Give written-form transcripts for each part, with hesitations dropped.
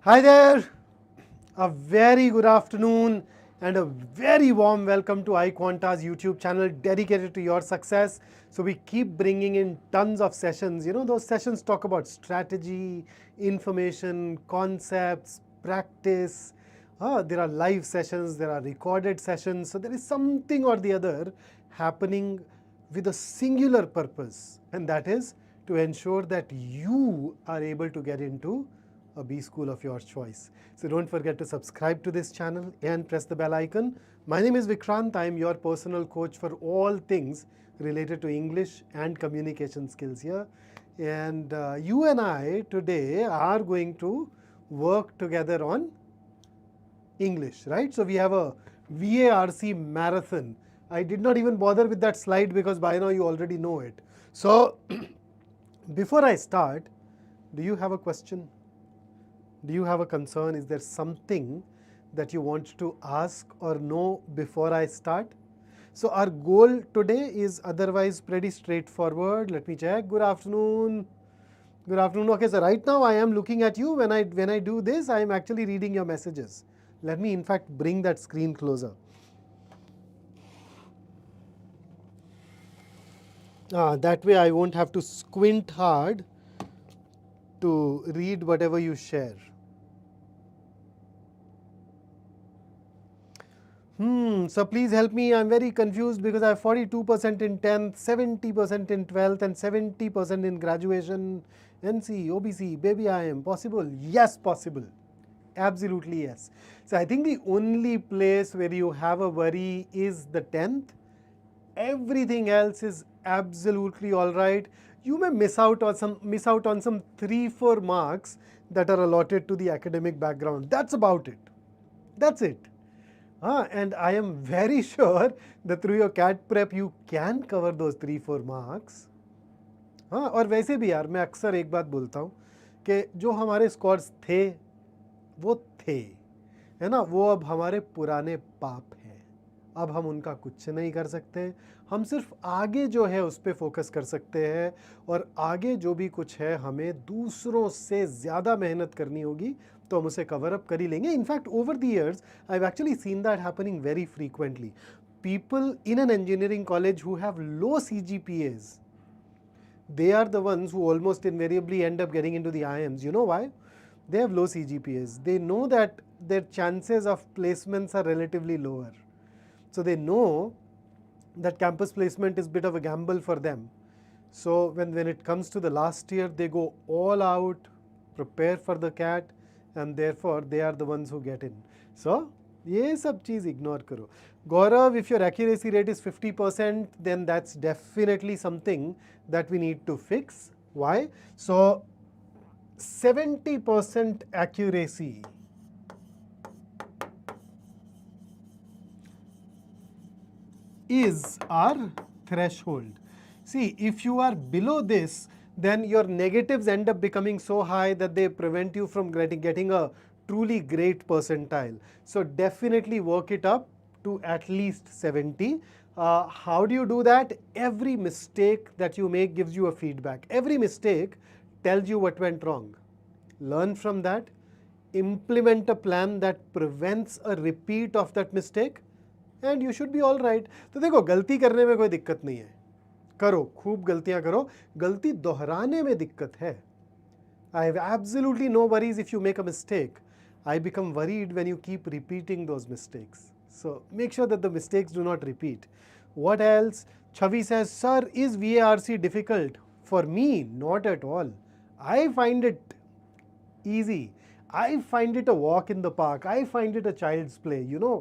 Hi there, a very good afternoon and a very warm welcome to iQuanta's YouTube channel dedicated to your success. So we keep bringing in tons of sessions. Those sessions talk about strategy, information, concepts, practice. There are live sessions, there are recorded sessions. So there is something or the other happening with a singular purpose, and that is to ensure that you are able to get into a B school of your choice. So don't forget to subscribe to this channel and press the bell icon. My name is Vikrant. I am your personal coach for all things related to English and communication skills here. And you and I today are going to work together on English, right? So we have a VARC Marathon. I did not even bother with that slide because by now you already know it. So before I start, do you have a question? Do you have a concern? Is there something that you want to ask or know before I start? So our goal today is otherwise pretty straightforward. Let me check. Good afternoon. Good afternoon. Okay, so right now I am looking at you. When I do this, I am actually reading your messages. Let me in fact bring that screen closer. That way I won't have to squint hard to read whatever you share. So please help me. I'm very confused because I have 42% in 10th, 70% in 12th, and 70% in graduation. NC, OBC, baby I am. Possible? Yes, possible. Absolutely yes. So I think the only place where you have a worry is the 10th. Everything else is absolutely all right. You may miss out on some 3-4 marks that are allotted to the academic background. That's about it. That's it. And I am very sure that through your CAT prep you can cover those 3-4 marks. और वैसे भी यार मैं अक्सर एक बात बोलता हूँ कि जो हमारे स्कोर्स थे वो थे, है ना, वो अब हमारे पुराने पाप हैं. अब हम उनका कुछ नहीं कर सकते. हम सिर्फ आगे जो है उस पर फोकस कर सकते हैं और आगे जो भी कुछ है हमें दूसरों से ज़्यादा मेहनत करनी होगी तो हम उसे कवर अप कर ही लेंगे. In fact over the years I have actually seen that happening very frequently. People in an engineering college who have low CGPAs, they are the ones who almost invariably end up getting into the IIMs. You know why? They have low CGPAs. They know that their chances of placements are relatively lower. So they know that campus placement is a bit of a gamble for them. So when it comes to the last year, they go all out, prepare for the CAT, and therefore they are the ones who get in. So ये सब चीज़ ignore करो. Gaurav, if your accuracy rate is 50%, then that's definitely something that we need to fix. Why? So 70% accuracy is our threshold. See, if you are below this, then your negatives end up becoming so high that they prevent you from getting a truly great percentile. So definitely work it up to at least 70. How do you do that? Every mistake that you make gives you a feedback. Every mistake tells you what went wrong. Learn from that. Implement a plan that prevents a repeat of that mistake. And you should be all right. तो देखो, गलती करने में कोई दिक्कत नहीं है. करो, खूब गलतियां करो. गलती दोहराने में दिक्कत है. I have absolutely no worries if you make a mistake. I become worried when you keep repeating those mistakes. So make sure that the mistakes do not repeat. What else? Chhavi says, sir, is VARC difficult? For me, not at all. I find it easy. I find it a walk in the park. I find it a child's play. You know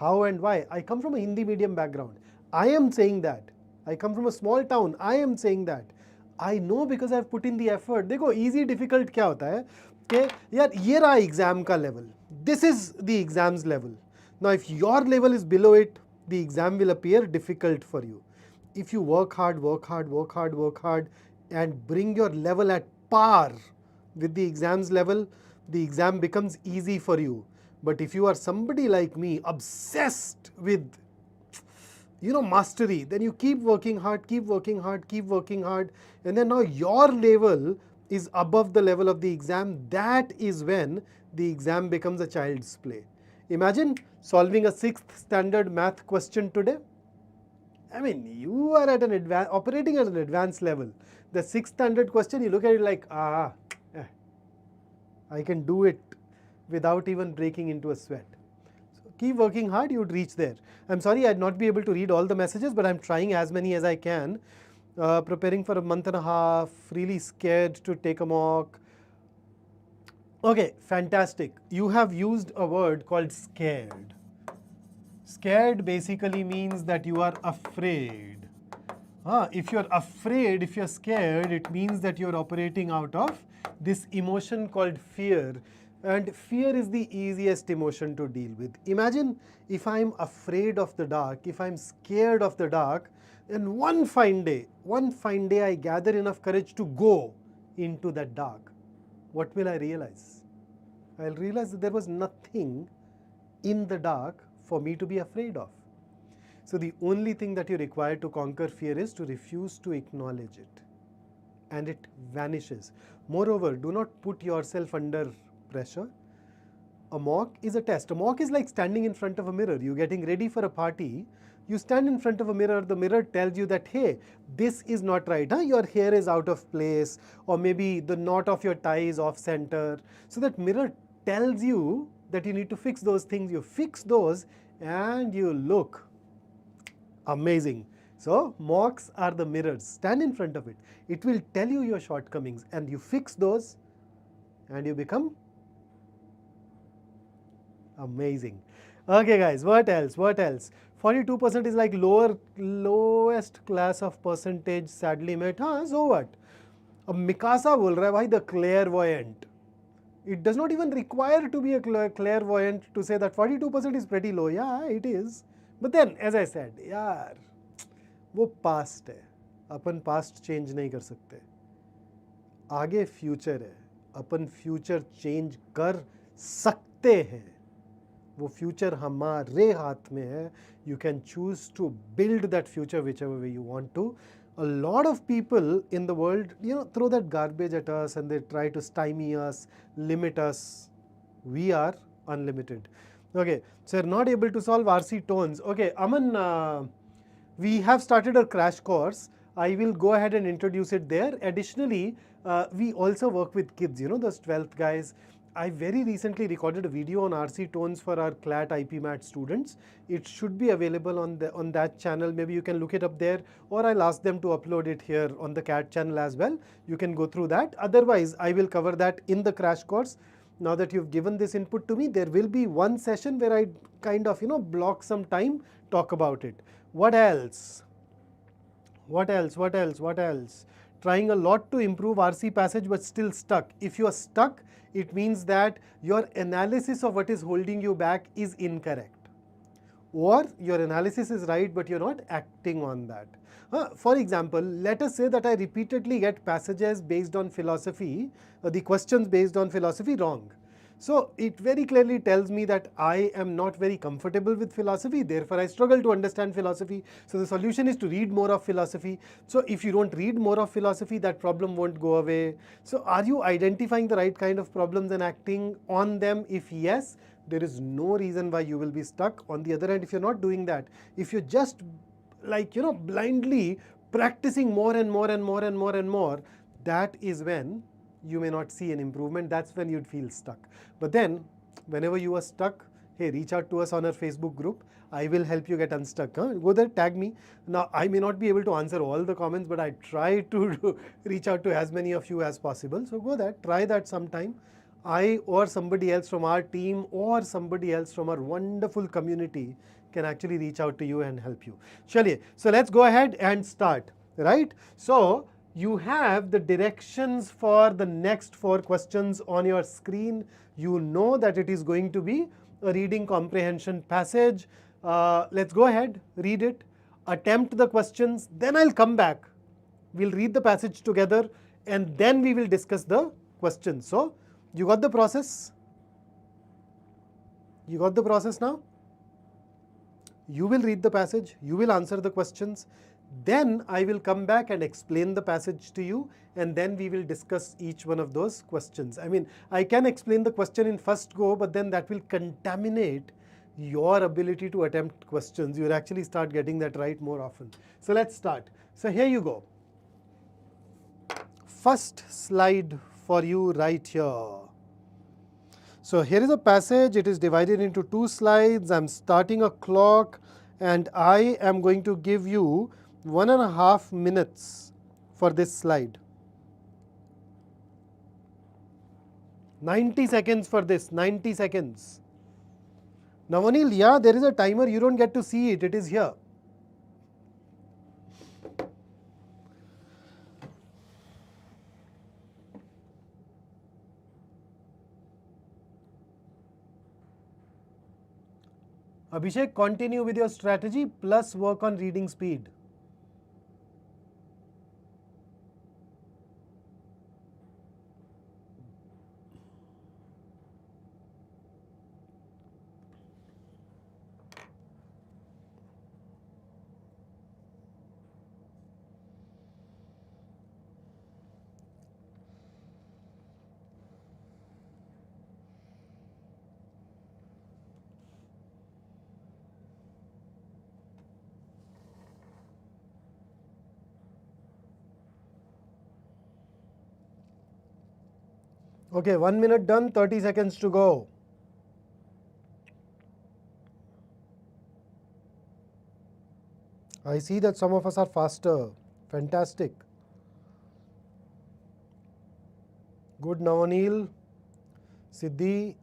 how and why. I come from a Hindi medium background. I am saying that. I come from a small town. I am saying that. I know because I've put in the effort. देखो, easy difficult क्या होता है कि यार ये रहा exam का level. This is the exam's level. Now if your level is below it, the exam will appear difficult for you. If you work hard, work hard, work hard, work hard, and bring your level at par with the exam's level, the exam becomes easy for you. But if you are somebody like me, obsessed with, mastery, then you keep working hard, keep working hard, keep working hard, and then now your level is above the level of the exam, that is when the exam becomes a child's play. Imagine solving a 6th standard math question today. I mean, you are at an operating at an advanced level. The 6th standard question, you look at it like, I can do it without even breaking into a sweat. So keep working hard, you would reach there. I'm sorry I'd not be able to read all the messages, but I'm trying as many as I can. Preparing for a month and a half, really scared to take a mock. Okay, fantastic. You have used a word called scared. Scared basically means that you are afraid. If you're afraid, if you're scared, it means that you're operating out of this emotion called fear. And fear is the easiest emotion to deal with. Imagine if I'm afraid of the dark, if I'm scared of the dark, and one fine day I gather enough courage to go into that dark. What will I realize? I'll realize that there was nothing in the dark for me to be afraid of. So the only thing that you require to conquer fear is to refuse to acknowledge it, and it vanishes. Moreover, do not put yourself under pressure. A mock is a test. A mock is like standing in front of a mirror. You're getting ready for a party. You stand in front of a mirror. The mirror tells you that, hey, this is not right. Your hair is out of place, or maybe the knot of your tie is off center. So that mirror tells you that you need to fix those things. You fix those and you look amazing. So mocks are the mirrors. Stand in front of it. It will tell you your shortcomings and you fix those and you become amazing. Okay guys, what else? What else? 42% is like lowest class of percentage sadly met. So what? अब Mikasa बोल रहा है भाई, the clairvoyant. It does not even require to be a clairvoyant to say that 42% is pretty low. Yeah, it is. But then, as I said, यार, वो past है. अपन past change नहीं कर सकते. आगे future है. अपन future change कर सकते हैं. वो future हमारे हाथ में है. You can choose to build that future whichever way you want to. A lot of people in the world, throw that garbage at us and they try to stymie us, limit us. We are unlimited. Okay, so you're not able to solve RC tones. Okay, Aman, we have started a crash course. I will go ahead and introduce it there. Additionally, we also work with kids, those 12th guys. I very recently recorded a video on RC tones for our CLAT IP Mat students. It should be available on that channel. Maybe you can look it up there, or I'll ask them to upload it here on the CAT channel as well. You can go through that. Otherwise, I will cover that in the crash course. Now that you've given this input to me, there will be one session where I kind of, block some time, talk about it. What else? What else? What else? What else? Trying a lot to improve RC passage but still stuck. If you are stuck, it means that your analysis of what is holding you back is incorrect. Or your analysis is right but you're not acting on that. For example, let us say that I repeatedly get passages based on philosophy, the questions based on philosophy wrong. So it very clearly tells me that I am not very comfortable with philosophy, therefore I struggle to understand philosophy. So the solution is to read more of philosophy. So if you don't read more of philosophy, that problem won't go away. So are you identifying the right kind of problems and acting on them? If yes, there is no reason why you will be stuck. On the other hand, if you're not doing that, if you're just blindly practicing more and more and more and more and more, that is when you may not see an improvement. That's when you'd feel stuck. But then, whenever you are stuck, hey, reach out to us on our Facebook group. I will help you get unstuck. Go there, tag me. Now, I may not be able to answer all the comments, but I try to reach out to as many of you as possible. So go there, try that sometime. I or somebody else from our team or somebody else from our wonderful community can actually reach out to you and help you. Chaliye, so let's go ahead and start, right? So you have the directions for the next 4 questions on your screen. You know that it is going to be a reading comprehension passage. Let's go ahead, read it, attempt the questions, then I'll come back. We'll read the passage together and then we will discuss the questions. So you got the process? You got the process now? You will read the passage, you will answer the questions, Then I will come back and explain the passage to you, and then we will discuss each one of those questions. I mean, I can explain the question in first go, but then that will contaminate your ability to attempt questions. You will actually start getting that right more often. So let's start. So here you go. First slide for you right here. So here is a passage. It is divided into 2 slides. I'm starting a clock, and I am going to give you 1.5 minutes for this slide. 90 seconds for this, 90 seconds. Navanil, yeah, there is a timer. You don't get to see it. It is here. Abhishek, continue with your strategy plus work on reading speed. Okay, 1 minute done, 30 seconds to go. I see that some of us are faster. Fantastic. Good, Navanil. Siddhi,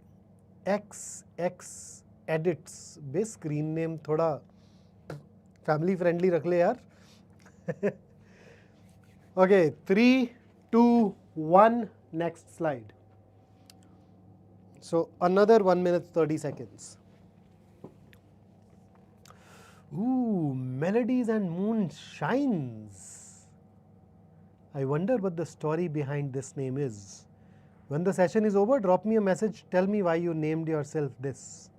XX edits. Base screen name thoda family friendly rakh le yaar. Okay, 3, 2, 1, next slide. So another 1 minute 30 seconds. Ooh, melodies and moonshines. I wonder what the story behind this name is. When the session is over, drop me a message. Tell me why you named yourself this.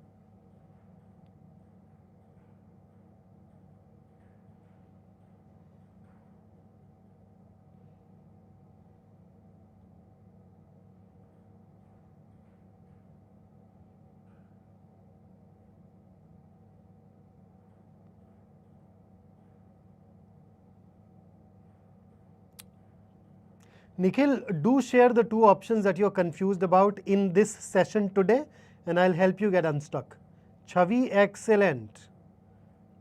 Nikhil, do share the 2 options that you're confused about in this session today, and I'll help you get unstuck. Chavi, excellent.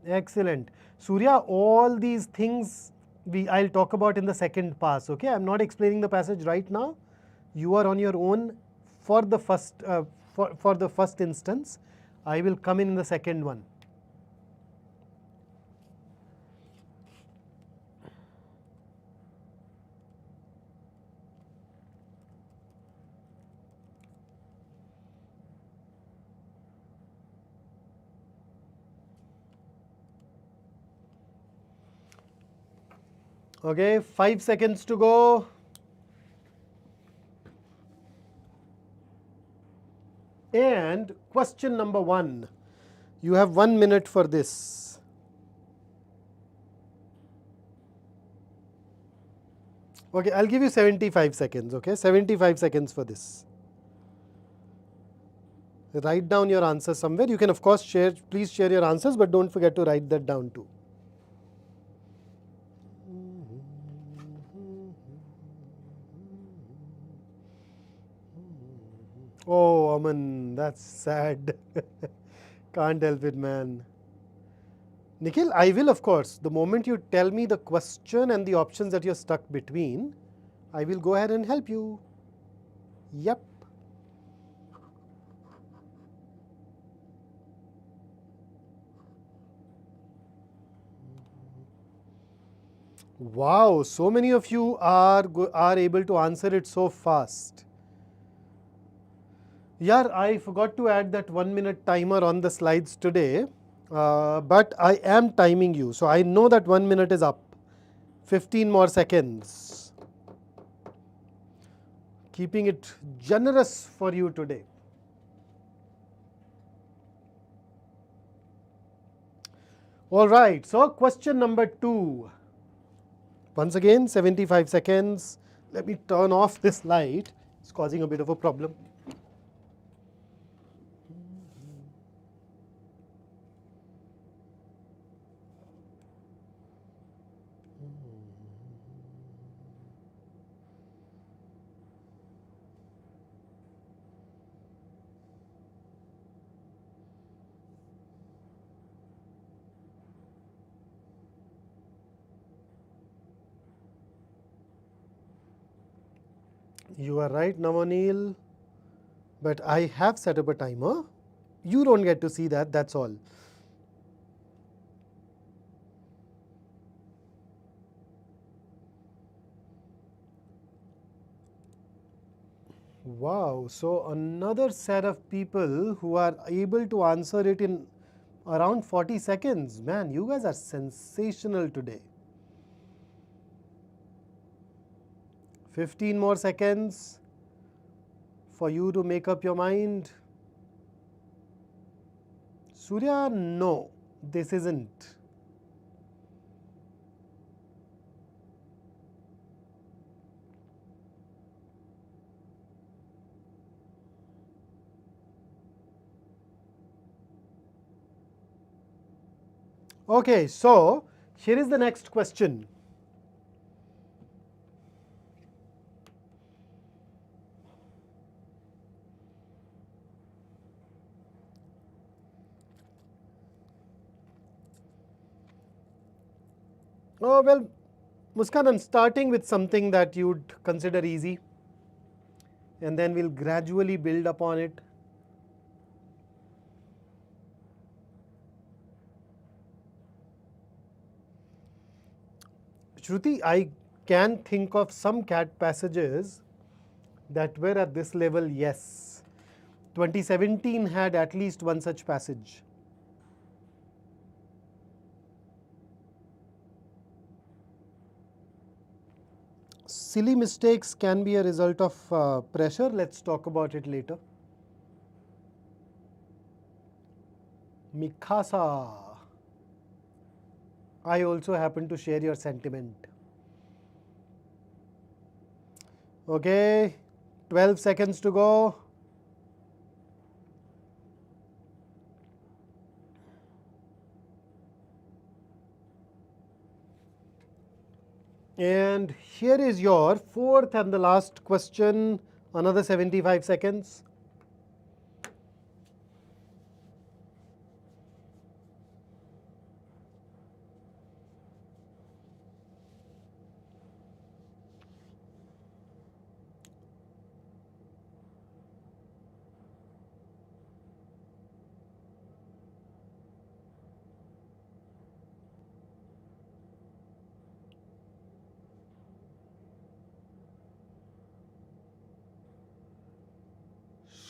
Excellent. Surya, all these things I'll talk about in the second pass, okay? I'm not explaining the passage right now. You are on your own for the first, for the first instance. I will come in the second one. Okay, 5 seconds to go. And question number 1. You have 1 minute for this. Okay, I'll give you 75 seconds, okay? 75 seconds for this. Write down your answers somewhere. You can of course please share your answers, but don't forget to write that down too. Oh, Aman, that's sad. Can't help it, man. Nikhil, I will of course. The moment you tell me the question and the options that you're stuck between, I will go ahead and help you. Yep. Wow, so many of you are able to answer it so fast. Yeah, I forgot to add that 1 minute timer on the slides today, but I am timing you. So I know that 1 minute is up. 15 more seconds. Keeping it generous for you today. All right, so question number 2. Once again, 75 seconds. Let me turn off this light. It's causing a bit of a problem. You are right, Navanil, but I have set up a timer. You don't get to see that, that's all. Wow, so another set of people who are able to answer it in around 40 seconds. Man, you guys are sensational today. 15 more seconds for you to make up your mind. Surya, no, this isn't. Okay, so here is the next question. Oh, well, Muskan, I'm starting with something that you'd consider easy, and then we'll gradually build upon it. Shruti, I can think of some CAT passages that were at this level, yes. 2017 had at least one such passage. Silly mistakes can be a result of pressure. Let's talk about it later. Mikasa. I also happen to share your sentiment. Okay, 12 seconds to go. And here is your fourth and the last question, another 75 seconds.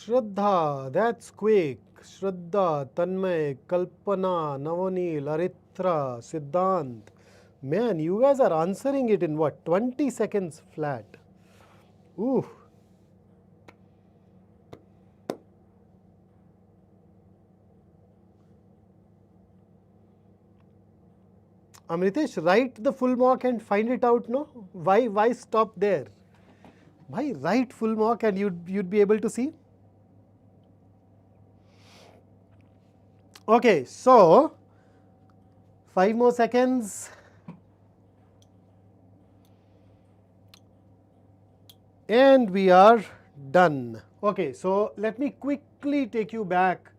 Shraddha, that's quick. Shraddha, Tanmay, Kalpana, Navanil, Aritra, Siddhant. Man, you guys are answering it in what, 20 seconds flat. Ooh. Amritesh, write the full mark and find it out, no? Why stop there? Why write full mark and you'd be able to see? Okay, so 5 more seconds. And we are done. Okay, so let me quickly take you back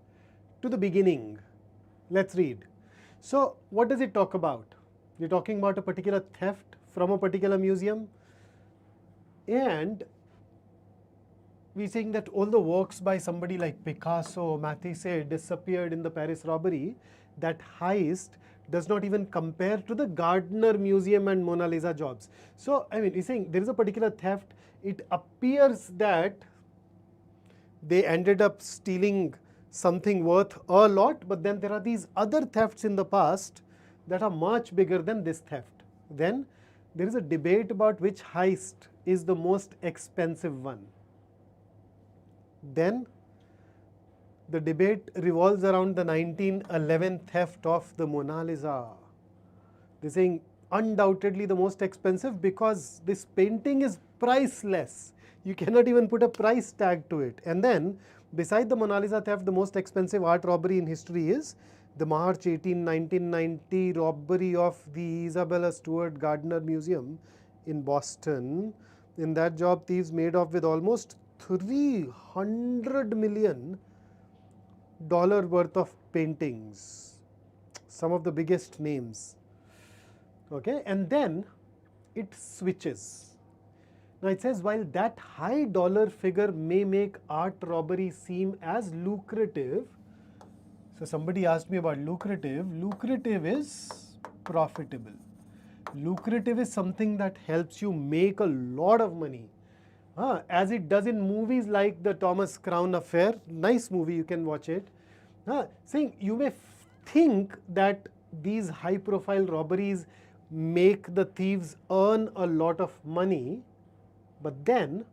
to the beginning. Let's read. So what does it talk about? You're talking about a particular theft from a particular museum, and we're saying that all the works by somebody like Picasso, Matisse disappeared in the Paris robbery. That heist does not even compare to the Gardner Museum and Mona Lisa jobs. So, I mean, he's saying there is a particular theft. It appears that they ended up stealing something worth a lot, but then there are these other thefts in the past that are much bigger than this theft. Then there is a debate about which heist is the most expensive one. Then the debate revolves around the 1911 theft of the Mona Lisa. They're saying undoubtedly the most expensive because this painting is priceless. You cannot even put a price tag to it. And then, beside the Mona Lisa theft, the most expensive art robbery in history is the March 18, 1990 robbery of the Isabella Stewart Gardner Museum in Boston. In that job, thieves made off with almost $300 million worth of paintings. Some of the biggest names. Okay, and then it switches. Now it says, while that high dollar figure may make art robbery seem as lucrative, so somebody asked me about lucrative. Lucrative is profitable. Lucrative is something that helps you make a lot of money. As it does in movies like the Thomas Crown Affair, nice movie, you can watch it. Saying you may think that these high profile robberies make the thieves earn a lot of money, but then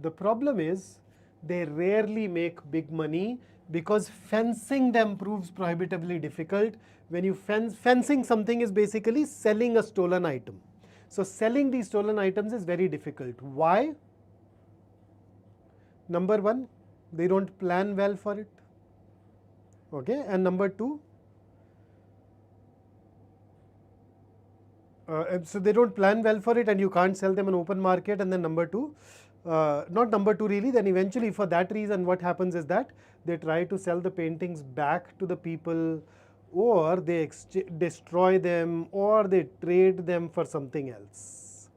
the problem is they rarely make big money because fencing them proves prohibitively difficult. When you fencing something is basically selling a stolen item. So selling these stolen items is very difficult. Why? Number one, they don't plan well for it. Okay, and number two, so they don't plan well for it and you can't sell them in open market. And then number two, not number two really, then eventually for that reason what happens is that they try to sell the paintings back to the people, or they destroy them, or they trade them for something else.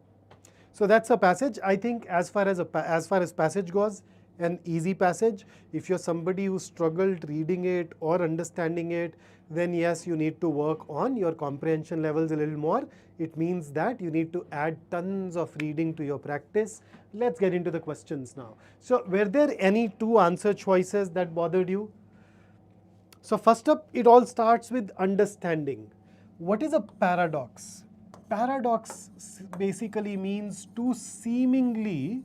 So that's a passage. I think as far as passage goes, an easy passage. If you're somebody who struggled reading it or understanding it, then yes, you need to work on your comprehension levels a little more. It means that you need to add tons of reading to your practice. Let's get into the questions now. So were there any two answer choices that bothered you? So first up, it all starts with understanding. What is a paradox? Paradox basically means two seemingly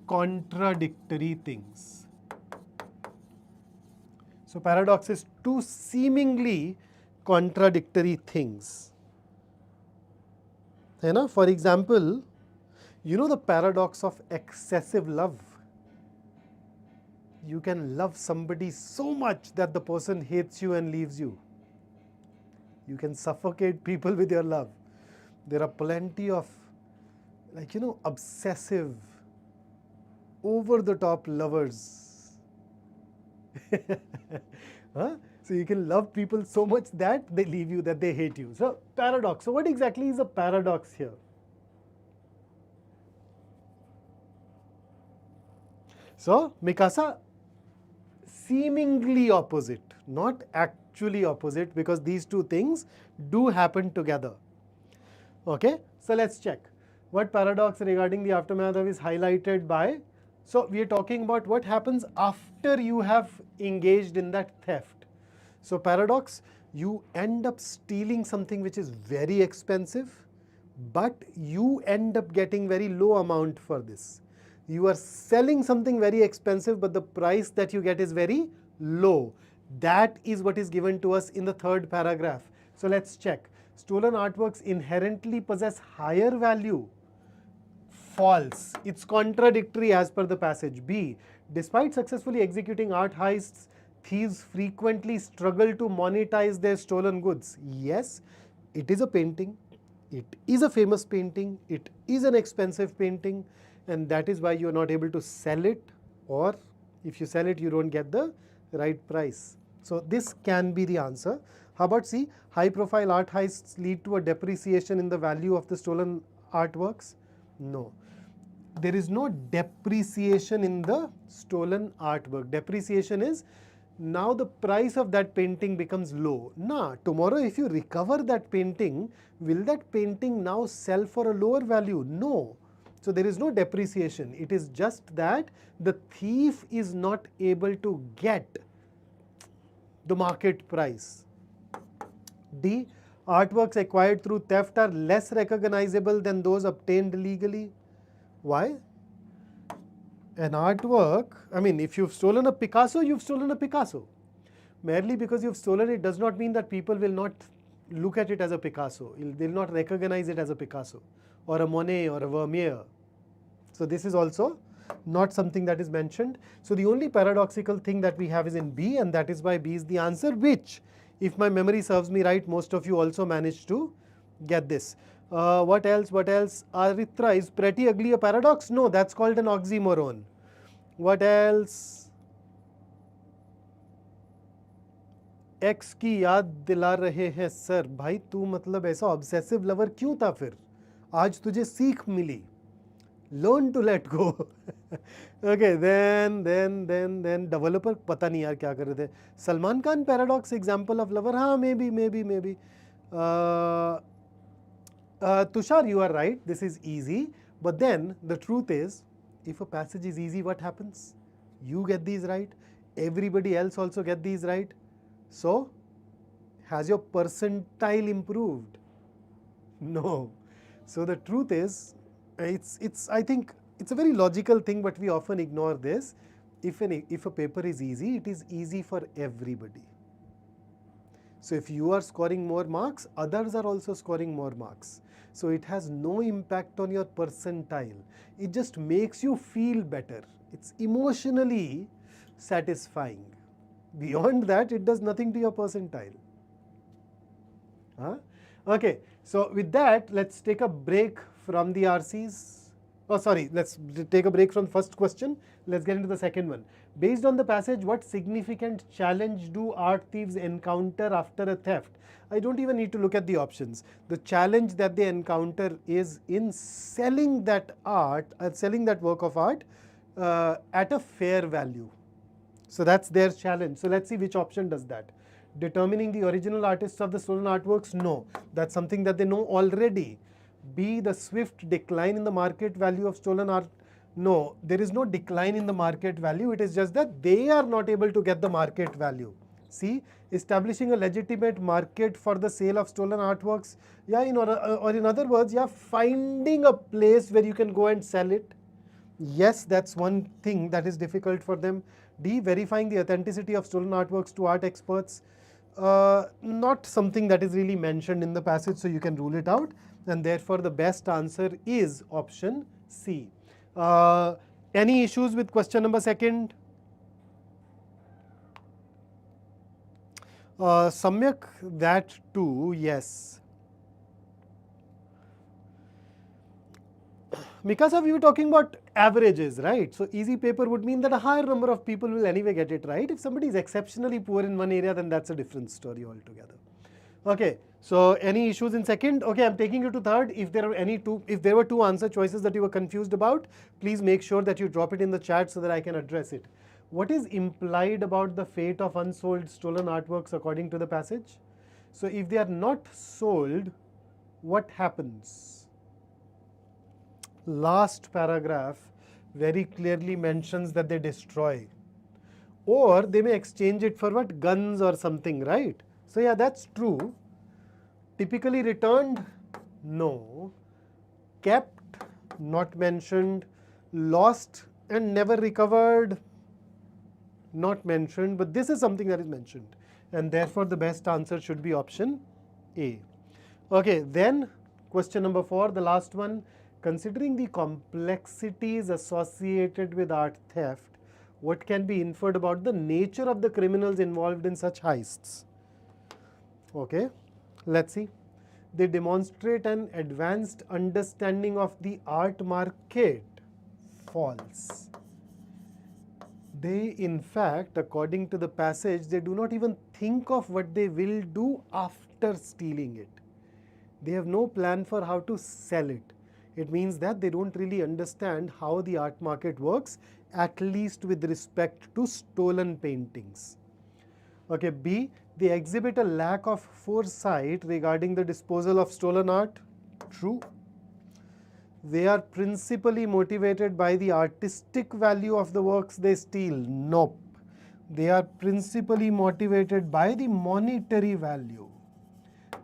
contradictory things. So paradox is two seemingly contradictory things. For example, you know the paradox of excessive love. You can love somebody so much that the person hates you and leaves you. You can suffocate people with your love. There are plenty of obsessive, over-the-top lovers. So you can love people so much that they leave you, that they hate you. So paradox. So what exactly is a paradox here? So Mikasa, seemingly opposite, not actually opposite, because these two things do happen together. Okay, so let's check. What paradox regarding the aftermath of is highlighted by? So we are talking about what happens after you have engaged in that theft. So paradox, you end up stealing something which is very expensive, but you end up getting very low amount for this. You are selling something very expensive, but the price that you get is very low. That is what is given to us in the third paragraph. So let's check. Stolen artworks inherently possess higher value. False. It's contradictory as per the passage. B. Despite successfully executing art heists, thieves frequently struggle to monetize their stolen goods. Yes, it is a painting. It is a famous painting. It is an expensive painting. And that is why you are not able to sell it, or if you sell it, you don't get the right price. So this can be the answer. How about C? High profile art heists lead to a depreciation in the value of the stolen artworks? No. There is no depreciation in the stolen artwork. Depreciation is now the price of that painting becomes low. Tomorrow if you recover that painting, will that painting now sell for a lower value? No. So there is no depreciation. It is just that the thief is not able to get the market price. D. Artworks acquired through theft are less recognizable than those obtained legally. Why? An artwork, if you've stolen a Picasso, you've stolen a Picasso. Merely because you've stolen it does not mean that people will not look at it as a Picasso. They'll not recognize it as a Picasso or a Monet or a Vermeer. So this is also not something that is mentioned. So the only paradoxical thing that we have is in B, and that is why B is the answer, which, if my memory serves me right, most of you also managed to get this. What else? What else? Aritra, is pretty ugly a paradox? No, that's called an oxymoron. What else? X की याद दिला रहे हैं sir. भाई तू मतलब ऐसा obsessive lover क्यों था फिर? आज तुझे सीख मिली. Learn to let go. Okay, then developer पता नहीं यार क्या कर रहे थे. Salman Khan paradox example of lover. हाँ, maybe. Tushar, you are right. This is easy. But then the truth is, if a passage is easy, what happens? You get these right. Everybody else also get these right. So, has your percentile improved? No. So the truth is, I think it's a very logical thing, but we often ignore this. If a paper is easy, it is easy for everybody. So if you are scoring more marks, others are also scoring more marks. So it has no impact on your percentile. It just makes you feel better. It's emotionally satisfying. Beyond that, it does nothing to your percentile. Okay, so with that, let's take a break from the RCs. Oh, sorry, let's take a break from the first question. Let's get into the second one. Based on the passage, what significant challenge do art thieves encounter after a theft? I don't even need to look at the options. The challenge that they encounter is in selling that art, selling that work of art at a fair value. So that's their challenge. So let's see which option does that. Determining the original artists of the stolen artworks? No, that's something that they know already. B, the swift decline in the market value of stolen art? No, there is no decline in the market value. It is just that they are not able to get the market value. C, establishing a legitimate market for the sale of stolen artworks? Yeah, or in other words, yeah, finding a place where you can go and sell it. Yes, that's one thing that is difficult for them. D, verifying the authenticity of stolen artworks to art experts. Not something that is really mentioned in the passage, so you can rule it out. And therefore, the best answer is option C. Any issues with question number second? Samyak, that too, yes. Mikasa, we were talking about averages, right? So easy paper would mean that a higher number of people will anyway get it right. If somebody is exceptionally poor in one area, then that's a different story altogether. Okay, so any issues in second? Okay, I'm taking you to third. If there were two answer choices that you were confused about, please make sure that you drop it in the chat so that I can address it. What is implied about the fate of unsold stolen artworks according to the passage? So if they are not sold, what happens? Last paragraph very clearly mentions that they destroy, or they may exchange it for what? Guns or something, right? So yeah, that's true. Typically returned? No. Kept? Not mentioned. Lost and never recovered? Not mentioned, but this is something that is mentioned, and therefore the best answer should be option A. Okay, then question number 4, the last one. Considering the complexities associated with art theft, what can be inferred about the nature of the criminals involved in such heists? Okay, let's see. They demonstrate an advanced understanding of the art market. False. They, in fact, according to the passage, they do not even think of what they will do after stealing it. They have no plan for how to sell it. It means that they don't really understand how the art market works, at least with respect to stolen paintings. Okay, B, they exhibit a lack of foresight regarding the disposal of stolen art. True. They are principally motivated by the artistic value of the works they steal. Nope. They are principally motivated by the monetary value.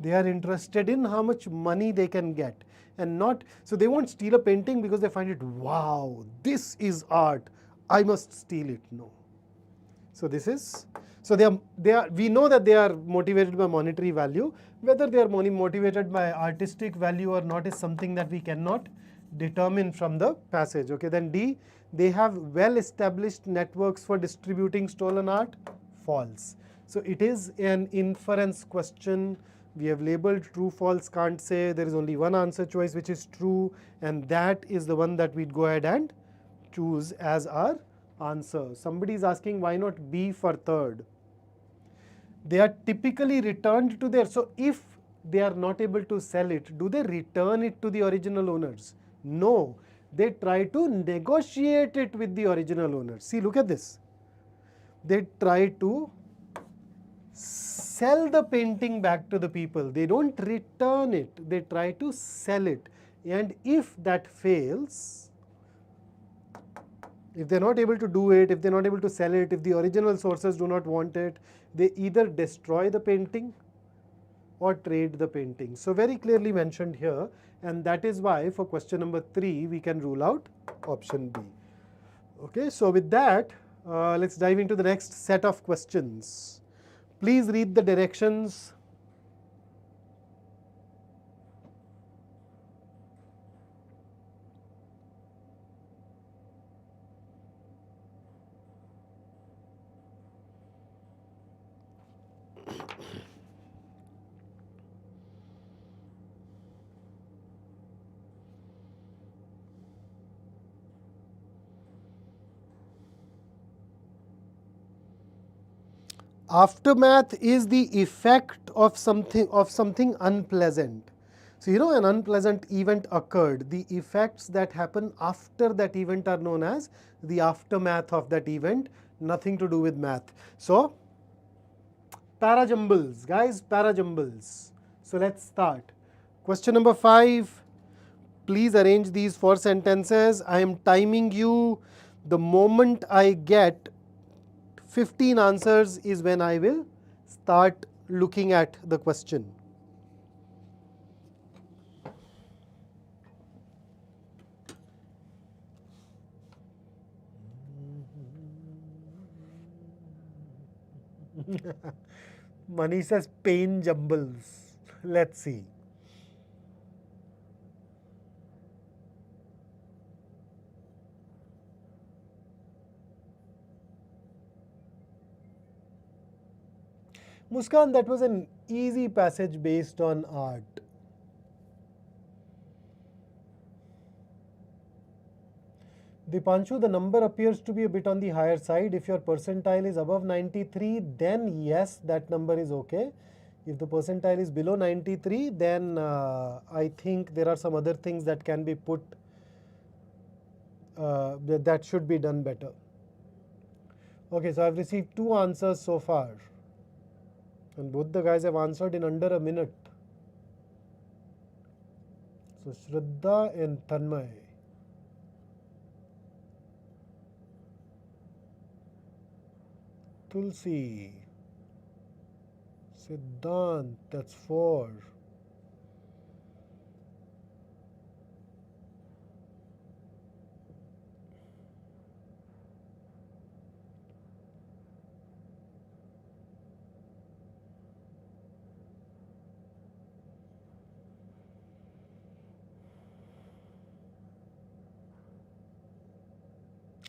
They are interested in how much money they can get, and not, so they won't steal a painting because they find it, wow, this is art, I must steal it. No. So this is, So we know that they are motivated by monetary value. Whether they are motivated by artistic value or not is something that we cannot determine from the passage. Okay, then D, they have well-established networks for distributing stolen art. False. So it is an inference question. We have labeled true, false, can't say. There is only one answer choice which is true, and that is the one that we'd go ahead and choose as our answer. Somebody is asking why not B for third. They are typically returned to their, so if they are not able to sell it, do they return it to the original owners? No, they try to negotiate it with the original owners. See, look at this. They try to sell the painting back to the people. They don't return it, they try to sell it. And if that fails, if they're not able to do it, if they're not able to sell it, if the original sources do not want it, they either destroy the painting or trade the painting. So very clearly mentioned here, and that is why for question number 3 we can rule out option B. Okay, so with that, let's dive into the next set of questions. Please read the directions. Aftermath is the effect of something unpleasant. So you know, an unpleasant event occurred. The effects that happen after that event are known as the aftermath of that event. Nothing to do with math. So parajumbles, guys, parajumbles. So let's start. Question number 5. Please arrange these 4 sentences. I am timing you. The moment I get 15 answers is when I will start looking at the question. Manish says pain jumbles. Let's see. Muskan, that was an easy passage based on art. Dipanshu, the number appears to be a bit on the higher side. If your percentile is above 93, then yes, that number is okay. If the percentile is below 93, then I think there are some other things that can be put, that should be done better. Okay, so I've received 2 answers so far. And both the guys have answered in under a minute. So Shraddha and Tanmay. Tulsi. Siddhant, that's 4.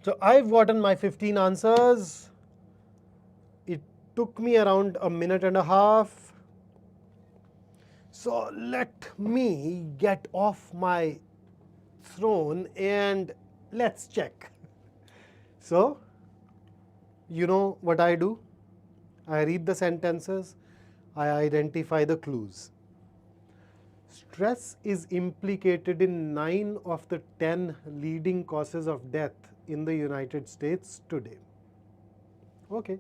So I've gotten my 15 answers. It took me around a minute and a half. So let me get off my throne and let's check. So, you know what I do? I read the sentences, I identify the clues. Stress is implicated in 9 of the 10 leading causes of death in the United States today. Okay,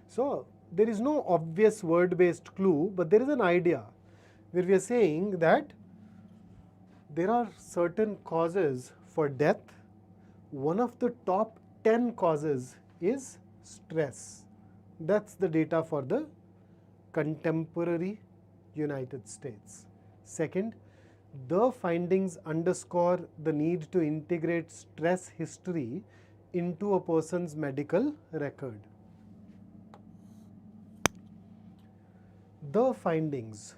so there is no obvious word-based clue, but there is an idea where we are saying that there are certain causes for death. One of the top 10 causes is stress. That's the data for the contemporary United States. Second, the findings underscore the need to integrate stress history into a person's medical record. The findings.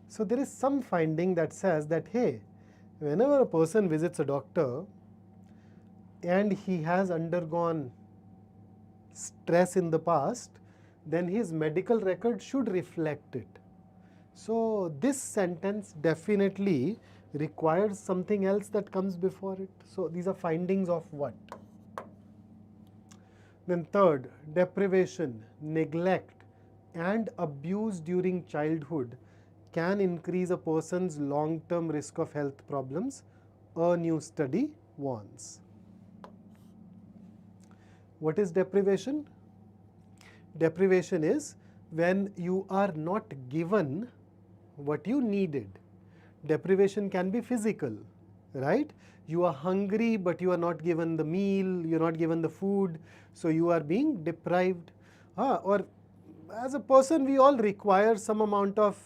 So there is some finding that says that, hey, whenever a person visits a doctor and he has undergone stress in the past, then his medical record should reflect it. So this sentence definitely requires something else that comes before it. So these are findings of what? Then third, deprivation, neglect and abuse during childhood can increase a person's long-term risk of health problems, a new study warns. What is deprivation? Deprivation is when you are not given what you needed. Deprivation can be physical, right? You are hungry but you are not given the meal, you are not given the food, so you are being deprived. Or as a person we all require some amount of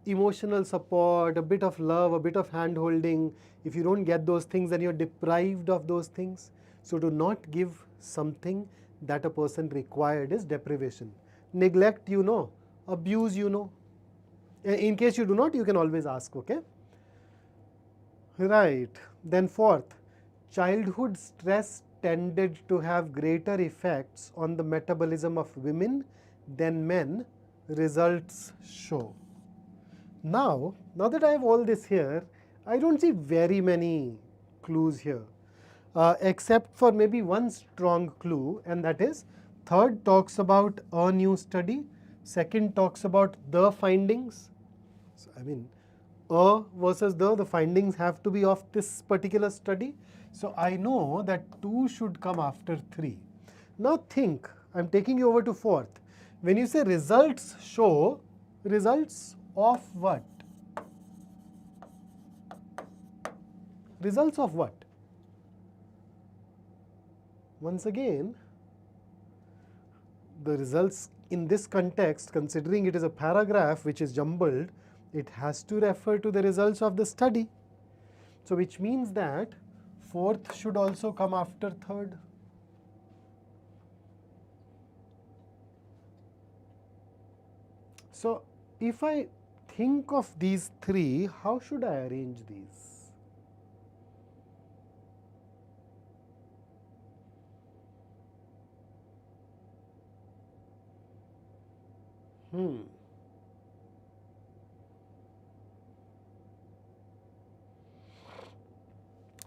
emotional support, a bit of love, a bit of hand holding. If you don't get those things, then you're deprived of those things. So to not give something that a person required is deprivation. Neglect, you know. Abuse, you know. In case you do not, you can always ask, okay? Right. Then fourth, childhood stress tended to have greater effects on the metabolism of women than men, results show. Now that I have all this here, I don't see very many clues here, except for maybe one strong clue, and that is third talks about a new study, second talks about the findings. So, I mean, a versus the findings have to be of this particular study. So I know that 2 should come after 3. Now think, I'm taking you over to fourth. When you say results show, results of what? Results of what? Once again, the results in this context, considering it is a paragraph which is jumbled, it has to refer to the results of the study. So which means that fourth should also come after third. So if I think of these 3, how should I arrange these?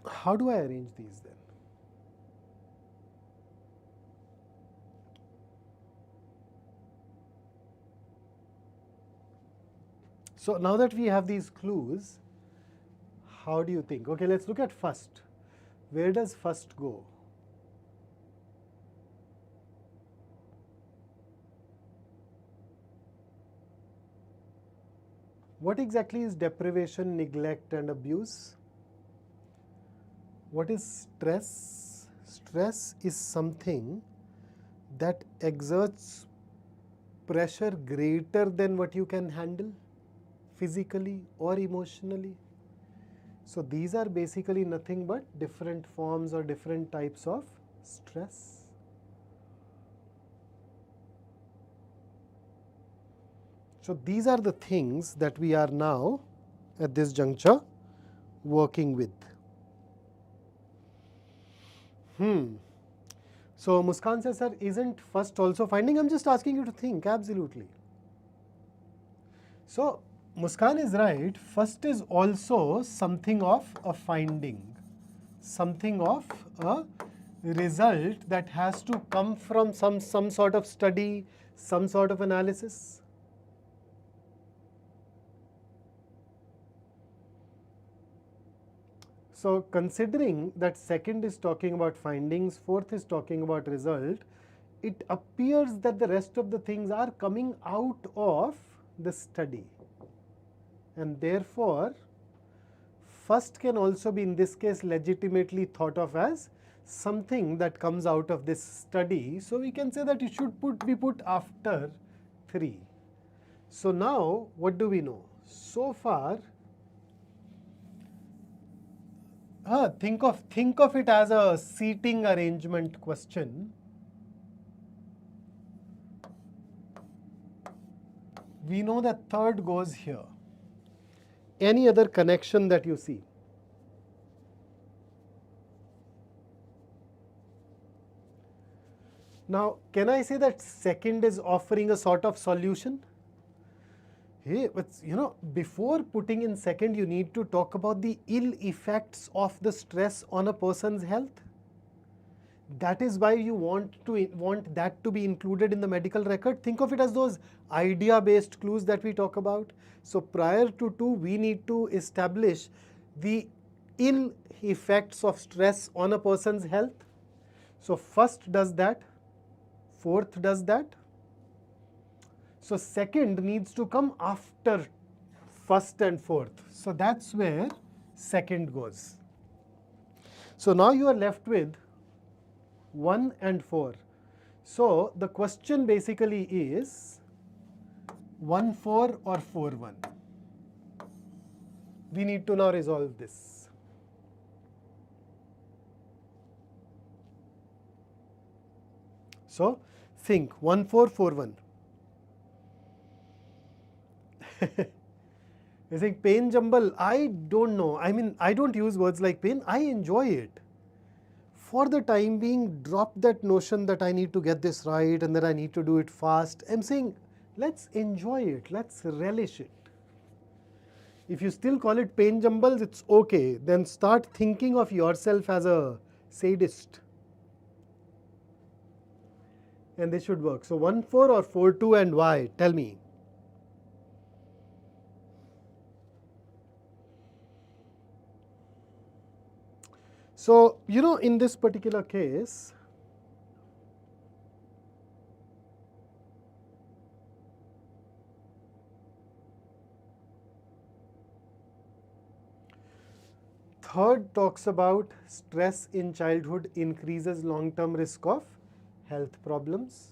How do I arrange these then? So now that we have these clues, how do you think? Okay, let's look at first. Where does first go? What exactly is deprivation, neglect and abuse? What is stress? Stress is something that exerts pressure greater than what you can handle physically or emotionally. So these are basically nothing but different forms or different types of stress. So these are the things that we are now at this juncture working with. So Muskan says, sir, isn't first also finding? I'm just asking you to think, absolutely. So Muskan is right, first is also something of a finding, something of a result that has to come from some sort of study, some sort of analysis. So considering that second is talking about findings, fourth is talking about result, it appears that the rest of the things are coming out of the study. And therefore, first can also be in this case legitimately thought of as something that comes out of this study. So we can say that it should be put after 3. So now what do we know? So far, think of it as a seating arrangement question. We know that third goes here. Any other connection that you see? Now, can I say that second is offering a sort of solution? Hey, but before putting in second, you need to talk about the ill effects of the stress on a person's health. That is why you want that to be included in the medical record. Think of it as those idea-based clues that we talk about. So prior to 2, we need to establish the ill effects of stress on a person's health. So first does that, fourth does that. So second needs to come after first and fourth. So that's where second goes. So now you are left with 1 and 4. So the question basically is 1-4 or 4-1. We need to now resolve this. So think 1-4, 4-1. You think pain jumble? I don't know. I mean, I don't use words like pain. I enjoy it. For the time being, drop that notion that I need to get this right and that I need to do it fast. I'm saying, let's enjoy it. Let's relish it. If you still call it pain jumbles, it's okay. Then start thinking of yourself as a sadist. And this should work. So 1-4 or 4-2 and why? Tell me. So, in this particular case, third talks about stress in childhood increases long-term risk of health problems.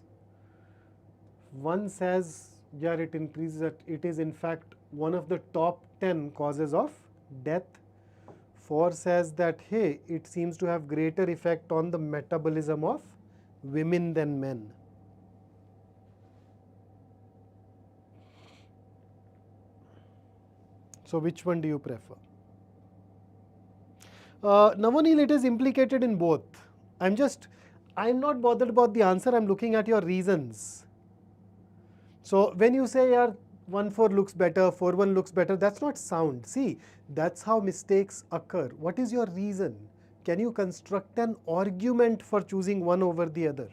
1 says, yeah, it increases, it is in fact one of the top 10 causes of death. 4 says that, hey, it seems to have greater effect on the metabolism of women than men. So which one do you prefer? Navanil, it is implicated in both. I'm not bothered about the answer, I'm looking at your reasons. So when you say, yeah, 1-4 looks better, 4-1 looks better, that's not sound. See, that's how mistakes occur. What is your reason? Can you construct an argument for choosing one over the other?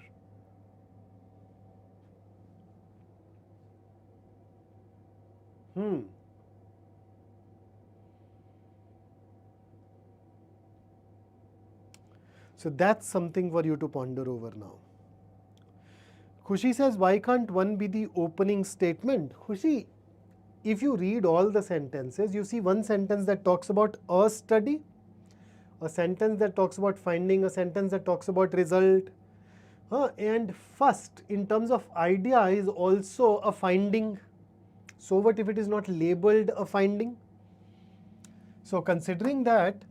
So that's something for you to ponder over now. Khushi says, why can't 1 be the opening statement? Khushi, if you read all the sentences, you see one sentence that talks about a study, a sentence that talks about finding, a sentence that talks about result. And first, in terms of idea, is also a finding. So what if it is not labeled a finding? So considering that,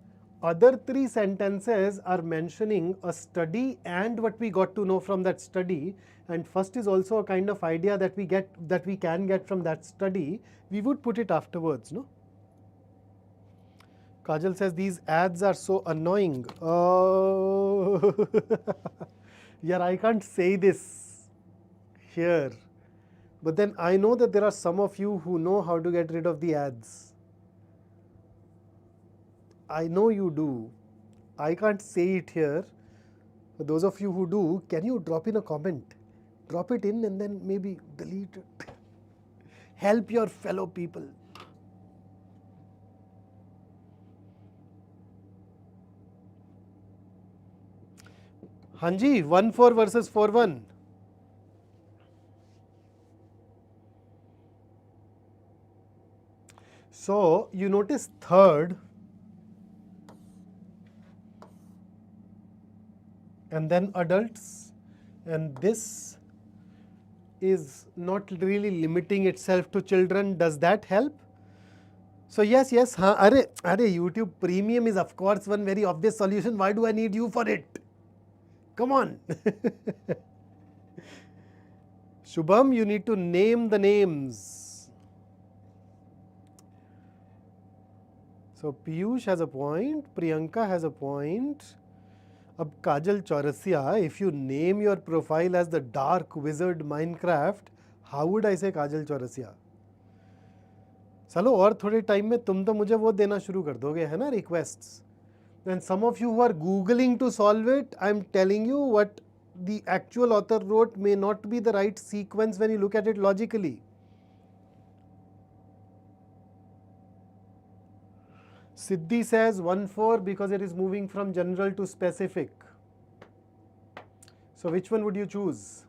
other 3 sentences are mentioning a study and what we got to know from that study, and first is also a kind of idea that we can get from that study. We would put it afterwards, no? Kajal says these ads are so annoying. Oh, yeah, I can't say this here, but then I know that there are some of you who know how to get rid of the ads. I know you do. I can't say it here. For those of you who do, can you drop in a comment? Drop it in and then maybe delete it. Help your fellow people. Hanji, 1-4 versus 4-1. So you notice third, and then adults, and this is not really limiting itself to children. Does that help? So yes, YouTube Premium is of course one very obvious solution. Why do I need you for it? Come on. Shubham, you need to name the names. So Piyush has a point, Priyanka has a point. Ab Kajal Chaurasia, if you name your profile as the Dark Wizard Minecraft, how would I say Kajal Chaurasia? चलो और थोड़े time में तुम तो मुझे वो देना शुरू कर दोगे, है ना, requests. And some of you who are googling to solve it, I'm telling you what the actual author wrote may not be the right sequence when you look at it logically. Siddhi says 1-4 because it is moving from general to specific. So which one would you choose?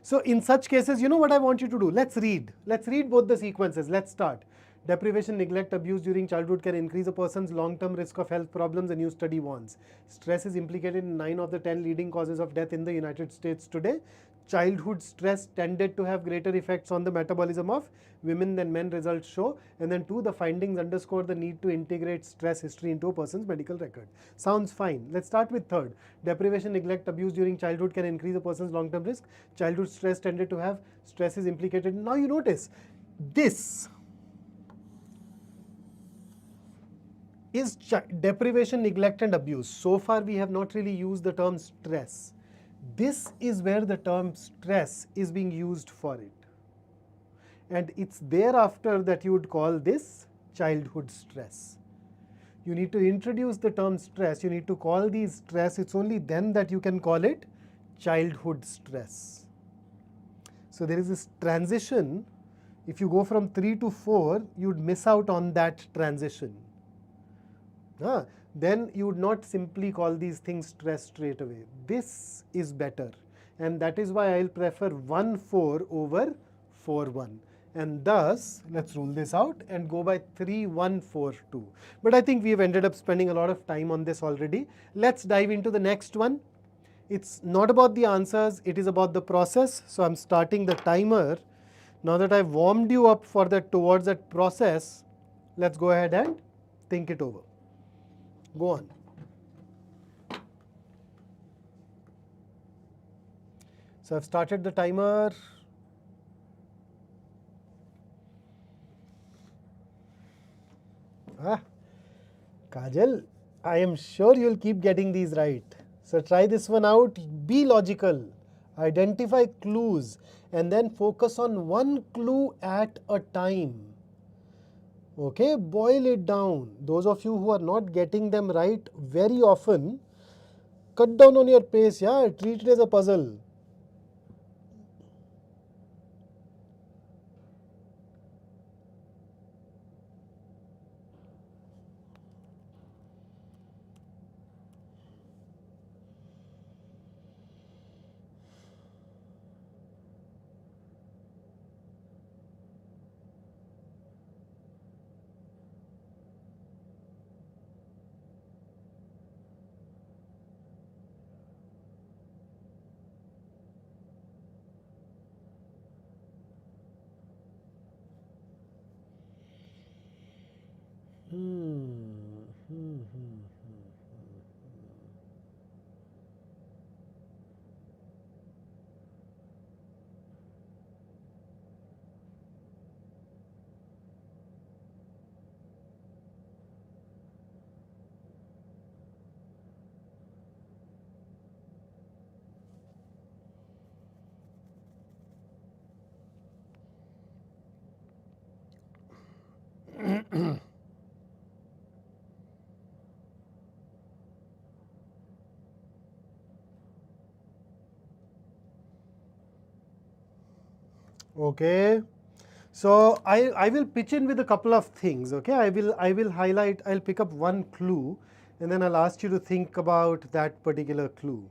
So in such cases, you know what I want you to do? Let's read. Let's read both the sequences. Let's start. Deprivation, neglect, abuse during childhood can increase a person's long-term risk of health problems, a new study warns. Stress is implicated in 9 of the 10 leading causes of death in the United States today. Childhood stress tended to have greater effects on the metabolism of women than men, results show. And then 2, the findings underscore the need to integrate stress history into a person's medical record. Sounds fine. Let's start with 3rd. Deprivation, neglect, abuse during childhood can increase a person's long-term risk. Childhood stress tended to have stress is implicated. Now you notice this is deprivation, neglect and abuse. So far we have not really used the term stress. This is where the term stress is being used for it. And it's thereafter that you would call this childhood stress. You need to introduce the term stress, you need to call these stress, it's only then that you can call it childhood stress. So there is this transition. If you go from 3 to 4, you'd miss out on that transition. Then you would not simply call these things stress straight away. This is better, and that is why I'll prefer 1-4 over 4-1. And thus, let's rule this out and go by 3-1-4-2. But I think we've ended up spending a lot of time on this already. Let's dive into the next one. It's not about the answers, it is about the process. So I'm starting the timer. Now that I've warmed you up for that, towards that process, let's go ahead and think it over. Go on. So I've started the timer. Kajal, I am sure you'll keep getting these right. So try this one out. Be logical. Identify clues and then focus on one clue at a time. Okay, boil it down. Those of you who are not getting them right very often, cut down on your pace, yeah, treat it as a puzzle. Okay. So I will pitch in with a couple of things. Okay, I will highlight. I'll pick up one clue, and then I'll ask you to think about that particular clue.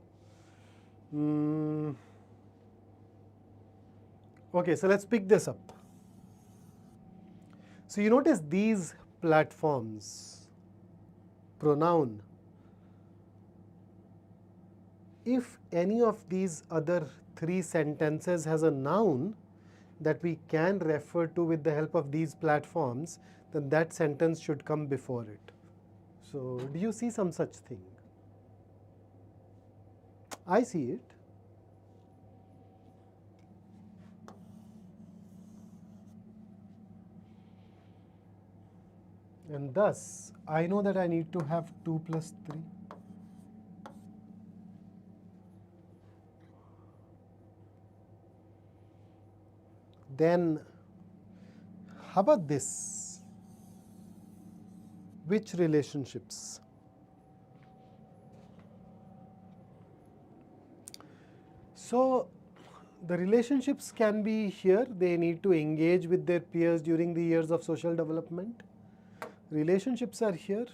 Okay, so let's pick this up. So you notice these platforms, pronoun. If any of these other 3 sentences has a noun that we can refer to with the help of these platforms, then that sentence should come before it. So do you see some such thing? I see it. And thus, I know that I need to have 2 plus 3. Then, how about this? Which relationships? So, the relationships can be here. They need to engage with their peers during the years of social development. Relationships are here.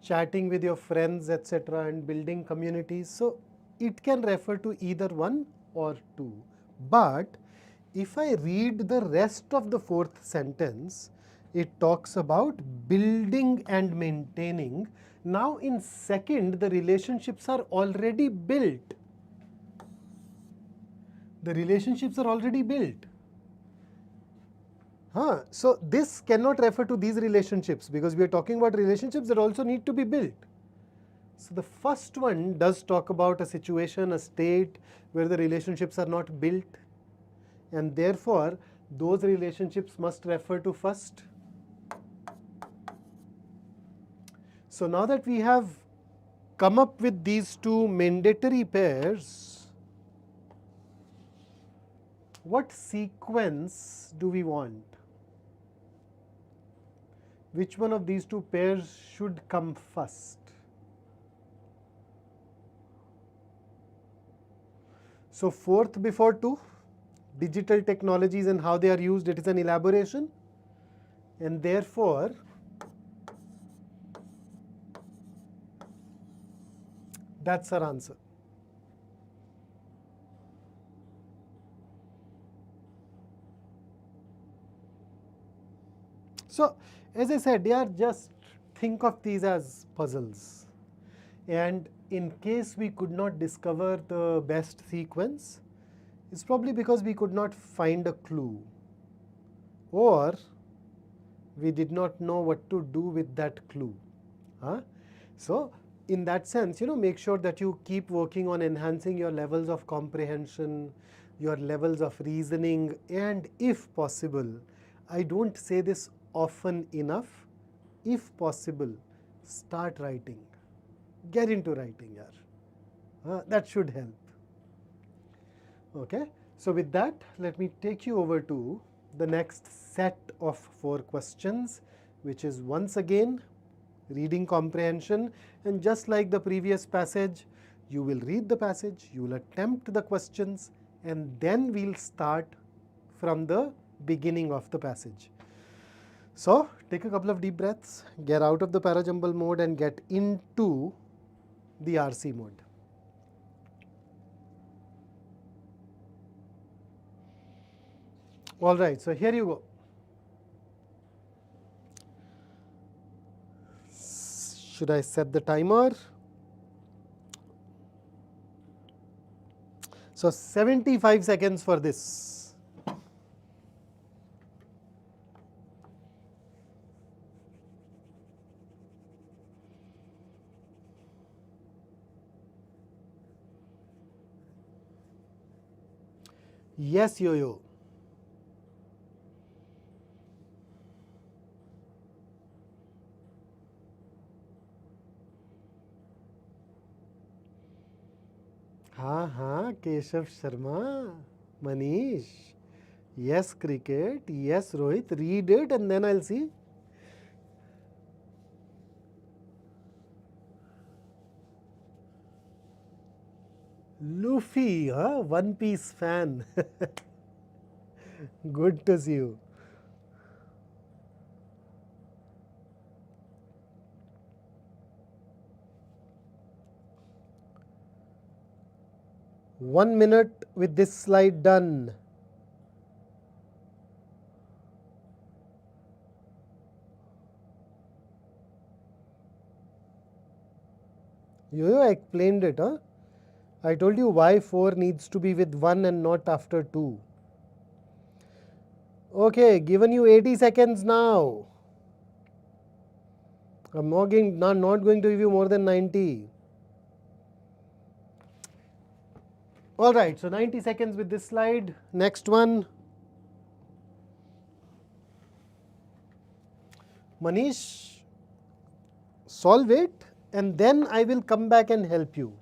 Chatting with your friends, etc., and building communities. So, it can refer to either one or two. But if I read the rest of the fourth sentence, it talks about building and maintaining. Now, in second, the relationships are already built. The relationships are already built. So, this cannot refer to these relationships because we are talking about relationships that also need to be built. So, the first one does talk about a situation, a state where the relationships are not built, and therefore, those relationships must refer to first. So, now that we have come up with these two mandatory pairs, what sequence do we want? Which one of these two pairs should come first? So, fourth before 2, digital technologies and how they are used, it is an elaboration, and therefore, that's our answer. So, as I said, just think of these as puzzles. And in case we could not discover the best sequence, it's probably because we could not find a clue, or we did not know what to do with that clue. So, in that sense, make sure that you keep working on enhancing your levels of comprehension, your levels of reasoning, and if possible, I don't say this often enough, if possible, start writing. Get into writing, that should help. Okay, so with that, let me take you over to the next set of 4 questions, which is once again reading comprehension, and just like the previous passage, you will read the passage, you will attempt the questions, and then we'll start from the beginning of the passage. So, take a couple of deep breaths, get out of the parajumble mode and get into the RC mode. All right, so here you go. Should I set the timer? So, 75 seconds for this. Yes, yo-yo. Keshav Sharma, Manish. Yes, cricket. Yes, Rohit. Read it and then I'll see. Luffy, One Piece fan. Good to see you. One minute with this slide done. I explained it, I told you why 4 needs to be with 1 and not after 2. Okay, given you 80 seconds now. I'm not going to give you more than 90. All right, so 90 seconds with this slide. Next one. Manish, solve it and then I will come back and help you.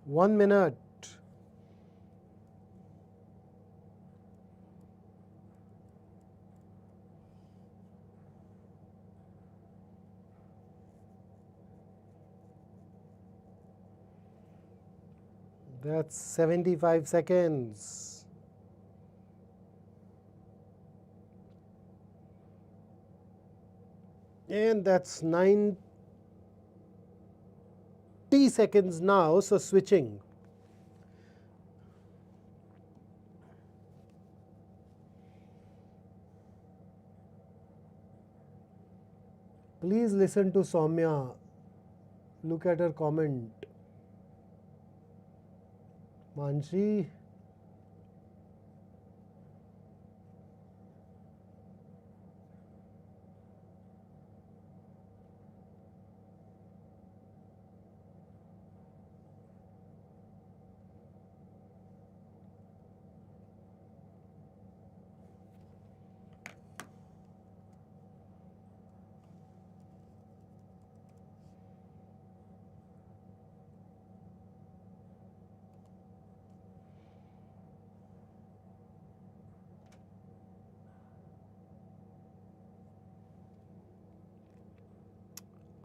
One minute. That's 75 seconds. And that's 90 seconds now, so switching. Please listen to Soumya. Look at her comment. Manshi.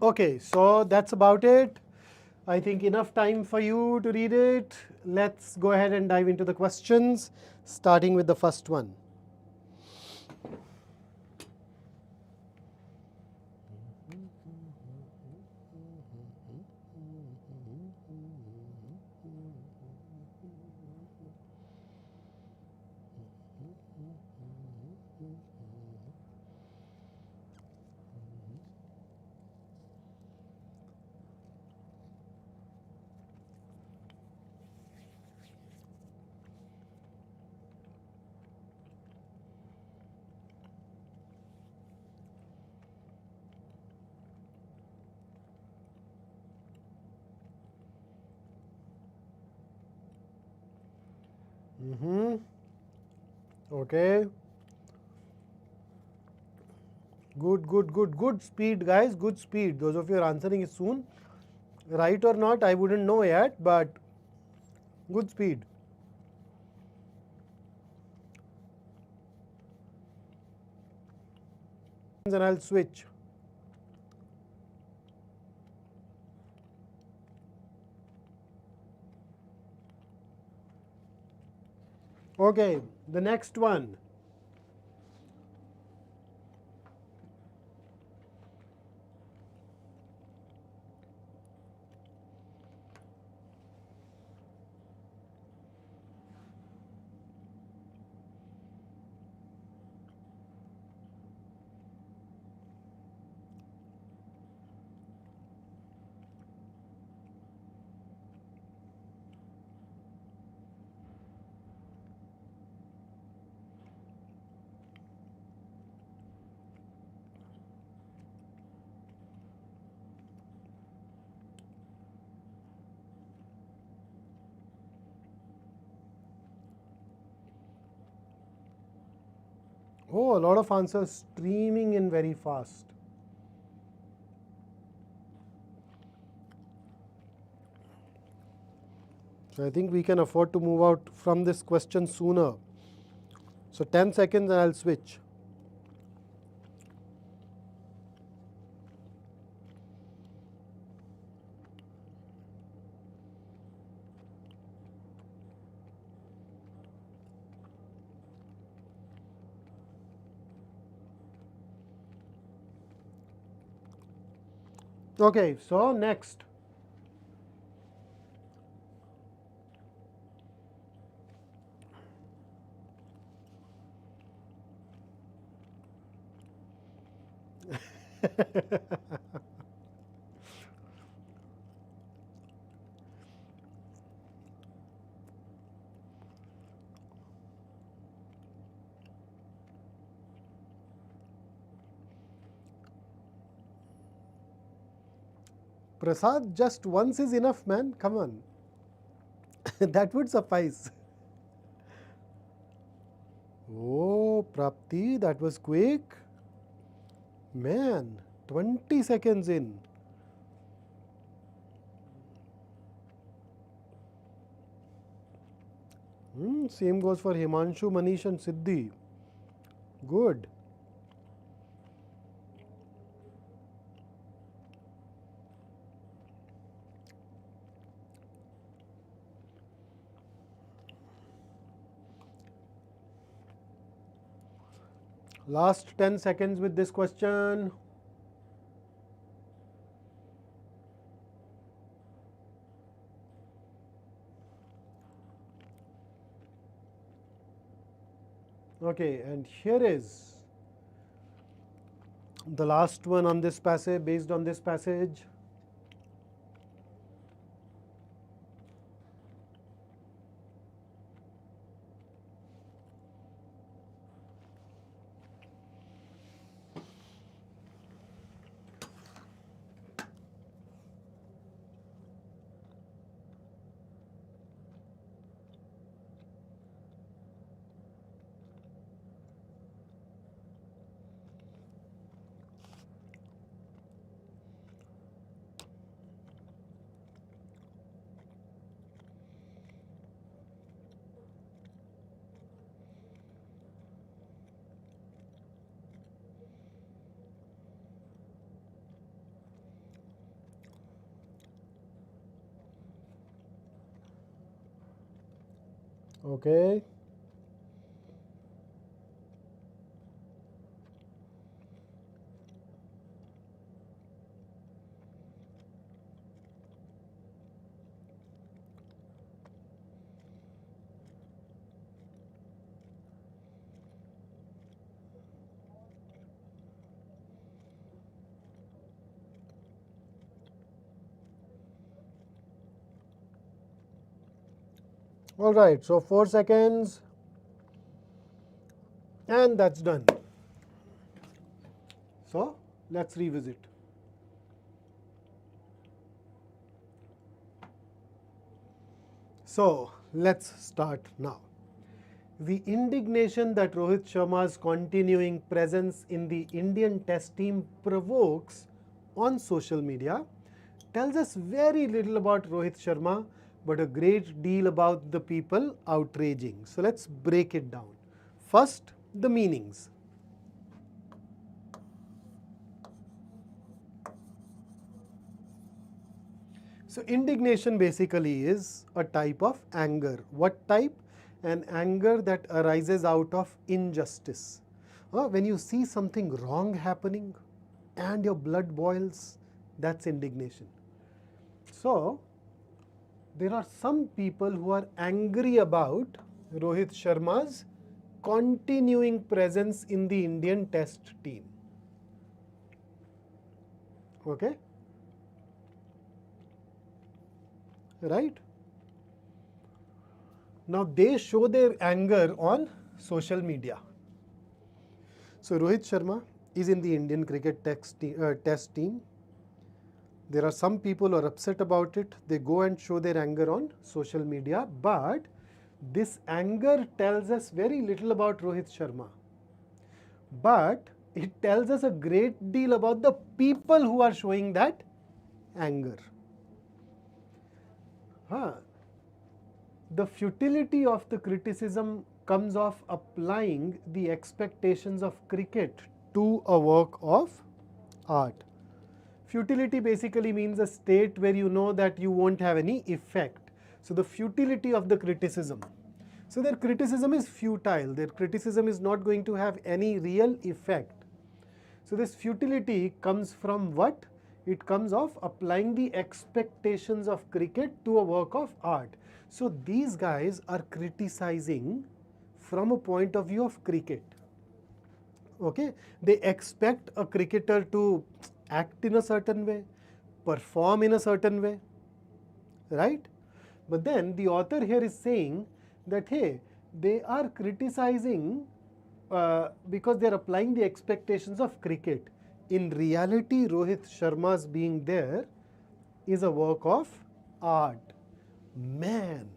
Okay, so that's about it. I think enough time for you to read it. Let's go ahead and dive into the questions, starting with the first one. Okay. Good speed, guys. Good speed. Those of you are answering it soon. Right or not, I wouldn't know yet, but good speed. And I'll switch. Okay, the next one. Oh, a lot of answers streaming in very fast. So I think we can afford to move out from this question sooner. So 10 seconds and I'll switch. Okay, so next. Prasad, just once is enough, man. Come on. That would suffice. Oh, Prapti, that was quick. Man, 20 seconds in. Same goes for Himanshu, Manish and Siddhi. Good. Last 10 seconds with this question. Okay, and here is the last one on this passage, based on this passage. Okay. All right, so 4 seconds. And that's done. So let's revisit. So let's start now. The indignation that Rohit Sharma's continuing presence in the Indian Test team provokes on social media tells us very little about Rohit Sharma, but a great deal about the people outraging. So let's break it down. First, the meanings. So indignation basically is a type of anger. What type? An anger that arises out of injustice. When you see something wrong happening and your blood boils, that's indignation. So there are some people who are angry about Rohit Sharma's continuing presence in the Indian Test team. Okay? Right? Now they show their anger on social media. So Rohit Sharma is in the Indian cricket test team. There are some people who are upset about it. They go and show their anger on social media. But this anger tells us very little about Rohit Sharma. But it tells us a great deal about the people who are showing that anger. The futility of the criticism comes of applying the expectations of cricket to a work of art. Futility basically means a state where you know that you won't have any effect. So the futility of the criticism. So their criticism is futile. Their criticism is not going to have any real effect. So this futility comes from what? It comes of applying the expectations of cricket to a work of art. So these guys are criticizing from a point of view of cricket. Okay, they expect a cricketer to act in a certain way, perform in a certain way, right? But then the author here is saying that, hey, they are criticizing because they are applying the expectations of cricket. In reality, Rohit Sharma's being there is a work of art. Man,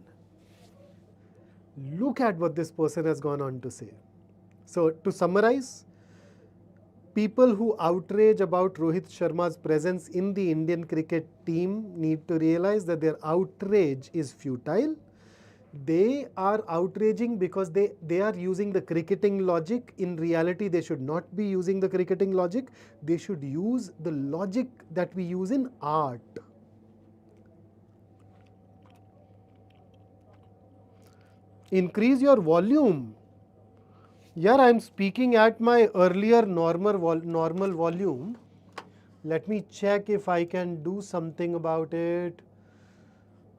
look at what this person has gone on to say. So to summarize, people who outrage about Rohit Sharma's presence in the Indian cricket team need to realize that their outrage is futile. They are outraging because they are using the cricketing logic. In reality, they should not be using the cricketing logic. They should use the logic that we use in art. Increase your volume. Yeah, I am speaking at my earlier normal volume. Let me check if I can do something about it.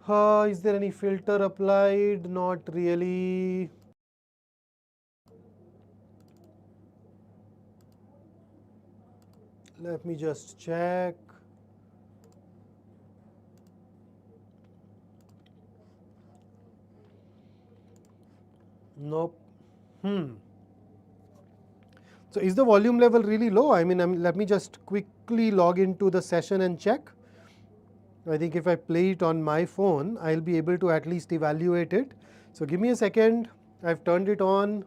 Is there any filter applied? Not really. Let me just check. Nope. So is the volume level really low? I mean, let me just quickly log into the session and check. I think if I play it on my phone, I'll be able to at least evaluate it. So give me a second. I've turned it on.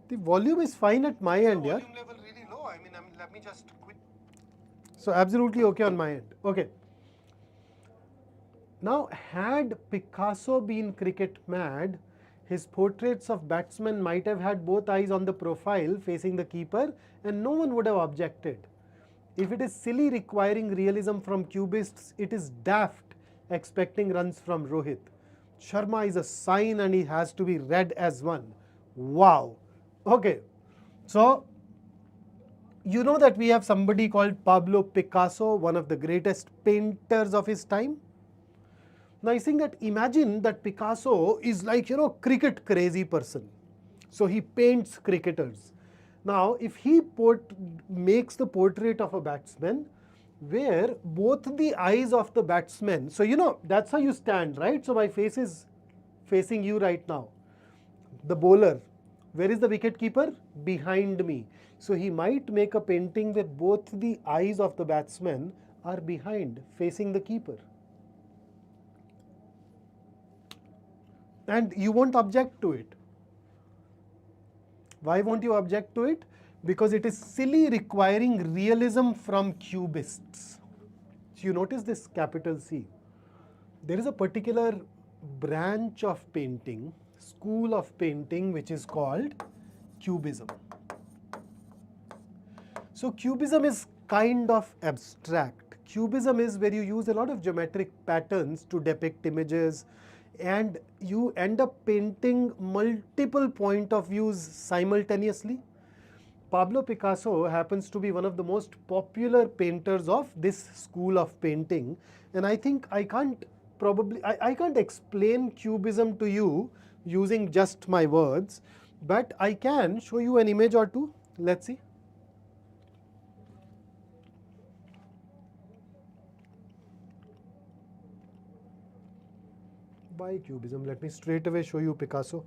The volume is fine at my end, yeah. Volume level really low. I mean, let me just quick. So absolutely okay on my end. Okay. Now, had Picasso been cricket mad, his portraits of batsmen might have had both eyes on the profile facing the keeper and no one would have objected. If it is silly requiring realism from cubists, it is daft expecting runs from Rohit. Sharma is a sign and he has to be read as one. Wow. Okay. So, you know that we have somebody called Pablo Picasso, one of the greatest painters of his time. Now, I think that imagine that Picasso is like, cricket crazy person. So he paints cricketers. Now, if he makes the portrait of a batsman where both the eyes of the batsman, so that's how you stand, right? So my face is facing you right now. The bowler, where is the wicket keeper? Behind me. So he might make a painting where both the eyes of the batsman are behind, facing the keeper. And you won't object to it. Why won't you object to it? Because it is silly requiring realism from cubists. So you notice this capital C. There is a particular branch of painting, school of painting, which is called cubism. So cubism is kind of abstract. Cubism is where you use a lot of geometric patterns to depict images, and you end up painting multiple point of views simultaneously. Pablo Picasso happens to be one of the most popular painters of this school of painting, and I think I can't explain cubism to you using just my words, but I can show you an image or two. Let's see. Why cubism? Let me straight away show you Picasso.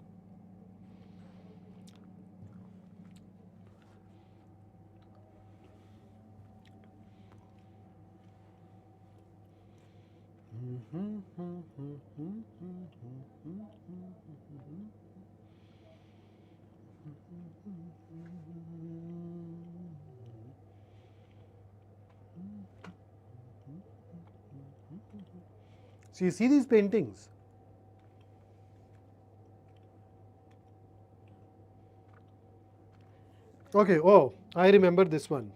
So you see these paintings? Okay, oh, I remember this one.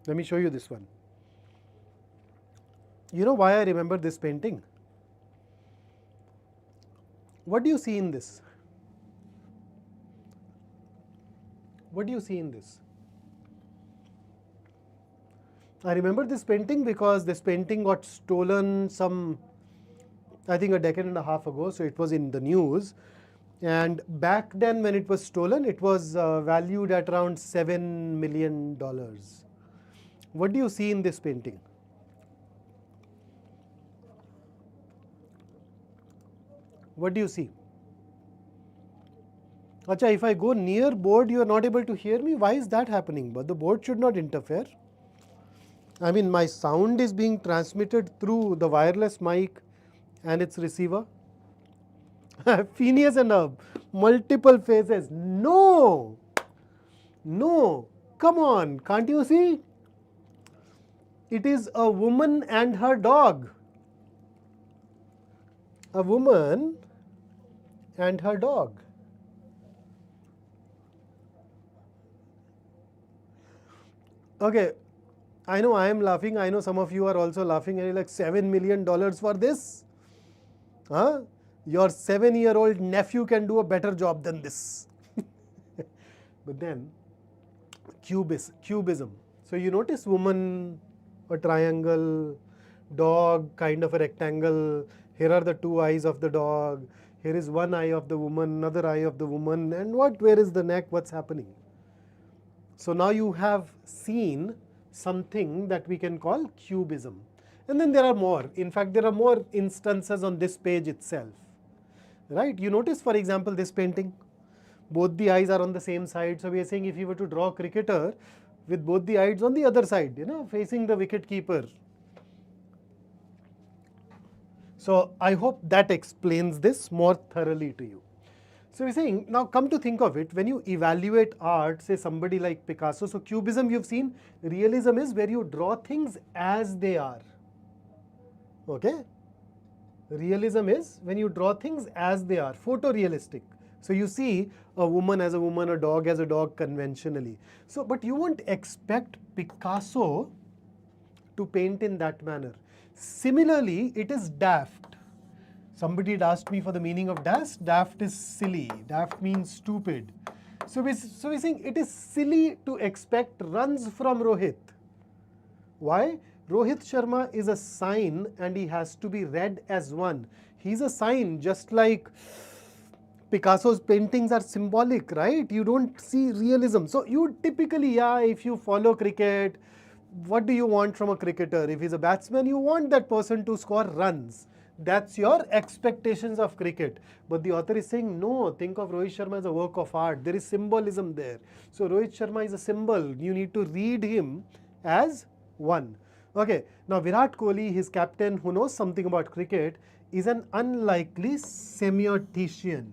Let me show you this one. You know why I remember this painting? What do you see in this? What do you see in this? I remember this painting because this painting got stolen I think a decade and a half ago, so it was in the news. And back then when it was stolen, it was valued at around $7 million. What do you see in this painting? What do you see? Acha, if I go near board, you are not able to hear me. Why is that happening? But the board should not interfere. I mean, my sound is being transmitted through the wireless mic and its receiver. Phineas and Herb, multiple phases. No, no, come on, can't you see? It is a woman and her dog. A woman and her dog. Okay, I know I am laughing. I know some of you are also laughing. And you're like, $7 million for this? Huh? Your 7-year-old nephew can do a better job than this. But then, cubism. So you notice woman, a triangle, dog, kind of a rectangle. Here are the two eyes of the dog. Here is one eye of the woman, another eye of the woman. And where is the neck? What's happening? So now you have seen something that we can call cubism. And then there are more. In fact, there are more instances on this page itself. Right? You notice, for example, this painting. Both the eyes are on the same side. So we are saying if you were to draw a cricketer with both the eyes on the other side, facing the wicket keeper. So I hope that explains this more thoroughly to you. So we're saying, now come to think of it, when you evaluate art, say somebody like Picasso, so cubism you've seen, realism is where you draw things as they are. Okay? Realism is when you draw things as they are, photorealistic. So you see a woman as a woman, a dog as a dog conventionally. So, but you won't expect Picasso to paint in that manner. Similarly, it is daft. Somebody had asked me for the meaning of daft. Daft is silly. Daft means stupid. So we're saying it is silly to expect runs from Rohit. Why? Rohit Sharma is a sign and he has to be read as one. He's a sign, just like Picasso's paintings are symbolic, right? You don't see realism. So you typically, if you follow cricket, what do you want from a cricketer? If he's a batsman, you want that person to score runs. That's your expectations of cricket. But the author is saying, no, think of Rohit Sharma as a work of art. There is symbolism there. So Rohit Sharma is a symbol. You need to read him as one. Okay, now Virat Kohli, his captain who knows something about cricket, is an unlikely semiotician.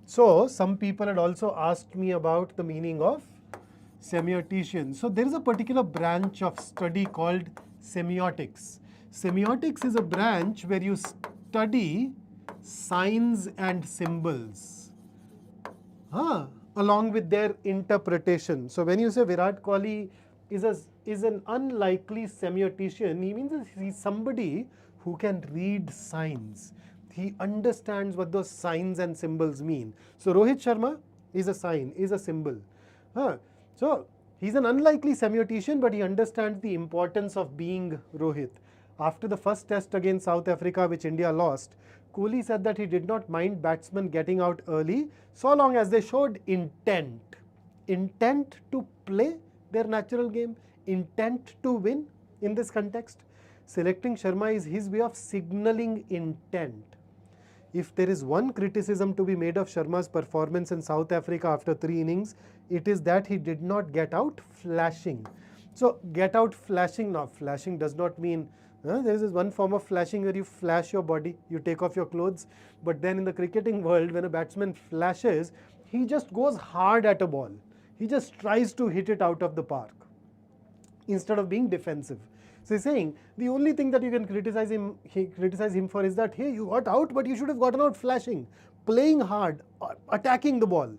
So some people had also asked me about the meaning of semiotician. So there is a particular branch of study called semiotics. Semiotics is a branch where you study signs and symbols along with their interpretation. So when you say Virat Kohli is an unlikely semiotician, he means he's somebody who can read signs. He understands what those signs and symbols mean. So Rohit Sharma is a sign, is a symbol. So he's an unlikely semiotician, but he understands the importance of being Rohit. After the first test against South Africa, which India lost, Kohli said that he did not mind batsmen getting out early so long as they showed intent. Intent to play their natural game, intent to win in this context. Selecting Sharma is his way of signaling intent. If there is one criticism to be made of Sharma's performance in South Africa after 3 innings, it is that he did not get out flashing. So get out flashing, now flashing does not mean there is this one form of flashing where you flash your body, you take off your clothes. But then in the cricketing world, when a batsman flashes, he just goes hard at a ball. He just tries to hit it out of the park instead of being defensive. So he's saying the only thing that you can criticize him for is that, hey, you got out, but you should have gotten out flashing, playing hard, attacking the ball.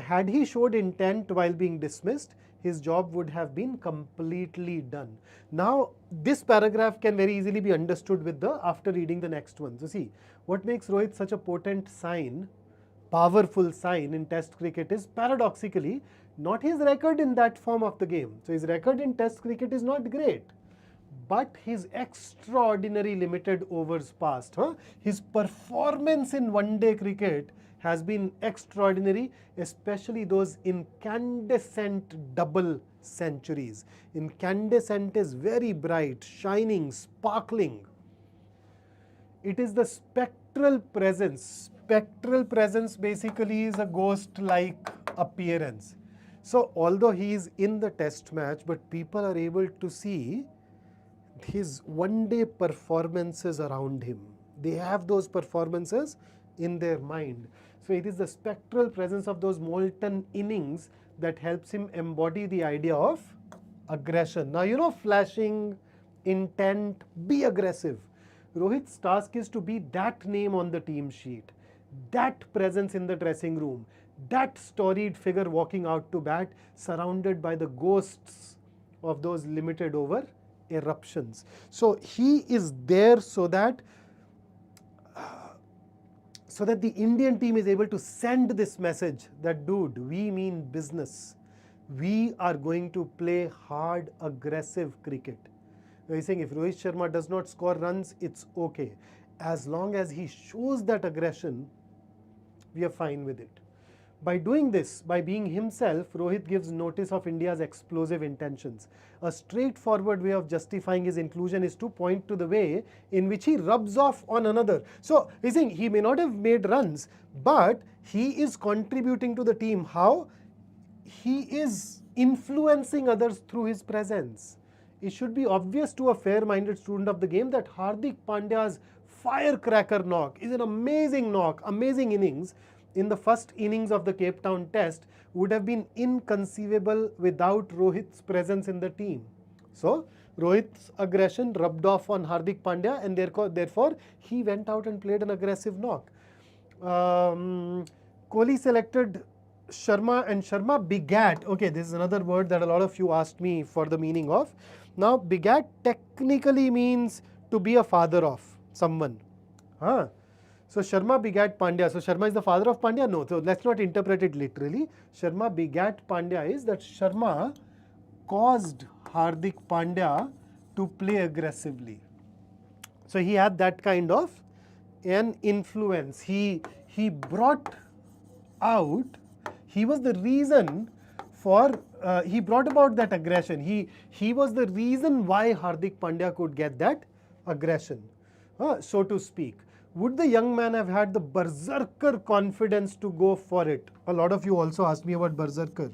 Had he showed intent while being dismissed, his job would have been completely done. Now, this paragraph can very easily be understood after reading the next one. So see, what makes Rohit such a potent sign powerful sign in Test cricket is paradoxically not his record in that form of the game. So his record in Test cricket is not great, but his extraordinary limited overs passed. His performance in one-day cricket has been extraordinary, especially those incandescent double centuries. Incandescent is very bright, shining, sparkling. It is the spectral presence. Spectral presence basically is a ghost-like appearance. So although he is in the test match, but people are able to see his one-day performances around him. They have those performances in their mind. So it is the spectral presence of those molten innings that helps him embody the idea of aggression. Now, you know, flashing, intent, be aggressive. Rohit's task is to be that name on the team sheet, that presence in the dressing room, that storied figure walking out to bat, surrounded by the ghosts of those limited over eruptions. So he is there so that the Indian team is able to send this message that, dude, we mean business. We are going to play hard, aggressive cricket. He's saying if Rohit Sharma does not score runs, it's okay. As long as he shows that aggression, we are fine with it. By doing this, by being himself, Rohit gives notice of India's explosive intentions. A straightforward way of justifying his inclusion is to point to the way in which he rubs off on another. So he's saying he may not have made runs, but he is contributing to the team. How? He is influencing others through his presence. It should be obvious to a fair-minded student of the game that Hardik Pandya's firecracker knock is an amazing knock, amazing innings in the first innings of the Cape Town Test would have been inconceivable without Rohit's presence in the team. So Rohit's aggression rubbed off on Hardik Pandya, and therefore he went out and played an aggressive knock. Kohli selected Sharma, and Sharma begat. Okay, this is another word that a lot of you asked me for the meaning of. Now, begat technically means to be a father of someone. So Sharma begat Pandya. So Sharma is the father of Pandya? No. So let's not interpret it literally. Sharma begat Pandya is that Sharma caused Hardik Pandya to play aggressively. So he had that kind of an influence. He brought out, he was the reason for, he brought about that aggression. He was the reason why Hardik Pandya could get that aggression, so to speak. Would the young man have had the berserker confidence to go for it? A lot of you also asked me about berserker.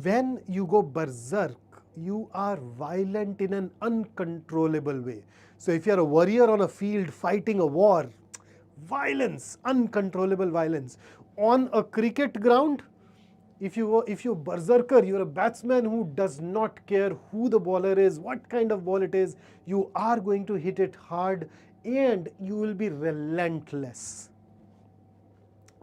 When you go berserk, you are violent in an uncontrollable way. So if you are a warrior on a field fighting a war, violence, uncontrollable violence. On a cricket ground, if you're berserker, you're a batsman who does not care who the bowler is, what kind of ball it is, you are going to hit it hard and you will be relentless.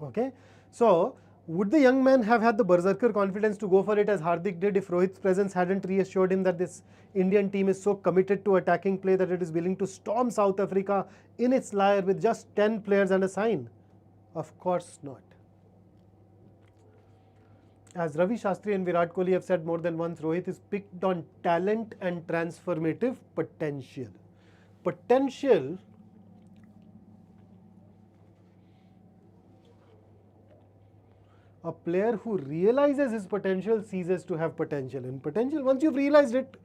Okay? So, would the young man have had the berserker confidence to go for it as Hardik did if Rohit's presence hadn't reassured him that this Indian team is so committed to attacking play that it is willing to storm South Africa in its lair with just 10 players and a sign? Of course not. As Ravi Shastri and Virat Kohli have said more than once, Rohit is picked on talent and transformative potential. Potential a player who realizes his potential ceases to have potential. And potential, once you've realized it,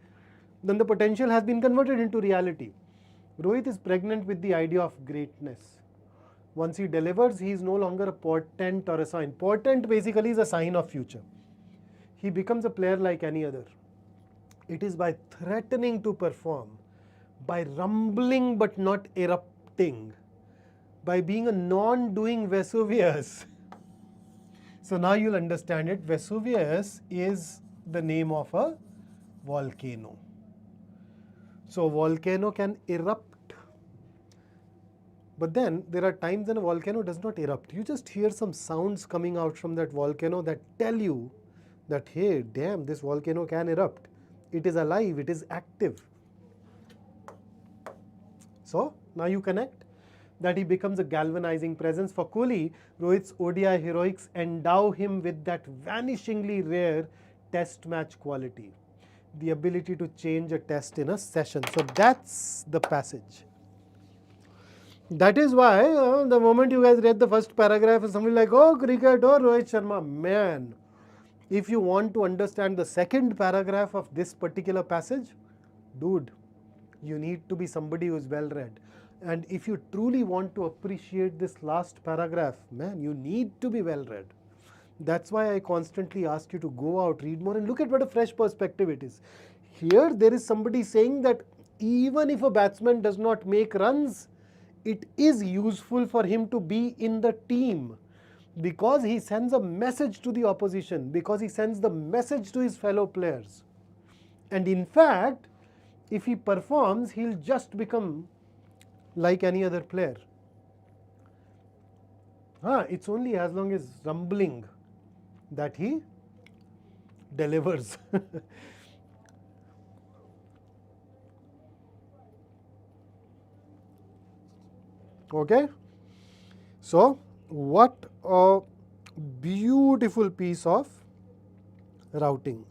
then the potential has been converted into reality. Rohit is pregnant with the idea of greatness. Once he delivers, he is no longer a portent or a sign. Portent basically is a sign of future. He becomes a player like any other. It is by threatening to perform, by rumbling but not erupting, by being a non-doing Vesuvius. So now you'll understand it. Vesuvius is the name of a volcano. So volcano can erupt. But then there are times when a volcano does not erupt. You just hear some sounds coming out from that volcano that tell you that, hey, damn, this volcano can erupt. It is alive, it is active. So now you connect. that he becomes a galvanizing presence. For Kohli, Rohit's ODI heroics endow him with that vanishingly rare test match quality, the ability to change a test in a session. So that's the passage. That is why the moment you guys read the first paragraph, somebody like, oh, cricket, oh, Rohit Sharma, man. If you want to understand the second paragraph of this particular passage, dude, you need to be somebody who is well read. And if you truly want to appreciate this last paragraph, man, you need to be well read. That's why I constantly ask you to go out, read more, and look at what a fresh perspective it is. Here, there is somebody saying that even if a batsman does not make runs, it is useful for him to be in the team, because he sends a message to the opposition, because he sends the message to his fellow players. And in fact, if he performs, he'll just become like any other player. It's only as long as rumbling that he delivers. Okay? So, what a beautiful piece of writing.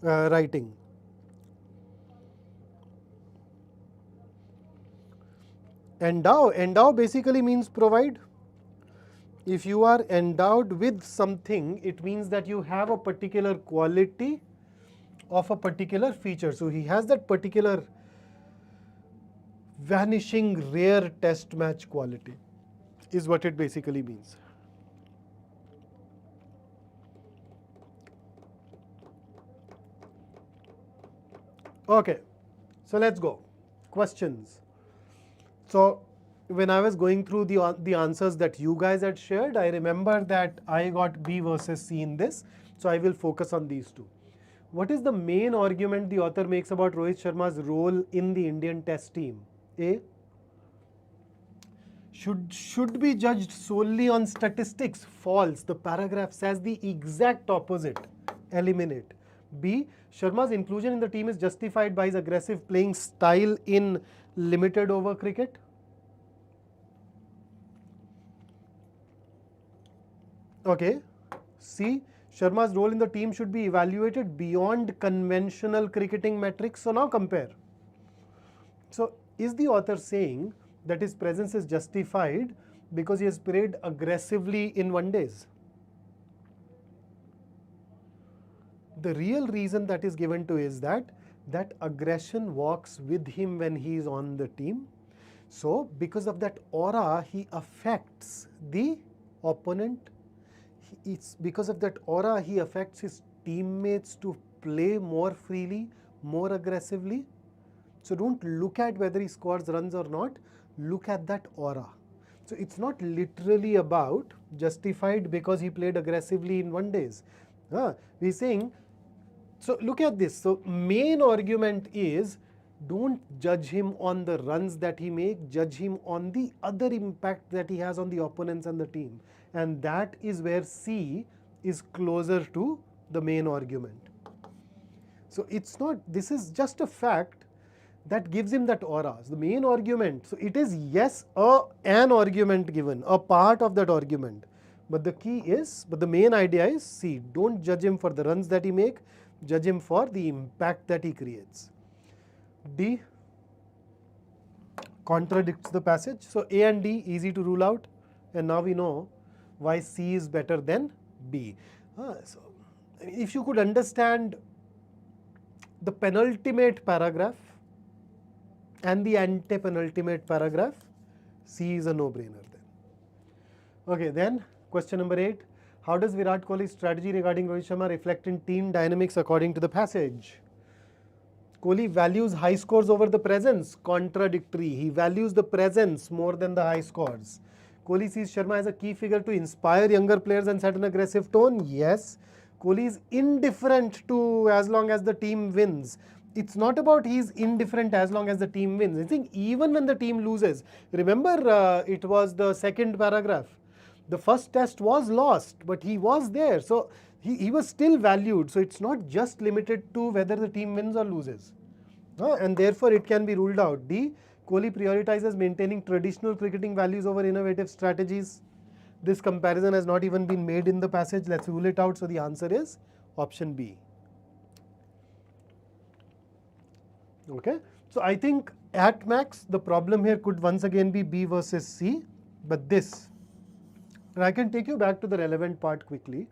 Endow basically means provide. If you are endowed with something, it means that you have a particular quality of a particular feature. So he has that particular vanishing rare test match quality, is what it basically means. Okay, so let's go. Questions. So when I was going through the answers that you guys had shared, I remember that I got B versus C in this. So I will focus on these two. What is the main argument the author makes about Rohit Sharma's role in the Indian Test team? A. Should be judged solely on statistics. False. The paragraph says the exact opposite. Eliminate. B. Sharma's inclusion in the team is justified by his aggressive playing style in limited over cricket. Okay. C. Sharma's role in the team should be evaluated beyond conventional cricketing metrics. So now compare. So is the author saying that his presence is justified because he has played aggressively in one days? The real reason that is given to is that aggression walks with him when he is on the team. So because of that aura, he affects the opponent. It's because of that aura, he affects his teammates to play more freely, more aggressively. So don't look at whether he scores runs or not, look at that aura. So it's not literally about justified because he played aggressively in one days. We're saying, so look at this. So main argument is, don't judge him on the runs that he makes, judge him on the other impact that he has on the opponents and the team. And that is where C is closer to the main argument. So it's not, this is just a fact that gives him that aura. So the main argument, so it is yes, an argument given, a part of that argument. But the key is, but the main idea is C, don't judge him for the runs that he makes, judge him for the impact that he creates. D contradicts the passage. So A and D easy to rule out, and now we know why C is better than B. So if you could understand the penultimate paragraph and the antepenultimate paragraph, C is a no-brainer then. Okay, then question number 8. How does Virat Kohli's strategy regarding Rohit Sharma reflect in team dynamics according to the passage? Kohli values high scores over the presence. Contradictory. He values the presence more than the high scores. Kohli sees Sharma as a key figure to inspire younger players and set an aggressive tone. Yes. Kohli is indifferent to as long as the team wins. It's not about he's indifferent as long as the team wins. I think even when the team loses, remember it was the second paragraph. The first test was lost, but he was there. So he was still valued. So it's not just limited to whether the team wins or loses. And therefore it can be ruled out. D. Kohli prioritizes maintaining traditional cricketing values over innovative strategies. This comparison has not even been made in the passage. Let's rule it out. So the answer is option B. Okay. So I think at max the problem here could once again be B versus C. But this, and I can take you back to the relevant part quickly.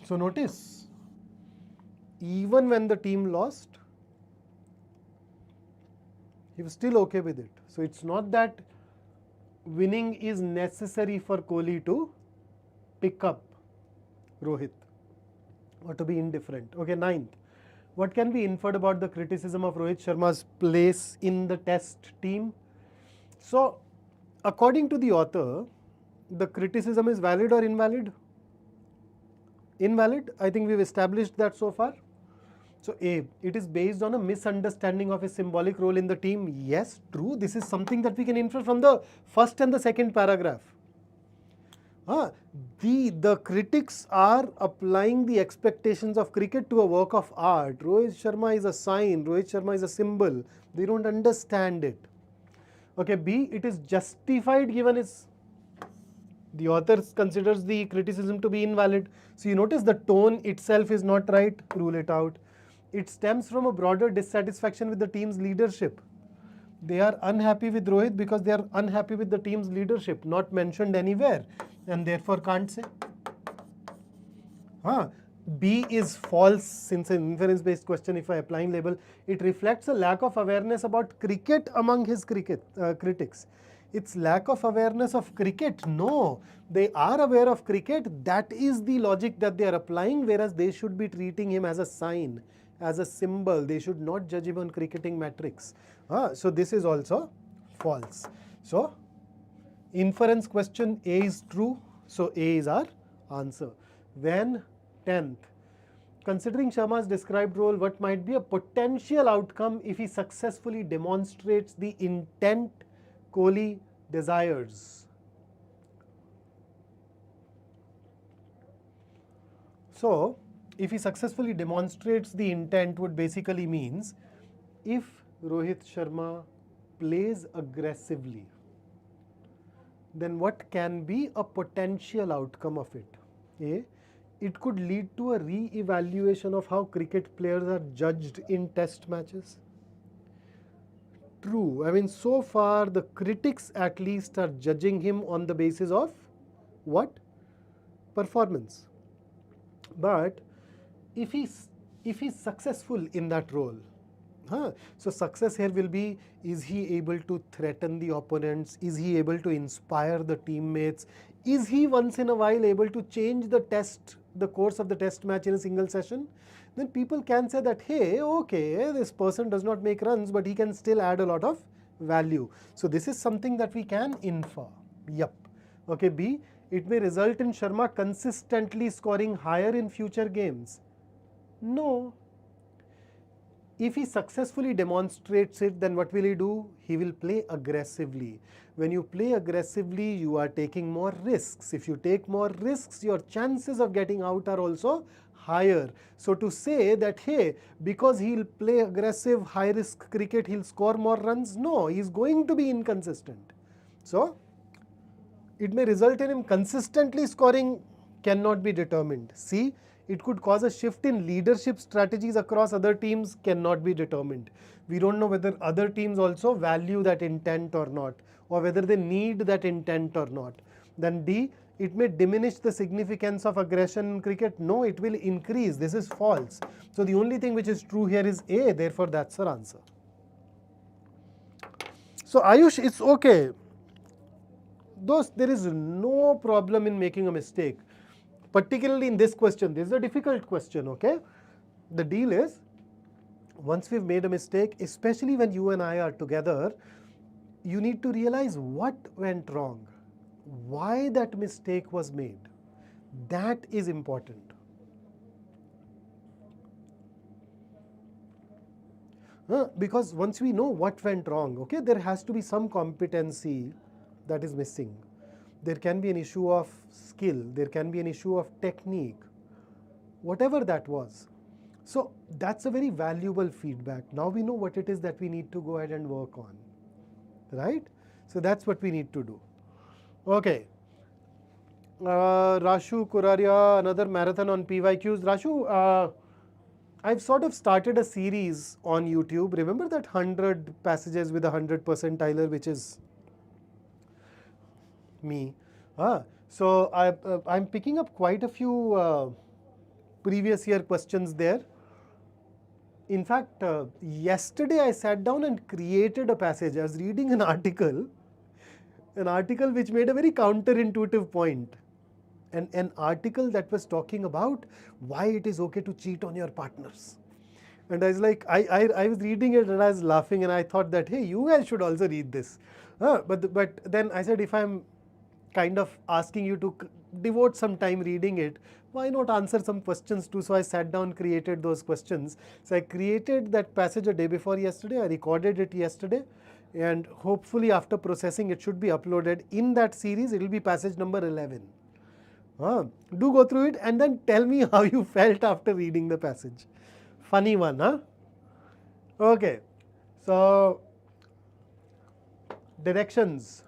So notice, even when the team lost, he was still okay with it. So it's not that winning is necessary for Kohli to pick up Rohit or to be indifferent. Okay, ninth. What can be inferred about the criticism of Rohit Sharma's place in the test team? So, according to the author, the criticism is valid or invalid? Invalid. I think we've established that so far. So A, it is based on a misunderstanding of his symbolic role in the team. Yes, true. This is something that we can infer from the first and the second paragraph. The critics are applying the expectations of cricket to a work of art. Rohit Sharma is a sign. Rohit Sharma is a symbol. They don't understand it. Okay, B, it is justified given its... The author considers the criticism to be invalid. So you notice the tone itself is not right. Rule it out. It stems from a broader dissatisfaction with the team's leadership. They are unhappy with Rohit because they are unhappy with the team's leadership, not mentioned anywhere, and therefore can't say. B is false since an inference-based question. If I applying label, it reflects a lack of awareness about cricket among his critics. It's lack of awareness of cricket. No, they are aware of cricket. That is the logic that they are applying, whereas they should be treating him as a sign, as a symbol. They should not judge him on cricketing metrics. So this is also false. So inference question A is true. So A is our answer. Then 10th. Considering Sharma's described role, what might be a potential outcome if he successfully demonstrates the intent Kohli desires? So, if he successfully demonstrates the intent, would basically means if Rohit Sharma plays aggressively, then what can be a potential outcome of it? A, it could lead to a re-evaluation of how cricket players are judged in test matches. True. I mean, so far the critics at least are judging him on the basis of what? Performance. But if he's successful in that role, so success here will be, is he able to threaten the opponents? Is he able to inspire the teammates? Is he once in a while able to change the course of the test match in a single session? Then people can say that, hey, okay, this person does not make runs, but he can still add a lot of value. So this is something that we can infer. Yep. Okay, B, it may result in Sharma consistently scoring higher in future games. No. If he successfully demonstrates it, then what will he do? He will play aggressively. When you play aggressively, you are taking more risks. If you take more risks, your chances of getting out are also higher. So to say that, hey, because he'll play aggressive, high-risk cricket, he'll score more runs, no, he's going to be inconsistent. So it may result in him consistently scoring, cannot be determined. C, it could cause a shift in leadership strategies across other teams, cannot be determined. We don't know whether other teams also value that intent or not, or whether they need that intent or not. Then D, it may diminish the significance of aggression in cricket. No, it will increase. This is false. So the only thing which is true here is A, therefore that's our answer. So Ayush, it's okay. There is no problem in making a mistake. Particularly in this question, this is a difficult question, okay? The deal is, once we've made a mistake, especially when you and I are together, you need to realize what went wrong, why that mistake was made. That is important. Because once we know what went wrong, okay, there has to be some competency that is missing. There can be an issue of skill, there can be an issue of technique, whatever that was. So that's a very valuable feedback. Now we know what it is that we need to go ahead and work on, right? So that's what we need to do. Okay. Rashu Kuraria, another marathon on PYQs. Rashu, I've sort of started a series on YouTube. Remember that 100 passages with 100 percentiler, which is me. So I'm picking up quite a few previous year questions there. In fact, yesterday I sat down and created a passage. I was reading an article which made a very counterintuitive point. An article that was talking about why it is okay to cheat on your partners. And I was like, I was reading it and I was laughing and I thought that, hey, you guys should also read this. But then I said, if I'm kind of asking you to devote some time reading it, why not answer some questions too? So I sat down, created those questions. So I created that passage a day before yesterday. I recorded it yesterday. And hopefully after processing, it should be uploaded. In that series, it will be passage number 11. Do go through it and then tell me how you felt after reading the passage. Funny one, huh? Okay. So, directions.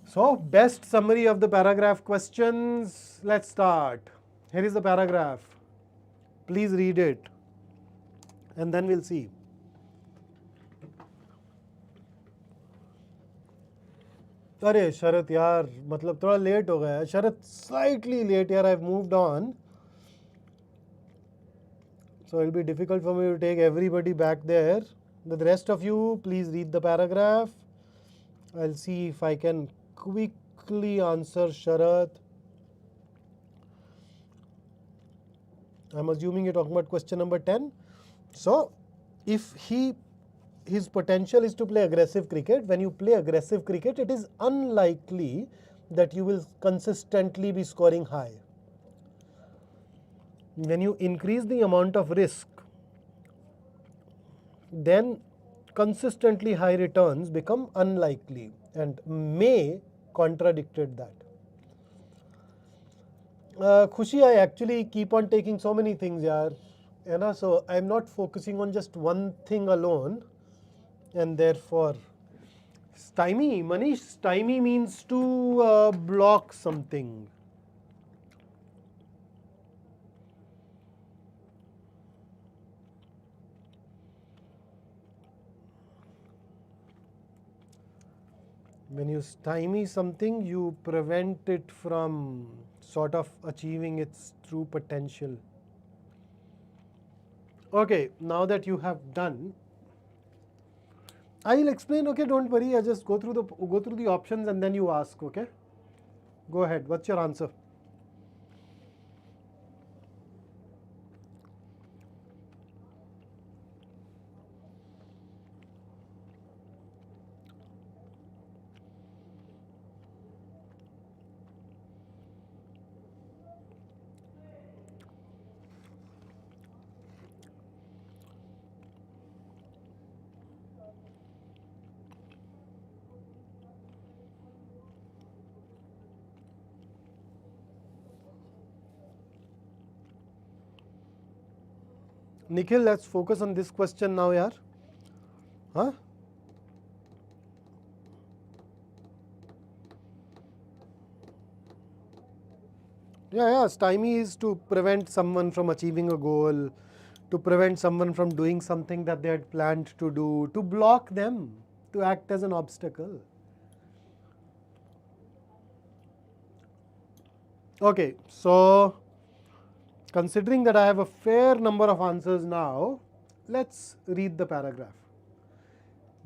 So, best summary of the paragraph questions. Let's start. Here is the paragraph. Please read it. And then we'll see. अरे शरत यार, मतलब थोड़ा late हो गया. शरत slightly late यार. I've moved on, so it'll be difficult for me to take everybody back there. The rest of you, please read the paragraph. I'll see if I can quickly answer Sharat. I'm assuming you're talking about question number 10. So, if his potential is to play aggressive cricket, when you play aggressive cricket, it is unlikely that you will consistently be scoring high. When you increase the amount of risk, then consistently high returns become unlikely, and May contradicted that. Khushi, I actually keep on taking so many things, yaar. So I'm not focusing on just one thing alone, and therefore stymie. Manish, stymie means to block something. When you stymie something, you prevent it from sort of achieving its true potential. Okay, now that you have done, I'll explain. Okay, don't worry. I just go through the options and then you ask. Okay, go ahead. What's your answer? Nikhil, let's focus on this question now, yaar. Huh? Yeah. Stymie is to prevent someone from achieving a goal, to prevent someone from doing something that they had planned to do, to block them, to act as an obstacle. Okay, so considering that I have a fair number of answers now, let's read the paragraph.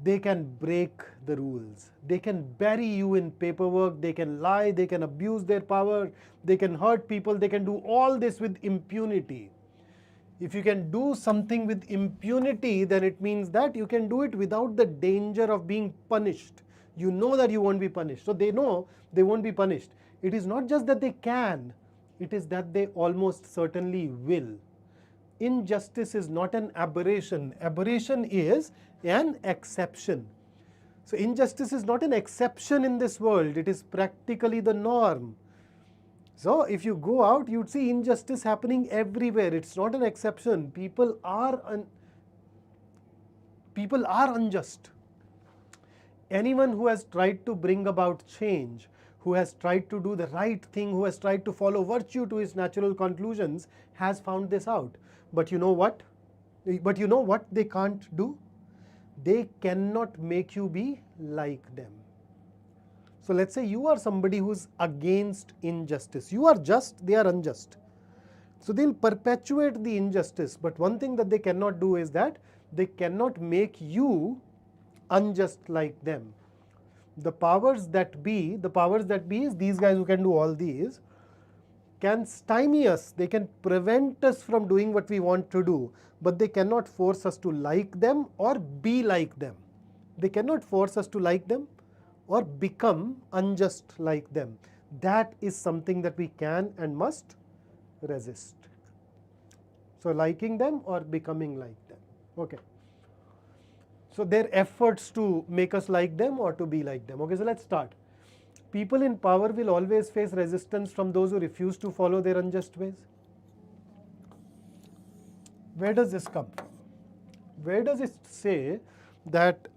They can break the rules. They can bury you in paperwork. They can lie. They can abuse their power. They can hurt people. They can do all this with impunity. If you can do something with impunity, then it means that you can do it without the danger of being punished. You know that you won't be punished. So they know they won't be punished. It is not just that they can, it is that they almost certainly will. Injustice is not an aberration. Aberration is an exception. So injustice is not an exception in this world, it is practically the norm. So if you go out, you'd see injustice happening everywhere. It's not an exception. People are unjust. Anyone who has tried to bring about change, who has tried to do the right thing, who has tried to follow virtue to its natural conclusions, has found this out. But you know what? But you know what they can't do? They cannot make you be like them. So let's say you are somebody who's against injustice. You are just, they are unjust. So they'll perpetuate the injustice. But one thing that they cannot do is that they cannot make you unjust like them. The powers that be is these guys who can do all these, can stymie us, they can prevent us from doing what we want to do, but they cannot force us to like them or be like them. They cannot force us to like them or become unjust like them. That is something that we can and must resist. So liking them or becoming like them. Okay. So their efforts to make us like them or to be like them. Okay, so let's start. People in power will always face resistance from those who refuse to follow their unjust ways. Where does this come? Where does it say that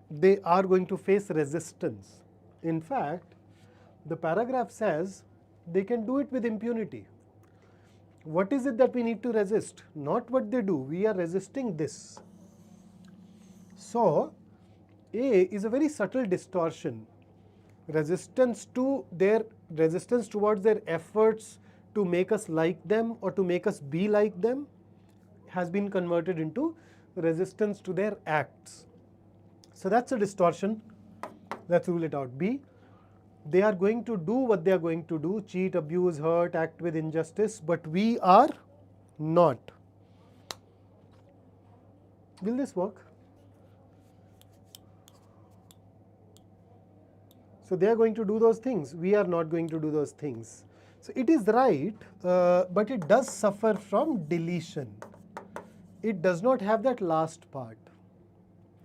they are going to face resistance? In fact, the paragraph says they can do it with impunity. What is it that we need to resist? Not what they do. We are resisting this. So, A is a very subtle distortion. Resistance towards their efforts to make us like them or to make us be like them has been converted into resistance to their acts. So that's a distortion. Let's rule it out. B, they are going to do what they are going to do, cheat, abuse, hurt, act with injustice, but we are not. Will this work? So they are going to do those things. We are not going to do those things. So it is right, but it does suffer from deletion. It does not have that last part.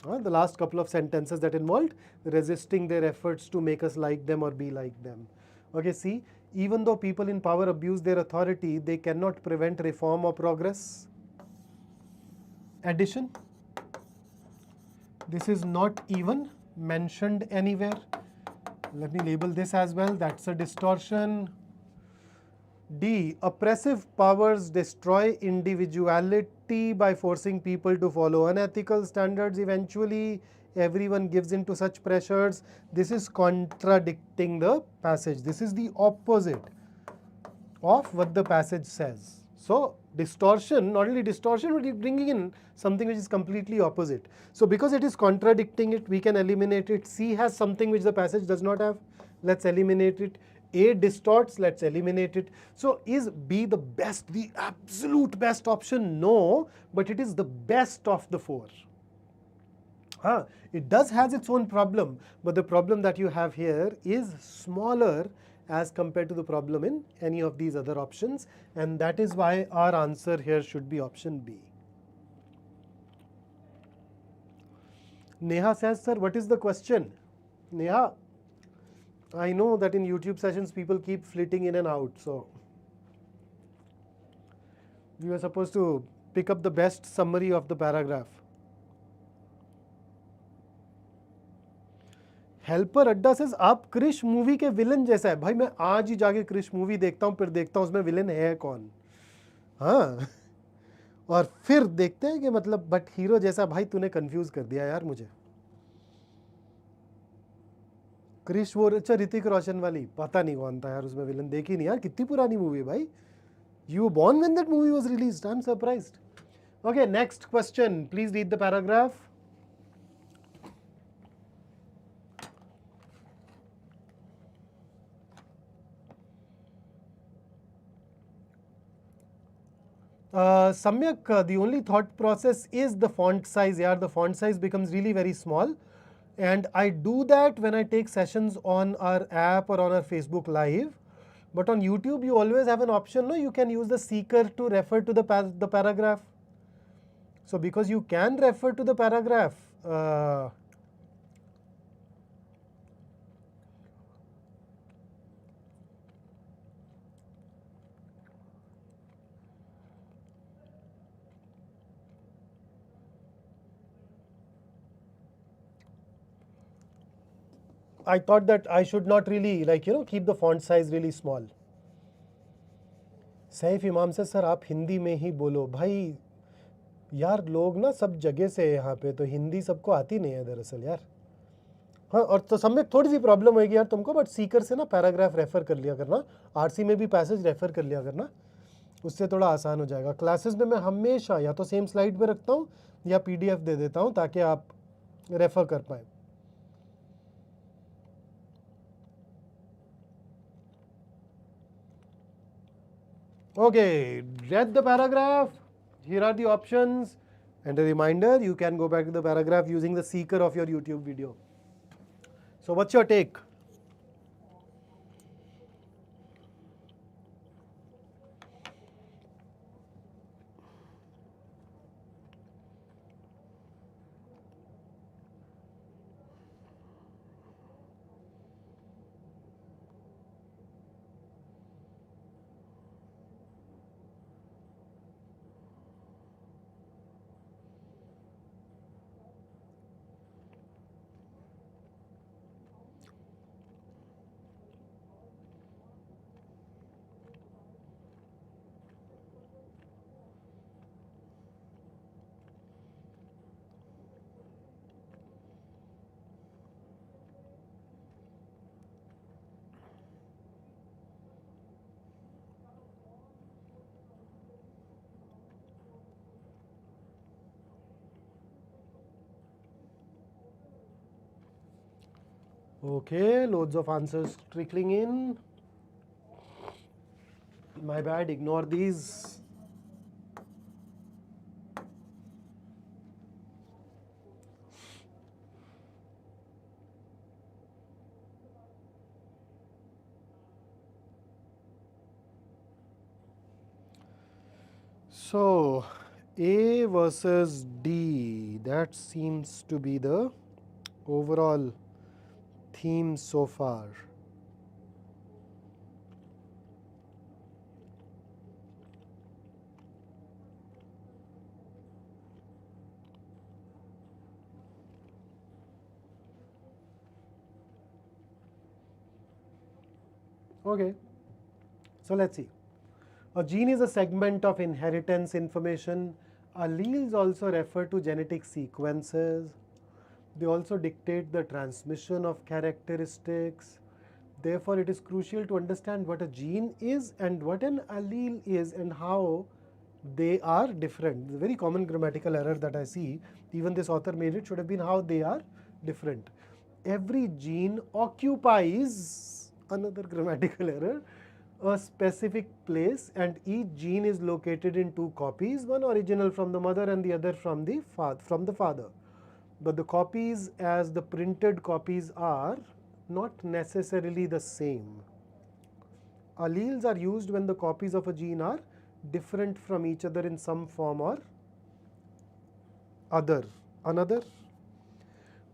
The last couple of sentences that involved resisting their efforts to make us like them or be like them. Okay, see, even though people in power abuse their authority, they cannot prevent reform or progress. Addition. This is not even mentioned anywhere. Let me label this as well. That's a distortion. D, oppressive powers destroy individuality by forcing people to follow unethical standards. Eventually, everyone gives in to such pressures. This is contradicting the passage. This is the opposite of what the passage says. So, distortion, not only distortion, but it's bringing in something which is completely opposite. So, because it is contradicting it, we can eliminate it. C has something which the passage does not have. Let's eliminate it. A distorts, let's eliminate it. So is B the best, the absolute best option? No, but it is the best of the four. It does has its own problem, but the problem that you have here is smaller as compared to the problem in any of these other options, and that is why our answer here should be option B. Neha says, sir, what is the question? Neha, I know that in YouTube sessions people keep flitting in and out, so we were supposed to pick up the best summary of the paragraph. Helper अड्डा says आप Krrish movie के villain जैसा है। भाई मैं आज ही जाके Krrish movie देखता हूँ, फिर देखता हूँ उसमें विलन है कौन। हाँ, और फिर देखते हैं कि मतलब बट हीरो जैसा। भाई तूने कंफ्यूज कर दिया यार मुझे। क्रिश वो अच्छा ऋतिक रोशन वाली, पता नहीं कौन था यार उसमें विलन, देखी नहीं यार, कितनी पुरानी मूवी है भाई। You were born when that movie was released. I'm surprised. Okay, next question. Please read the paragraph. Samyak, the only thought process is the font size. Yeah, the font size becomes really very small. And I do that when I take sessions on our app or on our Facebook Live. But on YouTube, you always have an option, no? You can use the seeker to refer to the paragraph. So because you can refer to the paragraph, I thought that I should not really keep the font size really small. Saif इमाम से sir आप हिंदी में ही बोलो भाई यार लोग ना सब जगह से यहाँ पे तो हिंदी सबको आती नहीं है दरअसल यार हाँ और तो सब में थोड़ी सी प्रॉब्लम होगी यार तुमको बट सीकर से ना पैराग्राफ रेफर कर लिया करना आरसी में भी पैसेज रेफर कर लिया करना उससे थोड़ा आसान हो जाएगा क्लासेस में मैं हमेशा या तो सेम स्लाइड पे रखता हूँ या पीडीएफ दे देता हूँ ताकि आप रेफर कर पाए Okay, read the paragraph. Here are the options. And a reminder, you can go back to the paragraph using the seeker of your YouTube video. So what's your take? Okay, loads of answers trickling in. My bad, ignore these. So, A versus D, that seems to be the overall theme so far. Okay, so let's see. A gene is a segment of inheritance information. Alleles also refer to genetic sequences. They also dictate the transmission of characteristics. Therefore, it is crucial to understand what a gene is and what an allele is and how they are different. It's a very common grammatical error that I see. Even this author made it, should have been how they are different. Every gene occupies, another grammatical error, a specific place, and each gene is located in two copies, one original from the mother and the other from the father. But the copies as the printed copies are not necessarily the same. Alleles are used when the copies of a gene are different from each other in some form or another.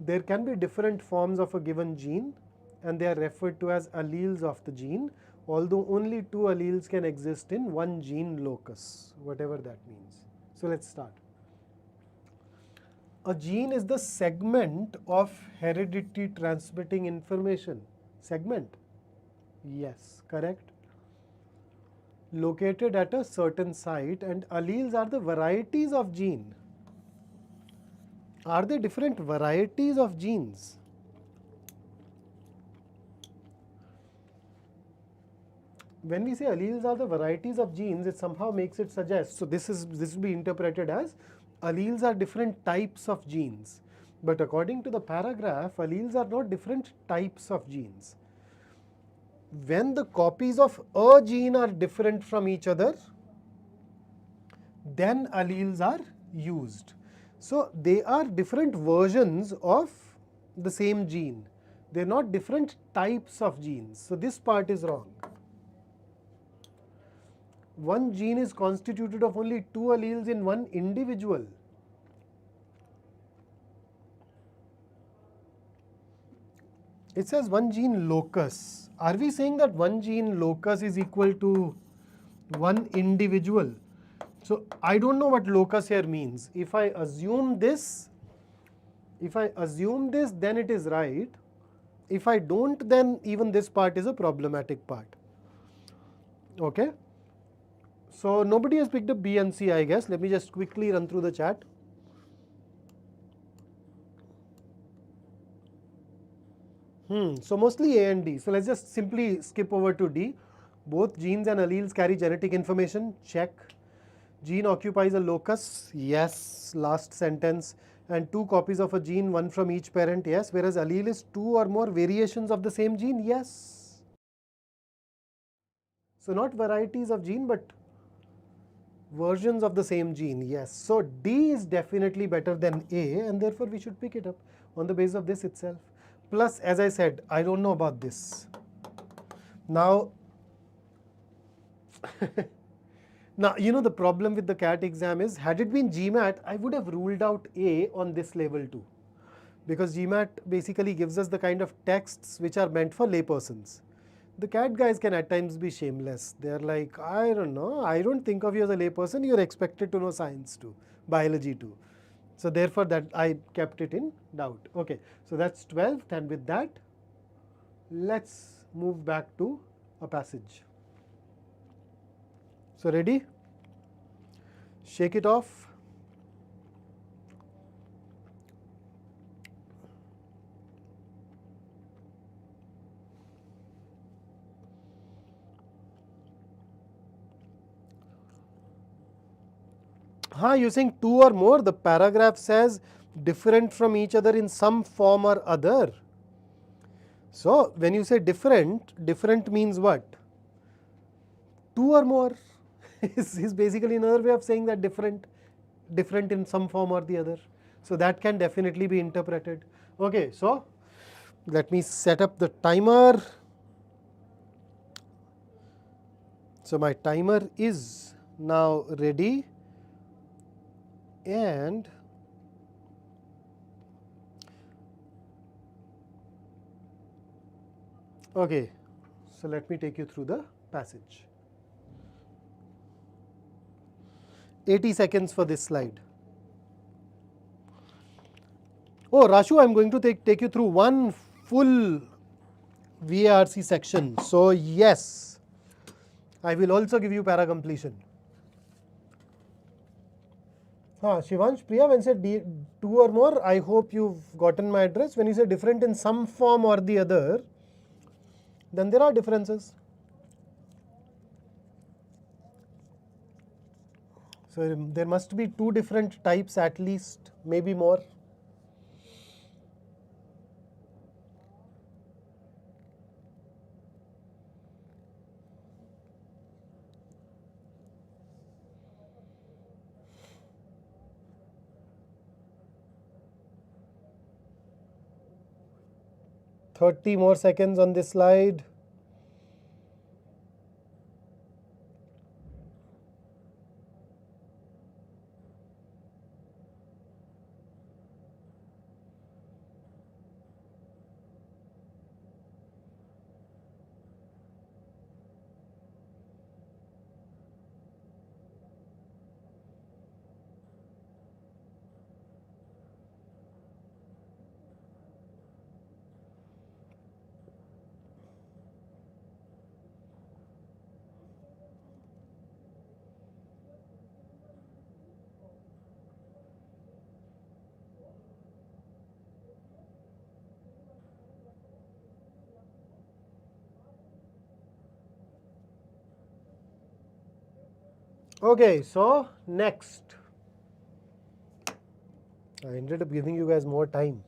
There can be different forms of a given gene and they are referred to as alleles of the gene, although only two alleles can exist in one gene locus, whatever that means. So let's start. A gene is the segment of heredity transmitting information. Segment? Yes, correct. Located at a certain site, and alleles are the varieties of gene. Are there different varieties of genes? When we say alleles are the varieties of genes, it somehow makes it suggest. So this will be interpreted as alleles are different types of genes. But according to the paragraph, alleles are not different types of genes. When the copies of a gene are different from each other, then alleles are used. So they are different versions of the same gene. They're not different types of genes. So this part is wrong. One gene is constituted of only 2 alleles in one individual. It says one gene locus. Are we saying that one gene locus is equal to one individual? So I don't know what locus here means. If I assume this, then it is right. If I don't, then even this part is a problematic part. Okay. So nobody has picked up B and C, I guess. Let me just quickly run through the chat. So mostly A and D. So let's just simply skip over to D. Both genes and alleles carry genetic information. Check. Gene occupies a locus. Yes. Last sentence. And 2 copies of a gene, 1 from each parent. Yes. Whereas allele is 2 or more variations of the same gene. Yes. So not varieties of gene, but versions of the same gene. Yes. So D is definitely better than A, and therefore we should pick it up on the basis of this itself. Plus, as I said, I don't know about this. Now, the problem with the CAT exam is, had it been GMAT, I would have ruled out A on this level too. Because GMAT basically gives us the kind of texts which are meant for laypersons. The CAT guys can at times be shameless. They're like, I don't know, I don't think of you as a layperson, you're expected to know science too, biology too. So therefore that I kept it in doubt. Okay, so that's 12th, and with that, let's move back to a passage. So ready? Shake it off. Using 2 or more, the paragraph says different from each other in some form or other. So when you say different, different means what? 2 or more is basically another way of saying that different in some form or the other. So that can definitely be interpreted. Okay, so let me set up the timer. So my timer is now ready, and okay, so let me take you through the passage. 80 seconds for this slide. Oh, Rashu, I'm going to take you through one full VARC section. So yes, I will also give you para completion. Shivansh, Priya, when you said 2 or more, I hope you've gotten my address. When you say different in some form or the other, then there are differences. So there must be 2 different types at least, maybe more. Thirty more seconds on this slide. Okay, so next. I ended up giving you guys more time.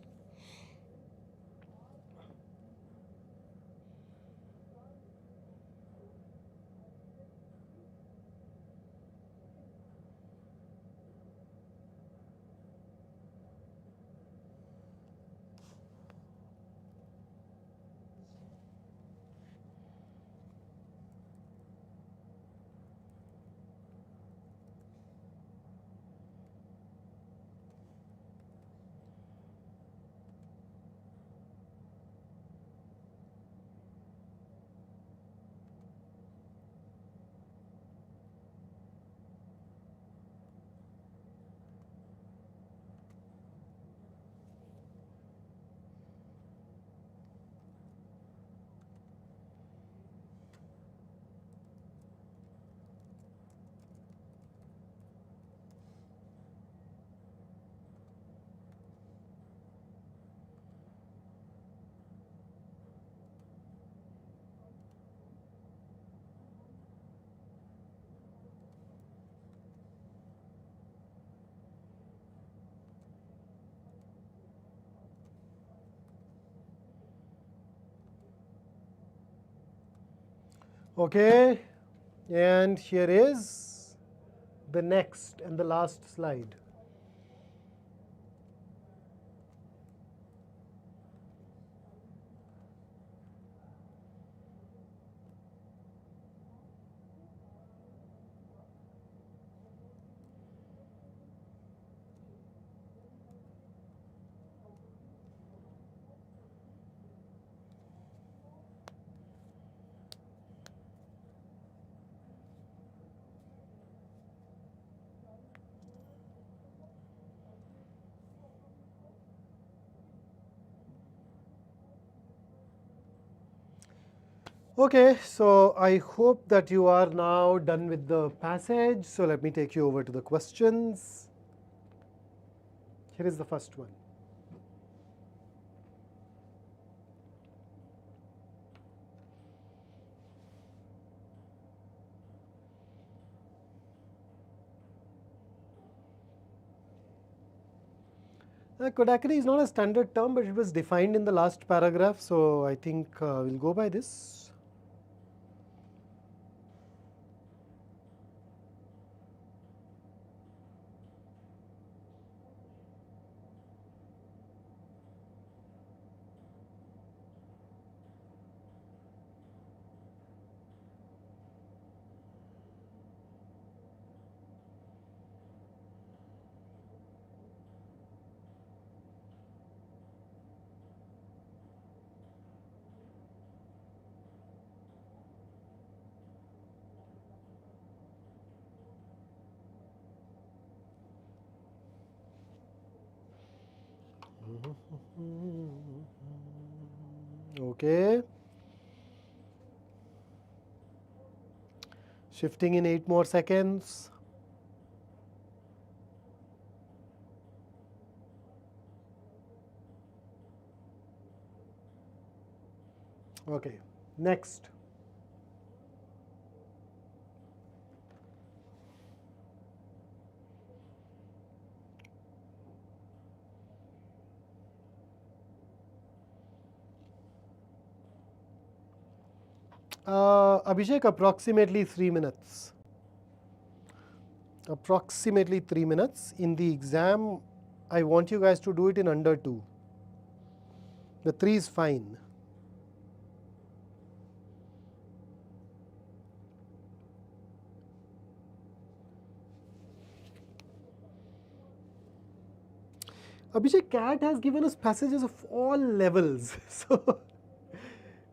Okay, and here is the next and the last slide. Okay, so I hope that you are now done with the passage. So let me take you over to the questions. Here is the first one. Kodakari is not a standard term, but it was defined in the last paragraph. So I think we'll go by this. Okay. Shifting in 8 more seconds. Okay, next. Abhishek, approximately 3 minutes. Approximately 3 minutes. In the exam, I want you guys to do it in under 2. The 3 is fine. Abhishek, CAT has given us passages of all levels.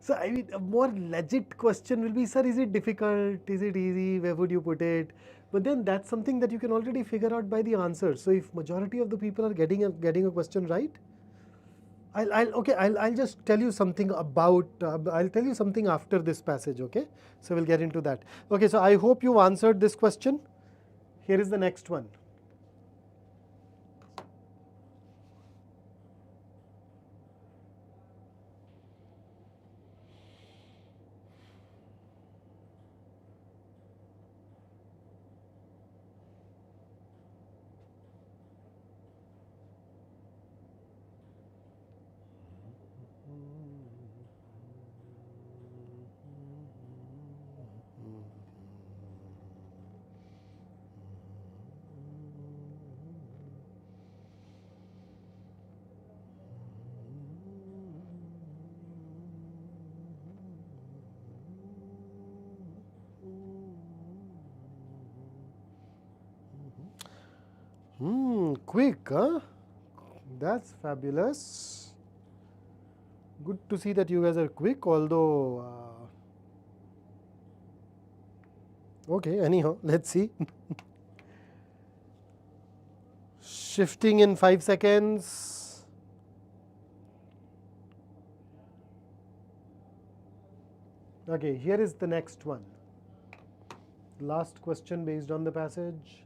So I mean, a more legit question will be, sir, is it difficult? Is it easy? Where would you put it? But then that's something that you can already figure out by the answer. So if majority of the people are getting a question right, I'll just tell you something about, I'll tell you something after this passage, okay? So we'll get into that. Okay, so I hope you answered this question. Here is the next one. Quick, huh? That's fabulous. Good to see that you guys are quick, although, okay, anyhow, let's see. Shifting in 5 seconds. Okay, here is the next one. Last question based on the passage.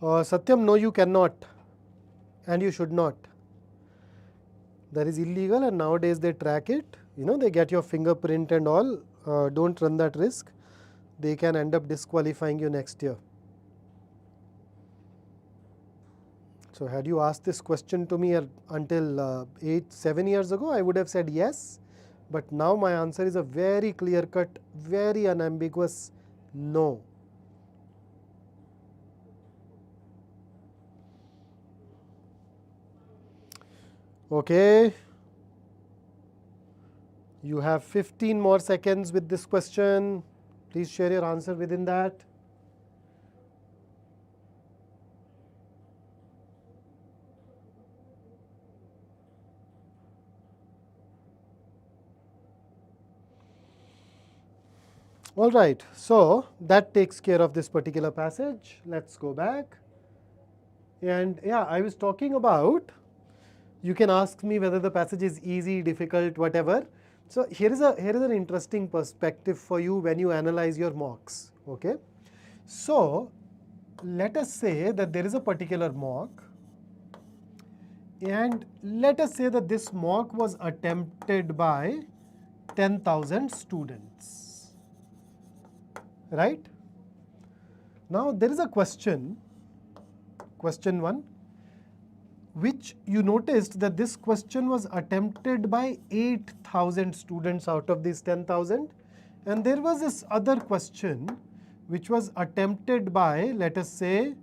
Satyam, no, you cannot, and you should not. That is illegal, and nowadays they track it. They get your fingerprint and all. Don't run that risk. They can end up disqualifying you next year. So had you asked this question to me until 7 years ago, I would have said yes. But now my answer is a very clear-cut, very unambiguous no. Okay. You have 15 more seconds with this question. Please share your answer within that. All right, so that takes care of this particular passage. Let's go back. And yeah, I was talking about, you can ask me whether the passage is easy, difficult, whatever. So here is an interesting perspective for you when you analyze your mocks. Okay. So let us say that there is a particular mock, and let us say that this mock was attempted by 10,000 students. Right? Now there is a question 1, which you noticed that this question was attempted by 8,000 students out of these 10,000, and there was this other question which was attempted by, let us say,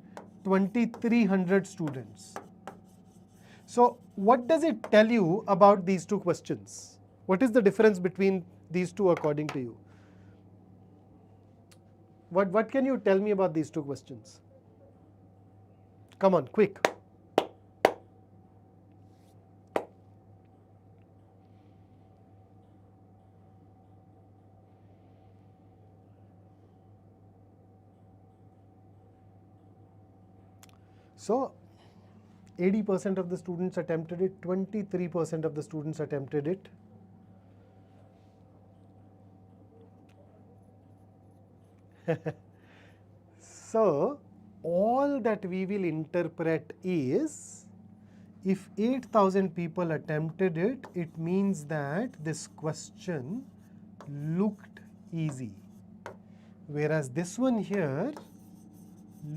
2,300 students. So what does it tell you about these two questions? What is the difference between these two according to you? What can you tell me about these two questions? Come on, quick. So 80% of the students attempted it, 23% of the students attempted it. So all that we will interpret is, if 8,000 people attempted it, it means that this question looked easy. Whereas this one here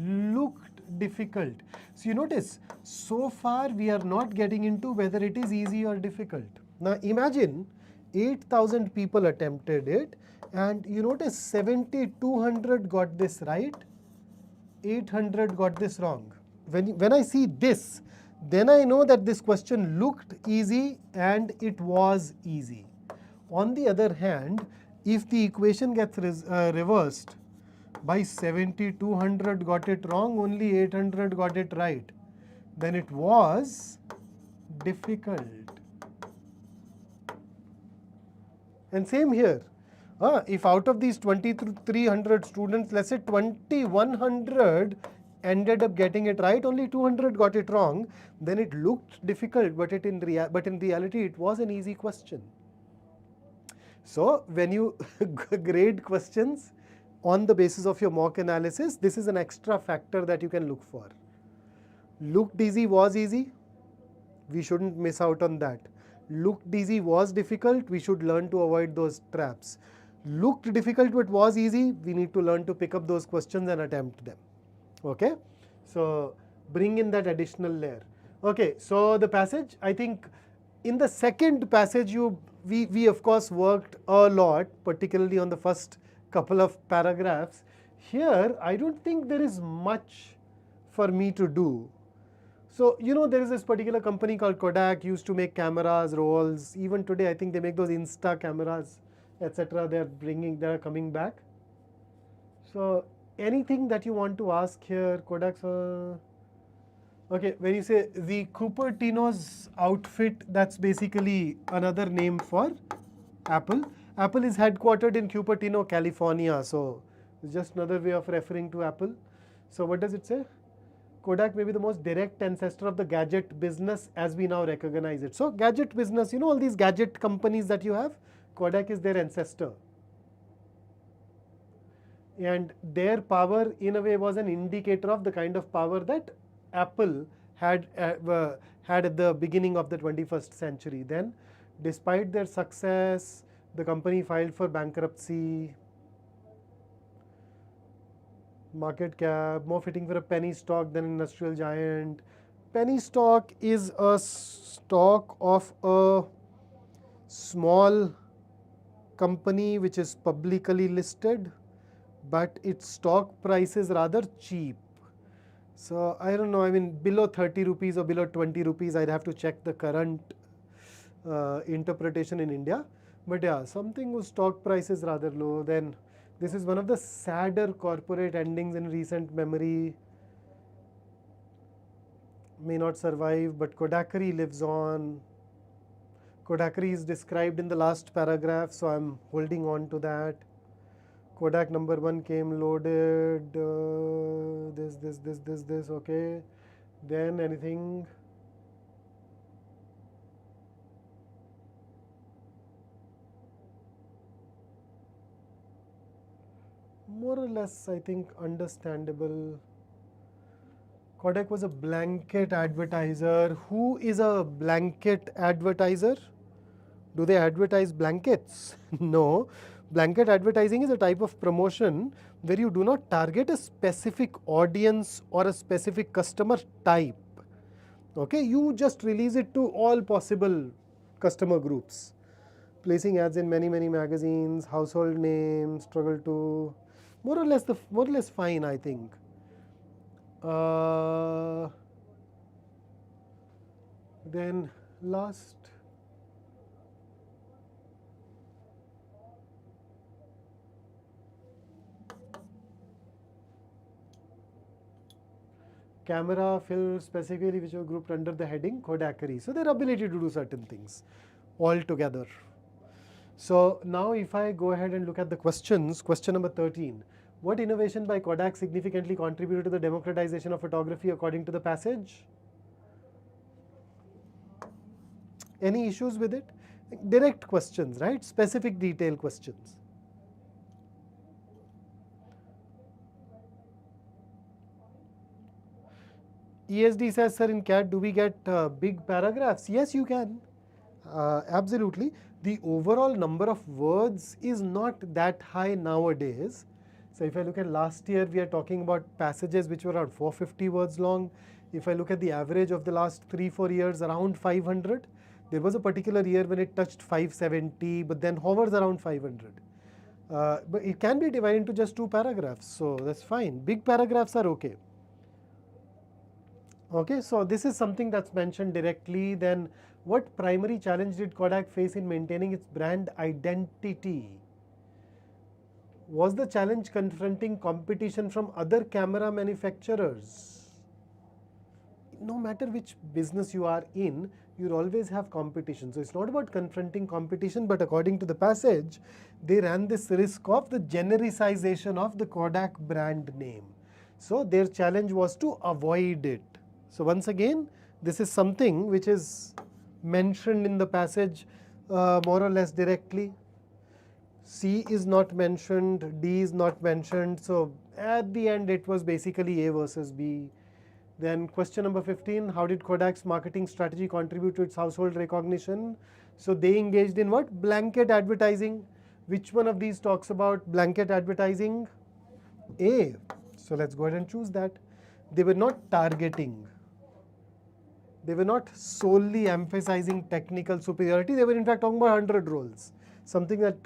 looked difficult. So you notice, so far we are not getting into whether it is easy or difficult. Now imagine 8,000 people attempted it, and you notice 7,200 got this right, 800 got this wrong. When I see this, then I know that this question looked easy and it was easy. On the other hand, if the equation gets reversed, by 7,200 got it wrong, only 800 got it right, then it was difficult. And same here. If out of these 2,300 students, let's say 2,100 ended up getting it right, only 200 got it wrong, then it looked difficult, but in reality it was an easy question. So when you grade questions on the basis of your mock analysis, this is an extra factor that you can look for. Looked easy, was easy, we shouldn't miss out on that. Looked easy, was difficult, we should learn to avoid those traps. Looked difficult but was easy, we need to learn to pick up those questions and attempt them. Okay, so bring in that additional layer. Okay, so the passage, I think in the second passage we of course worked a lot, particularly on the first couple of paragraphs. Here I don't think there is much for me to do. So there is this particular company called Kodak, used to make cameras, rolls. Even today I think they make those Insta cameras, etc. They are coming back. So anything that you want to ask here, Kodak's. Okay, when you say the Cupertino's outfit, that's basically another name for Apple. Apple is headquartered in Cupertino, California. So it's just another way of referring to Apple. So what does it say? Kodak may be the most direct ancestor of the gadget business as we now recognize it. So gadget business, all these gadget companies that you have, Kodak is their ancestor. And their power in a way was an indicator of the kind of power that Apple had had at the beginning of the 21st century. Then, despite their success, the company filed for bankruptcy. Market cap, more fitting for a penny stock than an industrial giant. Penny stock is a stock of a small company which is publicly listed, but its stock price is rather cheap. So I don't know, I mean below 30 rupees or below 20 rupees, I'd have to check the current interpretation in India. But yeah, something whose stock price is rather low. Then this is one of the sadder corporate endings in recent memory. May not survive, but Kodakari lives on. Kodakari is described in the last paragraph, so I'm holding on to that. Kodak number 1 came loaded, this, okay. Then anything? More or less, I think, understandable. Kodak was a blanket advertiser. Who is a blanket advertiser? Do they advertise blankets? No. Blanket advertising is a type of promotion where you do not target a specific audience or a specific customer type. Okay, you just release it to all possible customer groups. Placing ads in many magazines, household names, struggle to more or less fine, I think. Then last. Camera, film, specifically which were grouped under the heading Kodakari. So their ability to do certain things all together. So now if I go ahead and look at the questions, question number 13. What innovation by Kodak significantly contributed to the democratization of photography according to the passage? Any issues with it? Direct questions, right? Specific detail questions. ESD says, sir, in CAT, do we get big paragraphs? Yes, you can. Absolutely. The overall number of words is not that high nowadays. So if I look at last year, we are talking about passages which were around 450 words long. If I look at the average of the last 3-4 years, around 500. There was a particular year when it touched 570, but then hovers around 500. But it can be divided into just 2 paragraphs, so that's fine. Big paragraphs are okay. Okay, so this is something that's mentioned directly. Then what primary challenge did Kodak face in maintaining its brand identity? Was the challenge confronting competition from other camera manufacturers? No matter which business you are in, you'll always have competition. So it's not about confronting competition, but according to the passage, they ran this risk of the genericization of the Kodak brand name. So their challenge was to avoid it. So once again, this is something which is mentioned in the passage more or less directly. C is not mentioned, D is not mentioned. So at the end, it was basically A versus B. Then question number 15, how did Kodak's marketing strategy contribute to its household recognition? So they engaged in what? Blanket advertising. Which one of these talks about blanket advertising? A. So let's go ahead and choose that. They were not targeting. They were not solely emphasizing technical superiority. They were in fact talking about 100 roles. Something that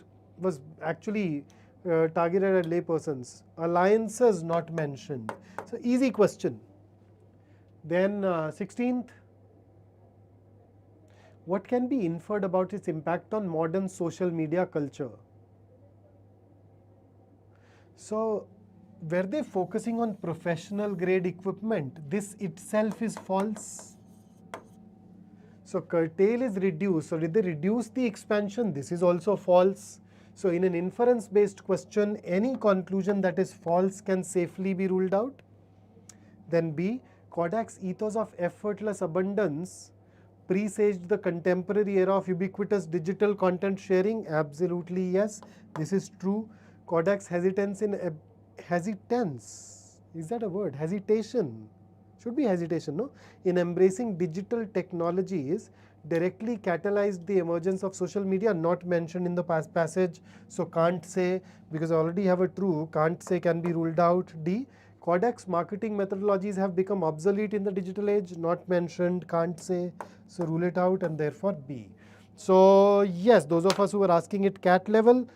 was actually targeted at laypersons. Alliances not mentioned. So easy question. Then 16th. What can be inferred about its impact on modern social media culture? So were they focusing on professional grade equipment? This itself is false. So curtail is reduce. So did they reduce the expansion? This is also false. So in an inference based question, any conclusion that is false can safely be ruled out. Then B, Kodak's ethos of effortless abundance presaged the contemporary era of ubiquitous digital content sharing. Absolutely yes, this is true. Kodak's hesitation, is that a word? Hesitation. should be hesitation, no? In embracing digital technologies directly catalyzed the emergence of social media, not mentioned in the passage. So can't say, because I already have a true, can't say can be ruled out. D, Kodak's marketing methodologies have become obsolete in the digital age, not mentioned, can't say, so rule it out, and therefore B. So yes, those of us who are asking it CAT level,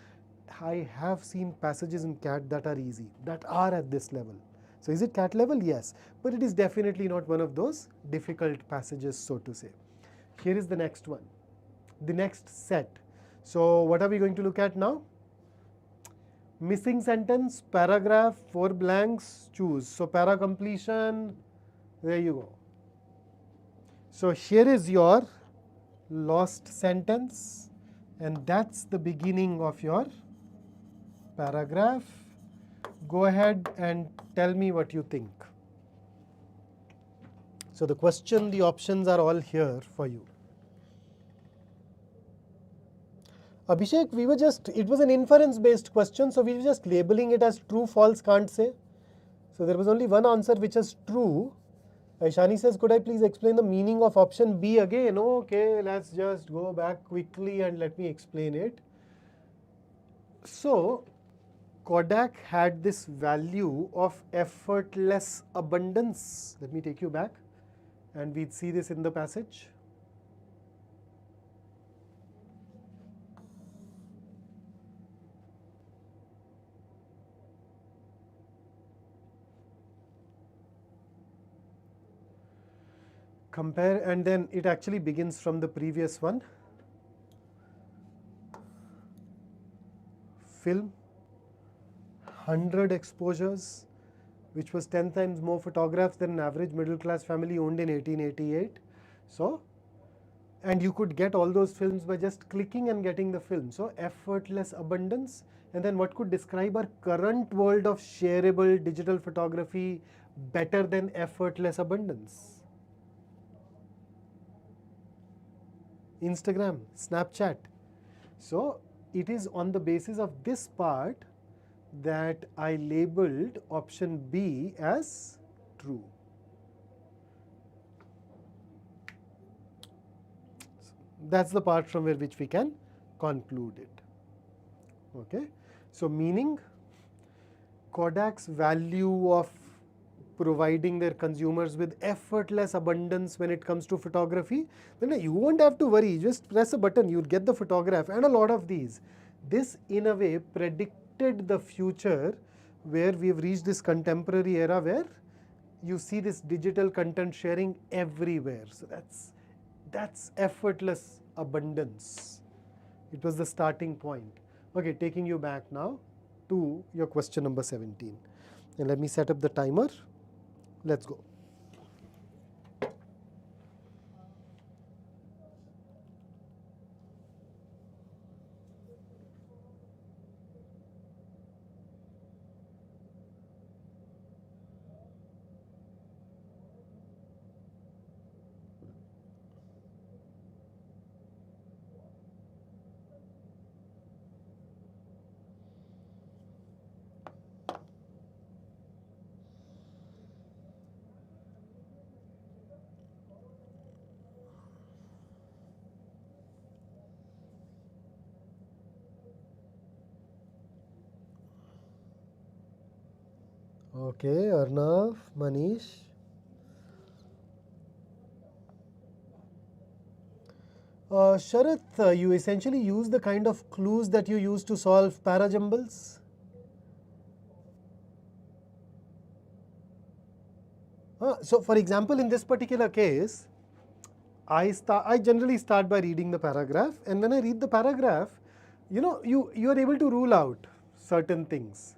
I have seen passages in CAT that are easy, that are at this level. So is it CAT level? Yes, but it is definitely not one of those difficult passages, so to say. Here is the next one, the next set. So what are we going to look at now? Missing sentence, paragraph, 4 blanks, choose. So para completion, there you go. So here is your lost sentence, and that's the beginning of your paragraph. Go ahead and tell me what you think. So the question, the options are all here for you. Abhishek, it was an inference based question, so we were just labeling it as true, false, can't say. So there was only one answer which is true. Aishani says, could I please explain the meaning of option B again? Okay, let's just go back quickly and let me explain it. So Kodak had this value of effortless abundance. Let me take you back, and we'd see this in the passage. Compare, and then it actually begins from the previous one. Film, 100 exposures, which was 10 times more photographs than an average middle class family owned in 1888. So, and you could get all those films by just clicking and getting the film. So effortless abundance. And then what could describe our current world of shareable digital photography better than effortless abundance? Instagram, Snapchat. So it is on the basis of this part that I labeled option B as true. That's the part from which we can conclude it. Okay. So meaning Kodak's value of providing their consumers with effortless abundance when it comes to photography, then you won't have to worry. Just press a button, you'll get the photograph, and a lot of these. This in a way predicted the future where we've reached this contemporary era where you see this digital content sharing everywhere. So that's effortless abundance. It was the starting point. Okay, taking you back now to your question number 17. And let me set up the timer. Let's go. Okay, Arnav, Manish. Sharath, you essentially use the kind of clues that you use to solve parajumbles. So for example, in this particular case, I generally start by reading the paragraph, and when I read the paragraph, you are able to rule out certain things.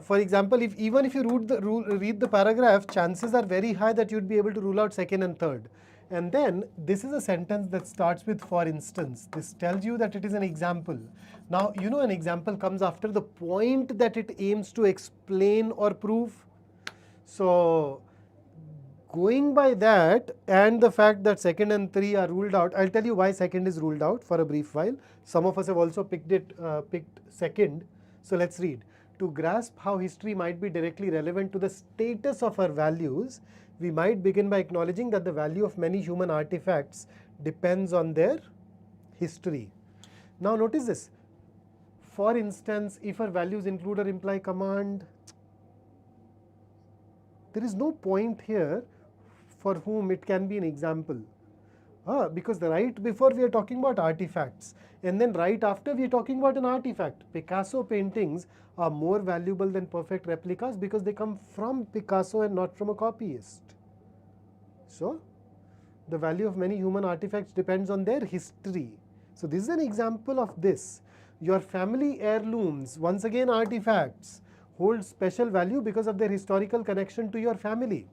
For example, even if you read the paragraph, chances are very high that you'd be able to rule out second and third. And then this is a sentence that starts with for instance. This tells you that it is an example. Now, an example comes after the point that it aims to explain or prove. So going by that and the fact that second and three are ruled out, I'll tell you why second is ruled out for a brief while. Some of us have also picked second. So let's read. to grasp how history might be directly relevant to the status of our values, we might begin by acknowledging that the value of many human artifacts depends on their history. Now notice this. For instance, if our values include or imply command, there is no point here for whom it can be an example. Because right before we are talking about artifacts, and then right after we are talking about an artifact. Picasso paintings are more valuable than perfect replicas because they come from Picasso and not from a copyist. So the value of many human artifacts depends on their history. So this is an example of this. Your family heirlooms, once again artifacts, hold special value because of their historical connection to your family.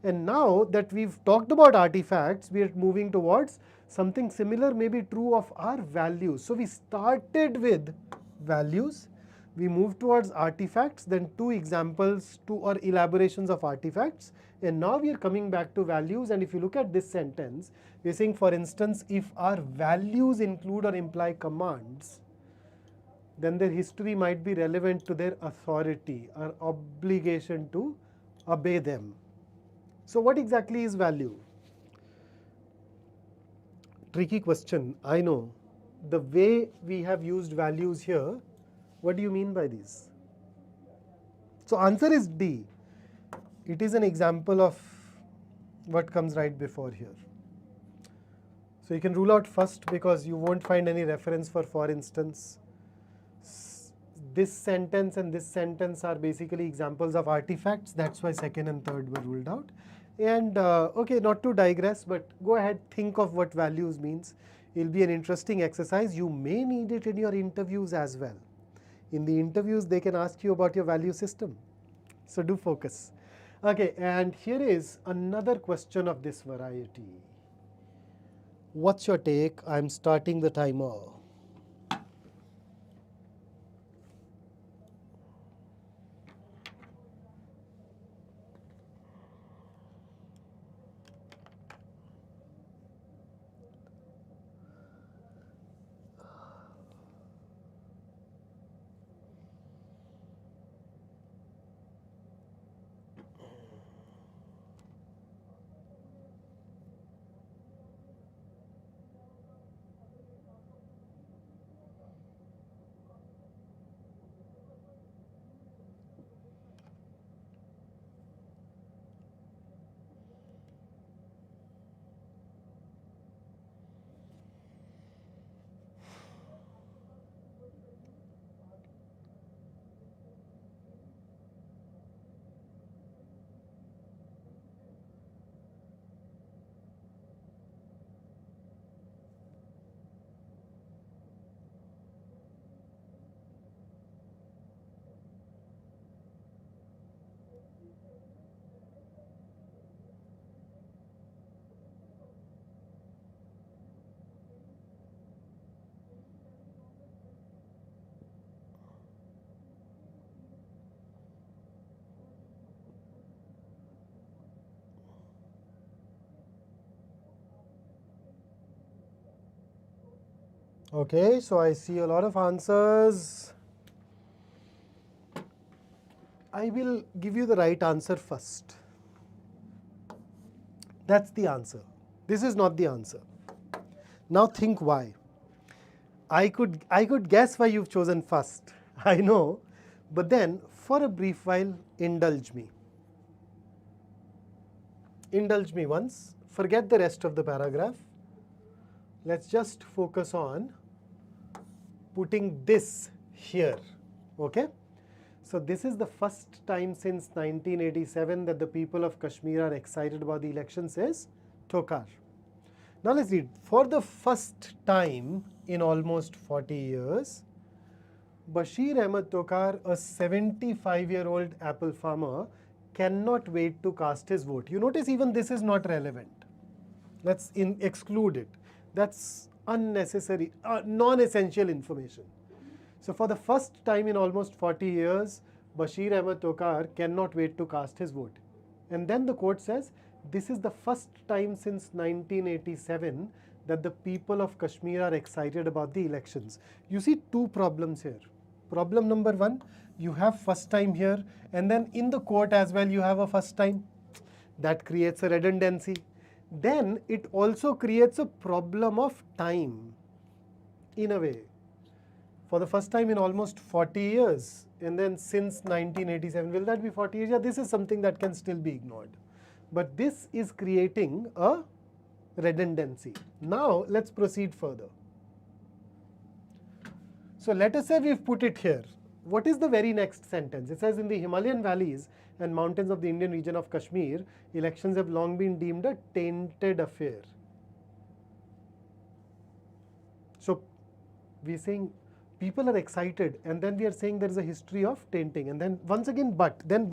And now that we've talked about artifacts, we are moving towards something similar may be true of our values. So we started with values, we moved towards artifacts, then two examples, two or elaborations of artifacts, and now we are coming back to values. And if you look at this sentence, we are saying, for instance, if our values include or imply commands, then their history might be relevant to their authority, our obligation to obey them. So what exactly is value? Tricky question, I know. The way we have used values here, what do you mean by these? So answer is D. It is an example of what comes right before here. So you can rule out first because you won't find any reference for instance. This sentence and this sentence are basically examples of artifacts. That's why second and third were ruled out. And okay, not to digress, but go ahead, think of what values means. It'll be an interesting exercise. You may need it in your interviews as well. In the interviews, they can ask you about your value system. So do focus. Okay, and here is another question of this variety. What's your take? I'm starting the timer. Okay, so I see a lot of answers. I will give you the right answer first. That's the answer. This is not the answer. Now think why. I could guess why you've chosen first. I know, but then for a brief while, indulge me. Indulge me once. Forget the rest of the paragraph. Let's just focus on putting this here, okay? So this is the first time since 1987 that the people of Kashmir are excited about the election, says Tokar. Now let's read. For the first time in almost 40 years, Bashir Ahmed Tokar, a 75-year-old apple farmer, cannot wait to cast his vote. You notice even this is not relevant. Let's exclude it. That's unnecessary, non-essential information. So for the first time in almost 40 years, Bashir Ahmed Tokar cannot wait to cast his vote. And then the quote says, this is the first time since 1987 that the people of Kashmir are excited about the elections. You see two problems here. Problem number one, you have first time here, and then in the court as well you have a first time. That creates a redundancy. Then it also creates a problem of time, in a way. For the first time in almost 40 years, and then since 1987, will that be 40 years? Yeah, this is something that can still be ignored. But this is creating a redundancy. Now let's proceed further. So let us say we've put it here. What is the very next sentence? It says, in the Himalayan valleys and mountains of the Indian region of Kashmir, elections have long been deemed a tainted affair. So we're saying people are excited, and then we are saying there is a history of tainting, and then once again but, then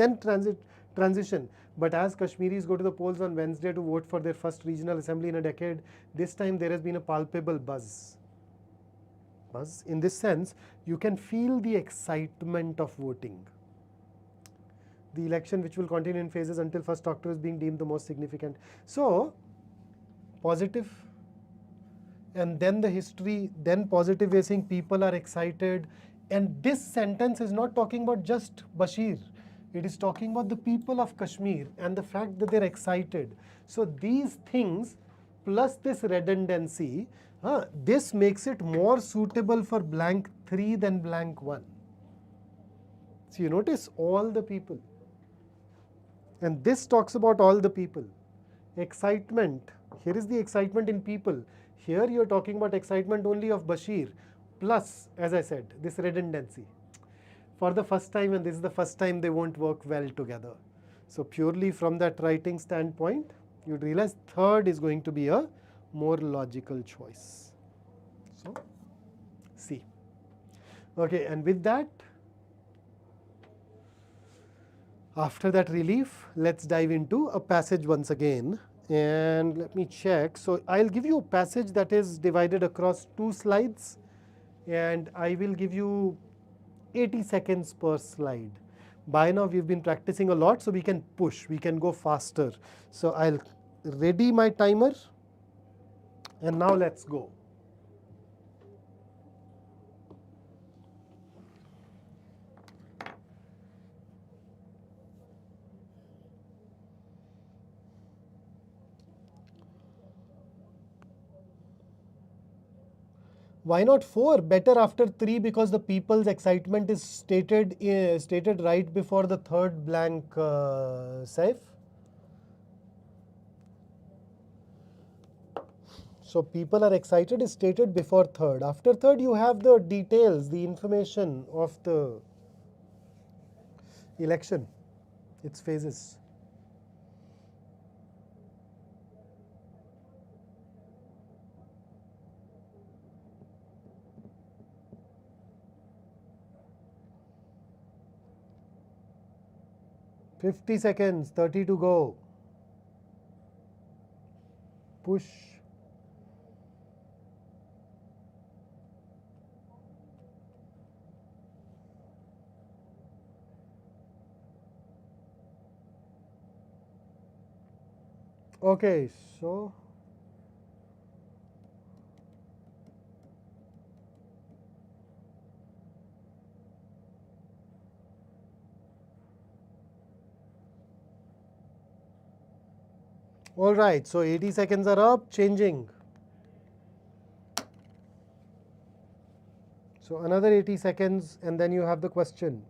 transition. But as Kashmiris go to the polls on Wednesday to vote for their first regional assembly in a decade, this time there has been a palpable buzz. In this sense, you can feel the excitement of voting. The election, which will continue in phases until 1st October, is being deemed the most significant. So, positive, and then the history, then positive, we're saying people are excited. And this sentence is not talking about just Bashir. It is talking about the people of Kashmir and the fact that they're excited. So these things plus this redundancy, this makes it more suitable for blank 3 than blank 1. So you notice all the people. And this talks about all the people. Excitement. Here is the excitement in people. Here you are talking about excitement only of Bashir. Plus, as I said, this redundancy. For the first time, and this is the first time, they won't work well together. So purely from that writing standpoint, you'd realize third is going to be a more logical choice. So, C. Okay, and with that, after that relief, let's dive into a passage once again. And let me check. So I'll give you a passage that is divided across 2 slides, and I will give you 80 seconds per slide. By now we've been practicing a lot, so we can push, we can go faster. So I'll ready my timer, and now let's go. Why not 4? Better after 3, because the people's excitement is stated right before the third blank, Saif. So people are excited is stated before third. After third, you have the details, the information of the election, its phases. "50 seconds, 30 to go. Push." Okay, so all right, so 80 seconds are up, changing. So another 80 seconds, and then you have the question.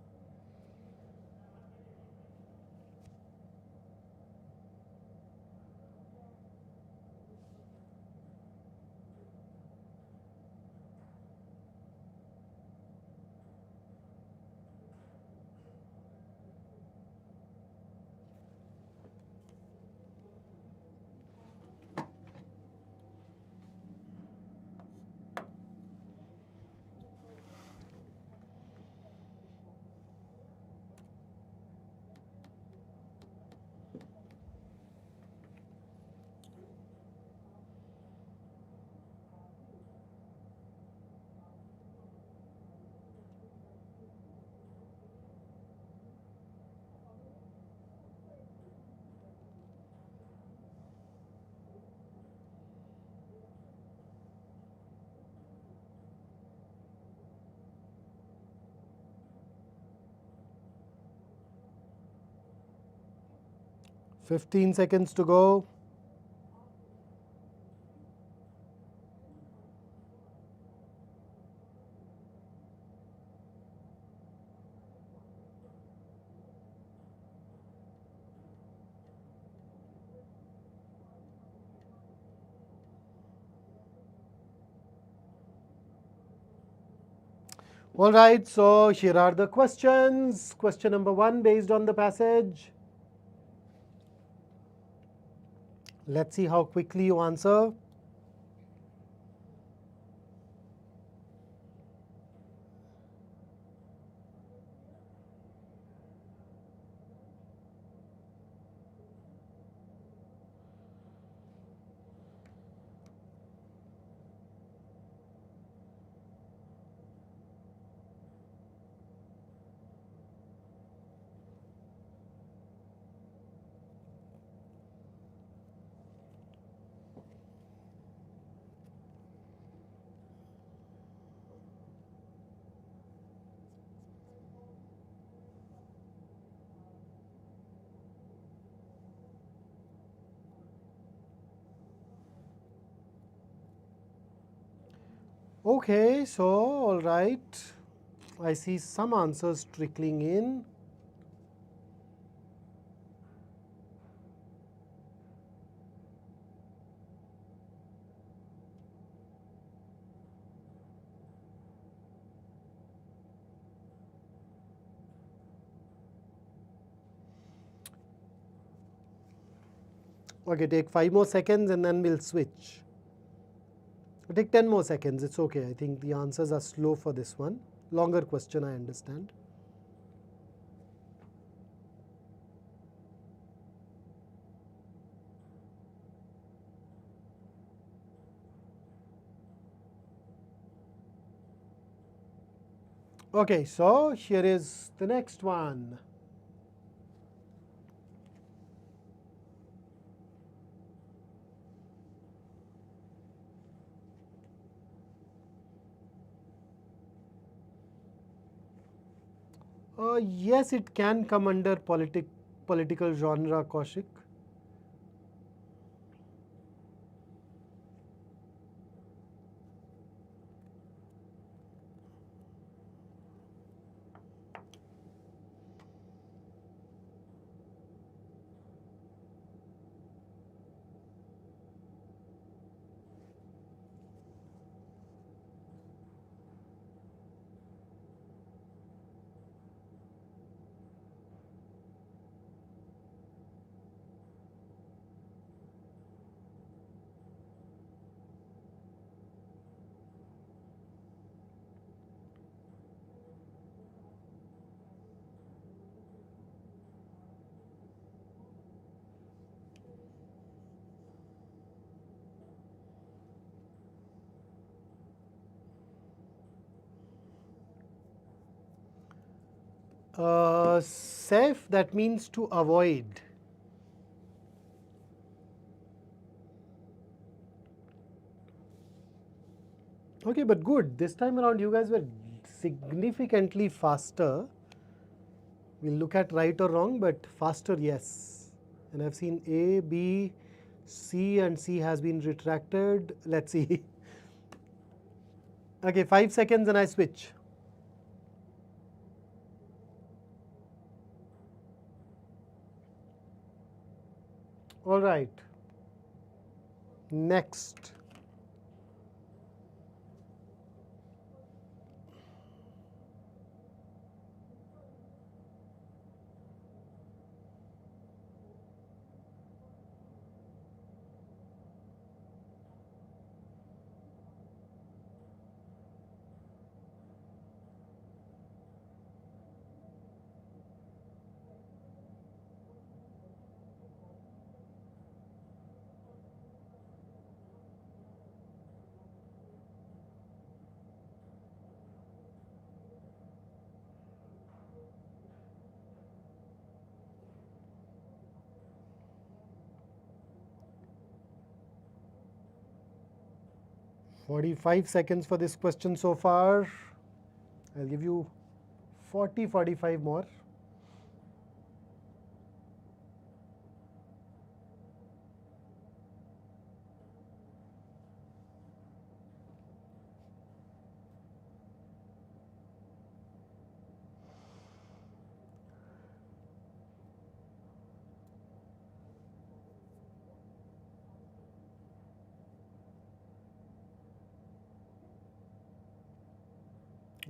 15 seconds to go. All right, so here are the questions. Question number 1 based on the passage. Let's see how quickly you answer. Okay, so all right. I see some answers trickling in. Okay, take 5 more seconds and then we'll switch. Take 10 more seconds, it's okay. I think the answers are slow for this one. Longer question, I understand. Okay, so here is the next one. Yes, it can come under political genre, Kaushik. Safe, that means to avoid. Okay, but good. This time around you guys were significantly faster. We'll look at right or wrong, but faster, yes. And I've seen A, B, C, and C has been retracted. Let's see. Okay, 5 seconds and I switch. All right. Next. "45 seconds for this question so far. I'll give you 40, 45 more.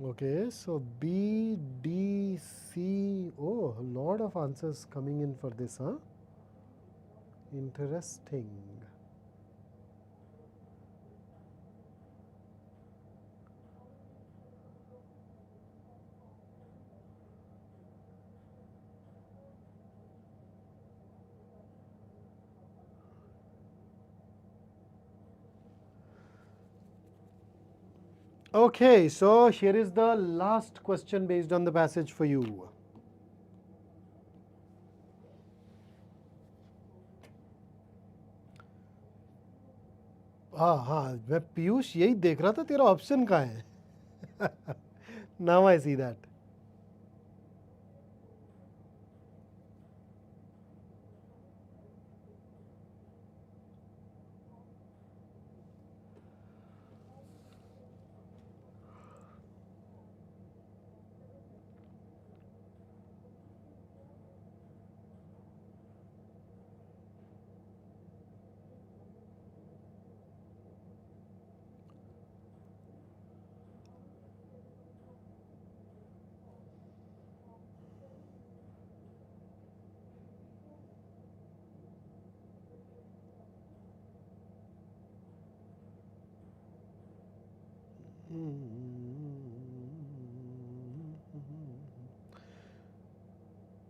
Okay, so B, D, C. Oh, a lot of answers coming in for this, huh? Interesting. Okay, so here is the last question based on the passage for you. हाँ हाँ, मैं पीयूष यही देख रहा था, तेरा option कहाँ है? Now I see that.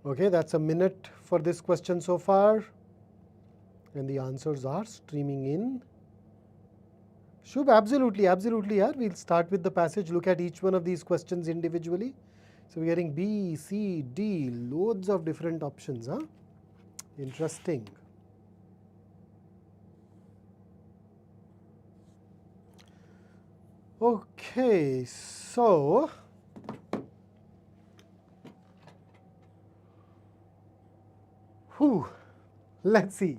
Okay, that's a minute for this question so far. And the answers are streaming in. Shubh, absolutely, absolutely, yeah. We'll start with the passage, look at each one of these questions individually. So we're getting B, C, D, loads of different options, huh? Interesting. Okay, so let's see.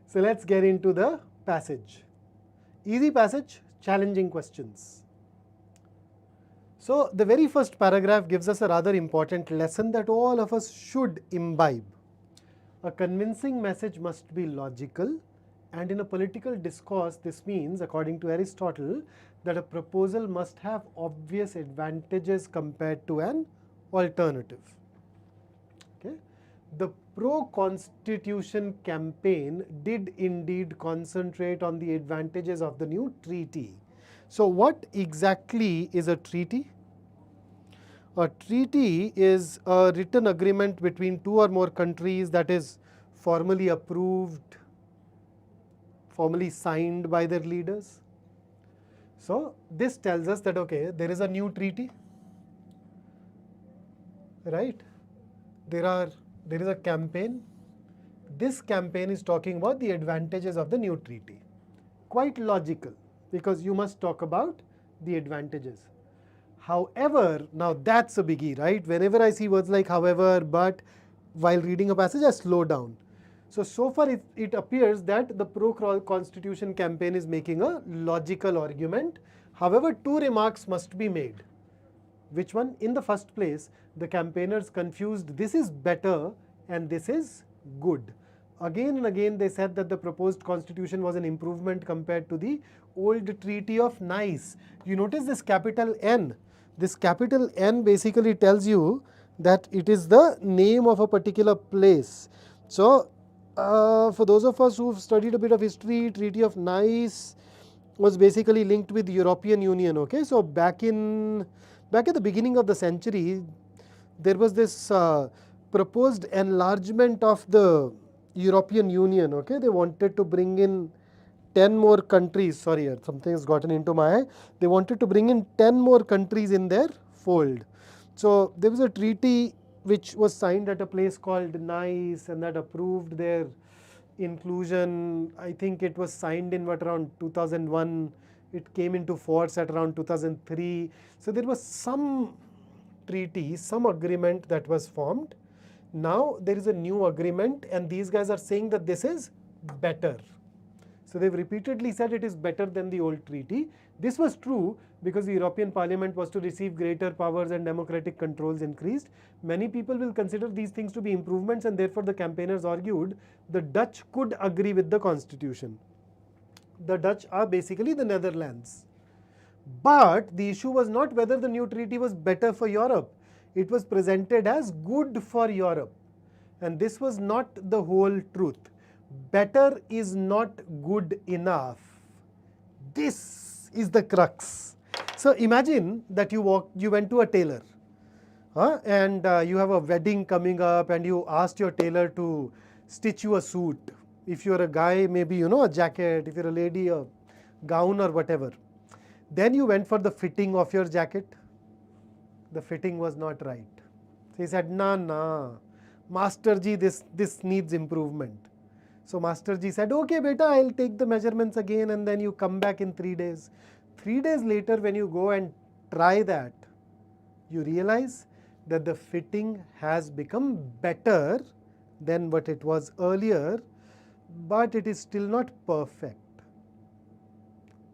So let's get into the passage. Easy passage, challenging questions. So the very first paragraph gives us a rather important lesson that all of us should imbibe. A convincing message must be logical, and in a political discourse, this means, according to Aristotle, that a proposal must have obvious advantages compared to an alternative. Okay? The pro-constitution campaign did indeed concentrate on the advantages of the new treaty. So what exactly is a treaty? A treaty is a written agreement between two or more countries that is formally approved, formally signed by their leaders. So this tells us that, okay, there is a new treaty, right? There is a campaign. This campaign is talking about the advantages of the new treaty. Quite logical, because you must talk about the advantages. However, now that's a biggie, right? Whenever I see words like however, but, while reading a passage, I slow down. So far it appears that the pro-constitution campaign is making a logical argument. However, two remarks must be made. Which one? In the first place, the campaigners confused this is better and this is good. Again and again they said that the proposed constitution was an improvement compared to the old Treaty of Nice. You notice this capital N. This capital N basically tells you that it is the name of a particular place. So for those of us who've studied a bit of history, Treaty of Nice was basically linked with European Union. Okay, so back at the beginning of the century, there was this proposed enlargement of the European Union. Okay, they wanted to bring in 10 more countries. Sorry, something has gotten into my eye. They wanted to bring in 10 more countries in their fold. So there was a treaty which was signed at a place called Nice, and that approved their inclusion. I think it was signed in around 2001. It came into force at around 2003. So there was some treaty, some agreement that was formed. Now there is a new agreement, and these guys are saying that this is better. So they've repeatedly said it is better than the old treaty. This was true because the European Parliament was to receive greater powers and democratic controls increased. Many people will consider these things to be improvements, and therefore the campaigners argued the Dutch could agree with the constitution. The Dutch are basically the Netherlands. But the issue was not whether the new treaty was better for Europe. It was presented as good for Europe. And this was not the whole truth. Better is not good enough. This is the crux. So imagine that you went to a tailor, and you have a wedding coming up, and you asked your tailor to stitch you a suit. If you're a guy, maybe a jacket. If you're a lady, a gown or whatever. Then you went for the fitting of your jacket. The fitting was not right. So he said, nah, Master Ji, this needs improvement. So Master Ji said, okay beta, I'll take the measurements again, and then you come back in 3 days. 3 days later, when you go and try that, you realize that the fitting has become better than what it was earlier, but it is still not perfect.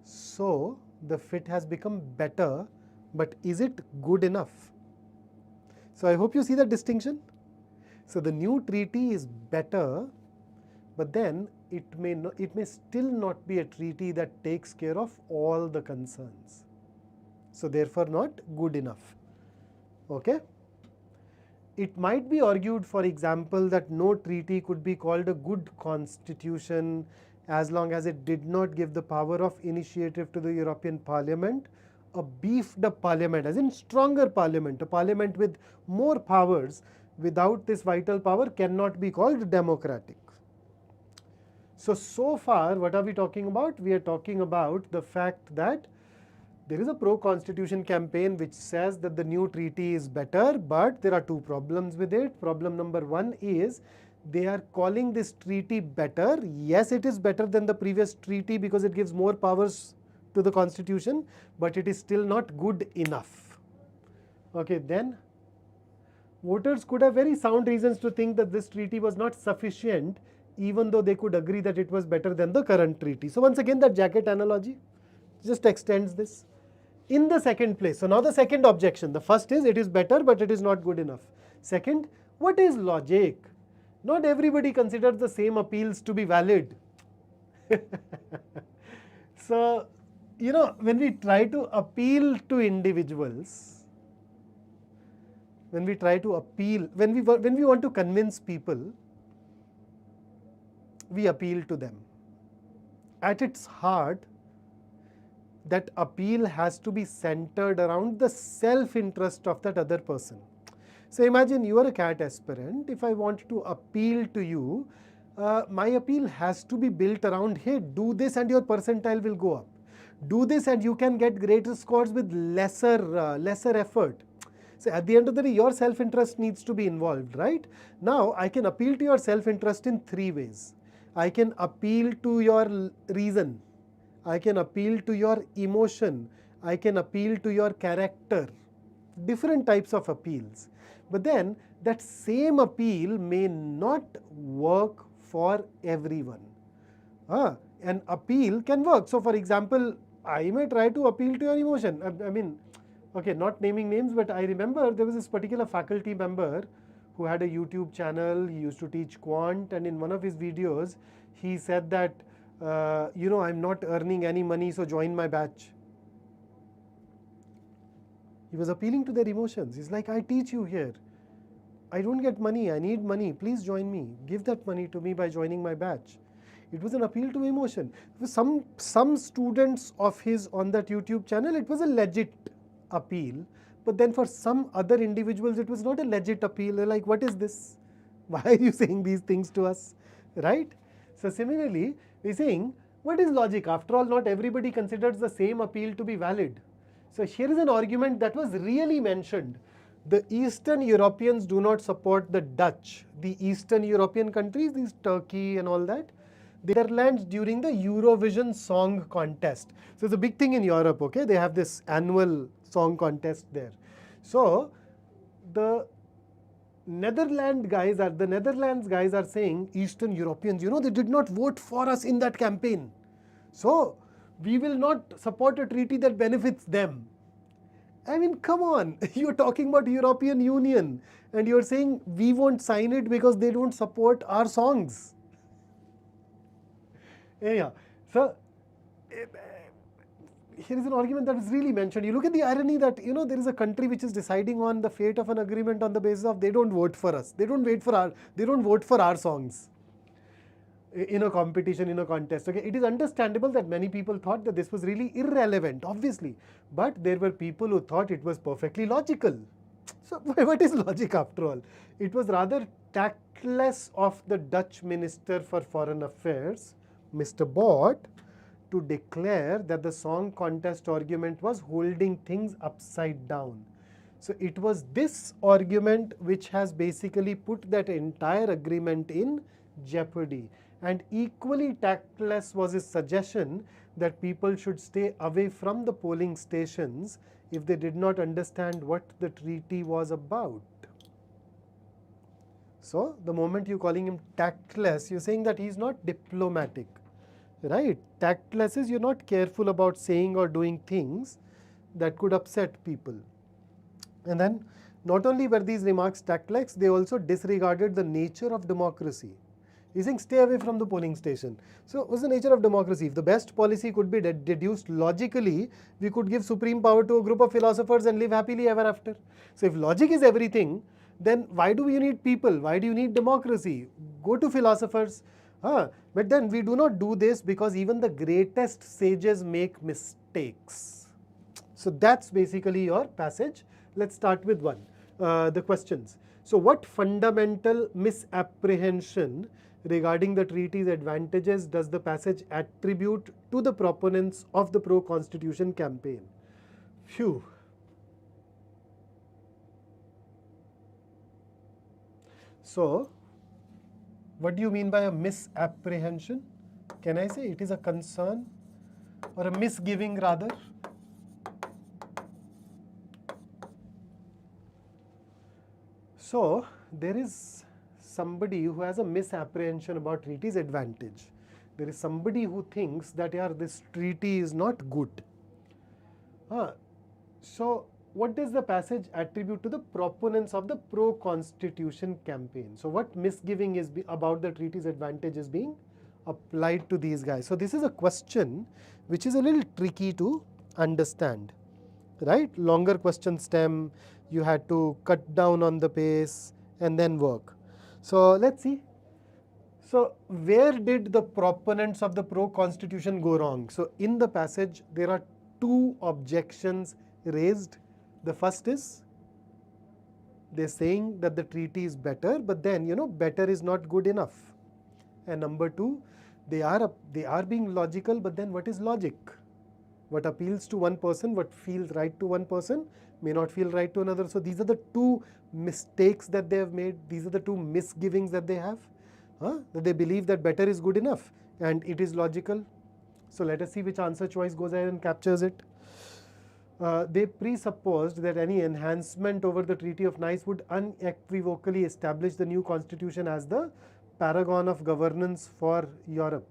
So the fit has become better, but is it good enough? So I hope you see that distinction. So the new treaty is better, but then it may still not be a treaty that takes care of all the concerns. So therefore not good enough. Okay? It might be argued, for example, that no treaty could be called a good constitution as long as it did not give the power of initiative to the European Parliament, a beefed up parliament, as in stronger parliament, a parliament with more powers. Without this vital power cannot be called democratic. So far, what are we talking about? We are talking about the fact that there is a pro-constitution campaign which says that the new treaty is better, but there are two problems with it. Problem number one is they are calling this treaty better. Yes, it is better than the previous treaty because it gives more powers to the constitution, but it is still not good enough. Okay, then voters could have very sound reasons to think that this treaty was not sufficient, even though they could agree that it was better than the current treaty. So once again, that jacket analogy just extends this. In the second place, so now the second objection, the first is it is better but it is not good enough. Second, what is logic? Not everybody considers the same appeals to be valid. So, when we try to appeal to individuals, when we want to convince people, we appeal to them. At its heart, that appeal has to be centered around the self-interest of that other person. So imagine you are a CAT aspirant. If I want to appeal to you, my appeal has to be built around, hey, do this and your percentile will go up. Do this and you can get greater scores with lesser effort. So at the end of the day, your self-interest needs to be involved, right? Now, I can appeal to your self-interest in 3 ways. I can appeal to your reason. I can appeal to your emotion. I can appeal to your character. Different types of appeals. But then that same appeal may not work for everyone. An appeal can work. So for example, I may try to appeal to your emotion. I mean, okay, not naming names, but I remember there was this particular faculty member who had a YouTube channel. He used to teach quant, and in one of his videos, he said that, I'm not earning any money, so join my batch. He was appealing to their emotions. He's like, I teach you here. I don't get money. I need money. Please join me. Give that money to me by joining my batch. It was an appeal to emotion. For some students of his on that YouTube channel, it was a legit appeal. But then for some other individuals, it was not a legit appeal. They're like, what is this? Why are you saying these things to us? Right? So similarly, we're saying, what is logic? After all, not everybody considers the same appeal to be valid. So here is an argument that was really mentioned. The Eastern Europeans do not support the Dutch. The Eastern European countries, these Turkey and all that, the Netherlands during the Eurovision Song Contest. So it's a big thing in Europe, okay? They have this annual song contest there. So the Netherlands guys are saying, Eastern Europeans, they did not vote for us in that campaign. So we will not support a treaty that benefits them. I mean, come on, you're talking about European Union and you're saying we won't sign it because they don't support our songs. Yeah, so here is an argument that is really mentioned. You look at the irony that, there is a country which is deciding on the fate of an agreement on the basis of they don't vote for us. They don't vote for our songs in a competition, in a contest. Okay, it is understandable that many people thought that this was really irrelevant, obviously, but there were people who thought it was perfectly logical. So what is logic after all? It was rather tactless of the Dutch Minister for Foreign Affairs, Mr. Bott, to declare that the song contest argument was holding things upside down. So it was this argument which has basically put that entire agreement in jeopardy. And equally tactless was his suggestion that people should stay away from the polling stations if they did not understand what the treaty was about. So the moment you're calling him tactless, you're saying that he's not diplomatic, right? Tactless is you're not careful about saying or doing things that could upset people. And then not only were these remarks tactless, they also disregarded the nature of democracy. He's saying stay away from the polling station. So what's the nature of democracy? If the best policy could be deduced logically, we could give supreme power to a group of philosophers and live happily ever after. So if logic is everything, then why do you need people? Why do you need democracy? Go to philosophers. But then we do not do this because even the greatest sages make mistakes. So that's basically your passage. Let's start with the questions. So what fundamental misapprehension regarding the treaty's advantages does the passage attribute to the proponents of the pro-constitution campaign? Phew. So, what do you mean by a misapprehension? Can I say it is a concern or a misgiving rather? So, there is somebody who has a misapprehension about treaty's advantage. There is somebody who thinks that this treaty is not good. So what does the passage attribute to the proponents of the pro-constitution campaign? So what misgiving is about the treaty's advantage is being applied to these guys? So this is a question which is a little tricky to understand, right? Longer question stem, you had to cut down on the pace and then work. So let's see. So where did the proponents of the pro-constitution go wrong? So in the passage there are two objections raised. The first is they're saying that the treaty is better, but then better is not good enough. And number two, they are being logical, but then what is logic? What appeals to one person, what feels right to one person may not feel right to another. So these are the two mistakes that they have made. These are the two misgivings that they have. That they believe that better is good enough and it is logical. So let us see which answer choice goes ahead and captures it. They presupposed that any enhancement over the Treaty of Nice would unequivocally establish the new constitution as the paragon of governance for Europe.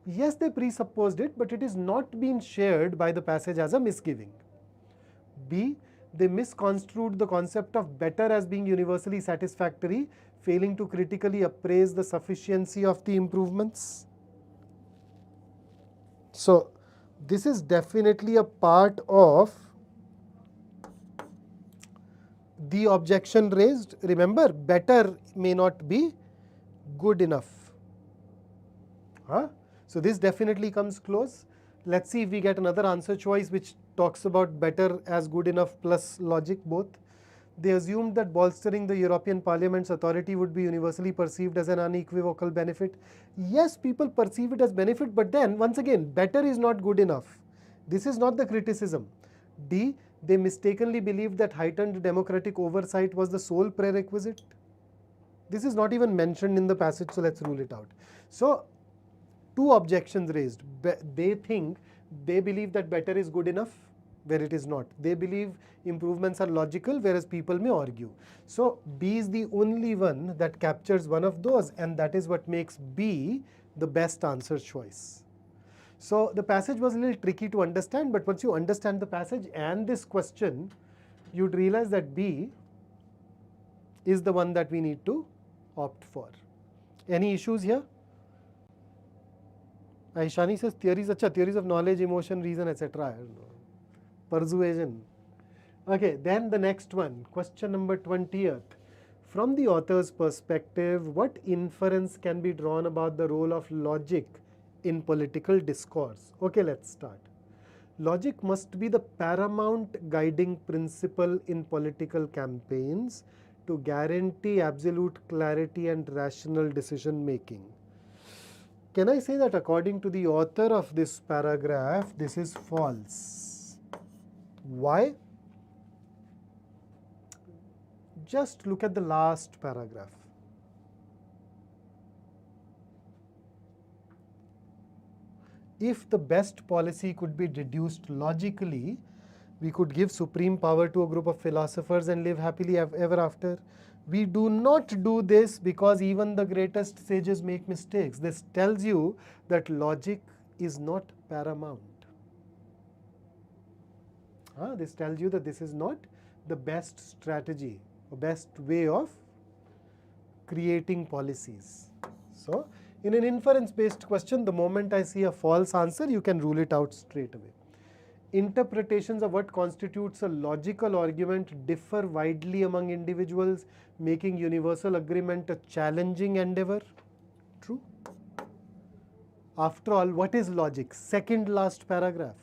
Yes, they presupposed it, but it is not being shared by the passage as a misgiving. B, they misconstrued the concept of better as being universally satisfactory, failing to critically appraise the sufficiency of the improvements. So this is definitely a part of the objection raised. Remember, better may not be good enough. So this definitely comes close. Let's see if we get another answer choice which talks about better as good enough plus logic both. They assumed that bolstering the European Parliament's authority would be universally perceived as an unequivocal benefit. Yes, people perceive it as benefit, but then once again, better is not good enough. This is not the criticism. D, they mistakenly believed that heightened democratic oversight was the sole prerequisite. This is not even mentioned in the passage, so let's rule it out. So two objections raised. They believe that better is good enough, where it is not. They believe improvements are logical, whereas people may argue. So B is the only one that captures one of those, and that is what makes B the best answer choice. So the passage was a little tricky to understand, but once you understand the passage and this question, you'd realize that B is the one that we need to opt for. Any issues here? Aishani says theories, theories of knowledge, emotion, reason, etc. Persuasion. Okay, then the next one, question number 20th. From the author's perspective, what inference can be drawn about the role of logic in political discourse? Okay, let's start. Logic must be the paramount guiding principle in political campaigns to guarantee absolute clarity and rational decision making. Can I say that according to the author of this paragraph, this is false? Why? Just look at the last paragraph. If the best policy could be deduced logically, we could give supreme power to a group of philosophers and live happily ever after. We do not do this because even the greatest sages make mistakes. This tells you that logic is not paramount. This tells you that this is not the best strategy or best way of creating policies. So, in an inference-based question, the moment I see a false answer, you can rule it out straight away. Interpretations of what constitutes a logical argument differ widely among individuals, making universal agreement a challenging endeavor. True. After all, what is logic? Second last paragraph.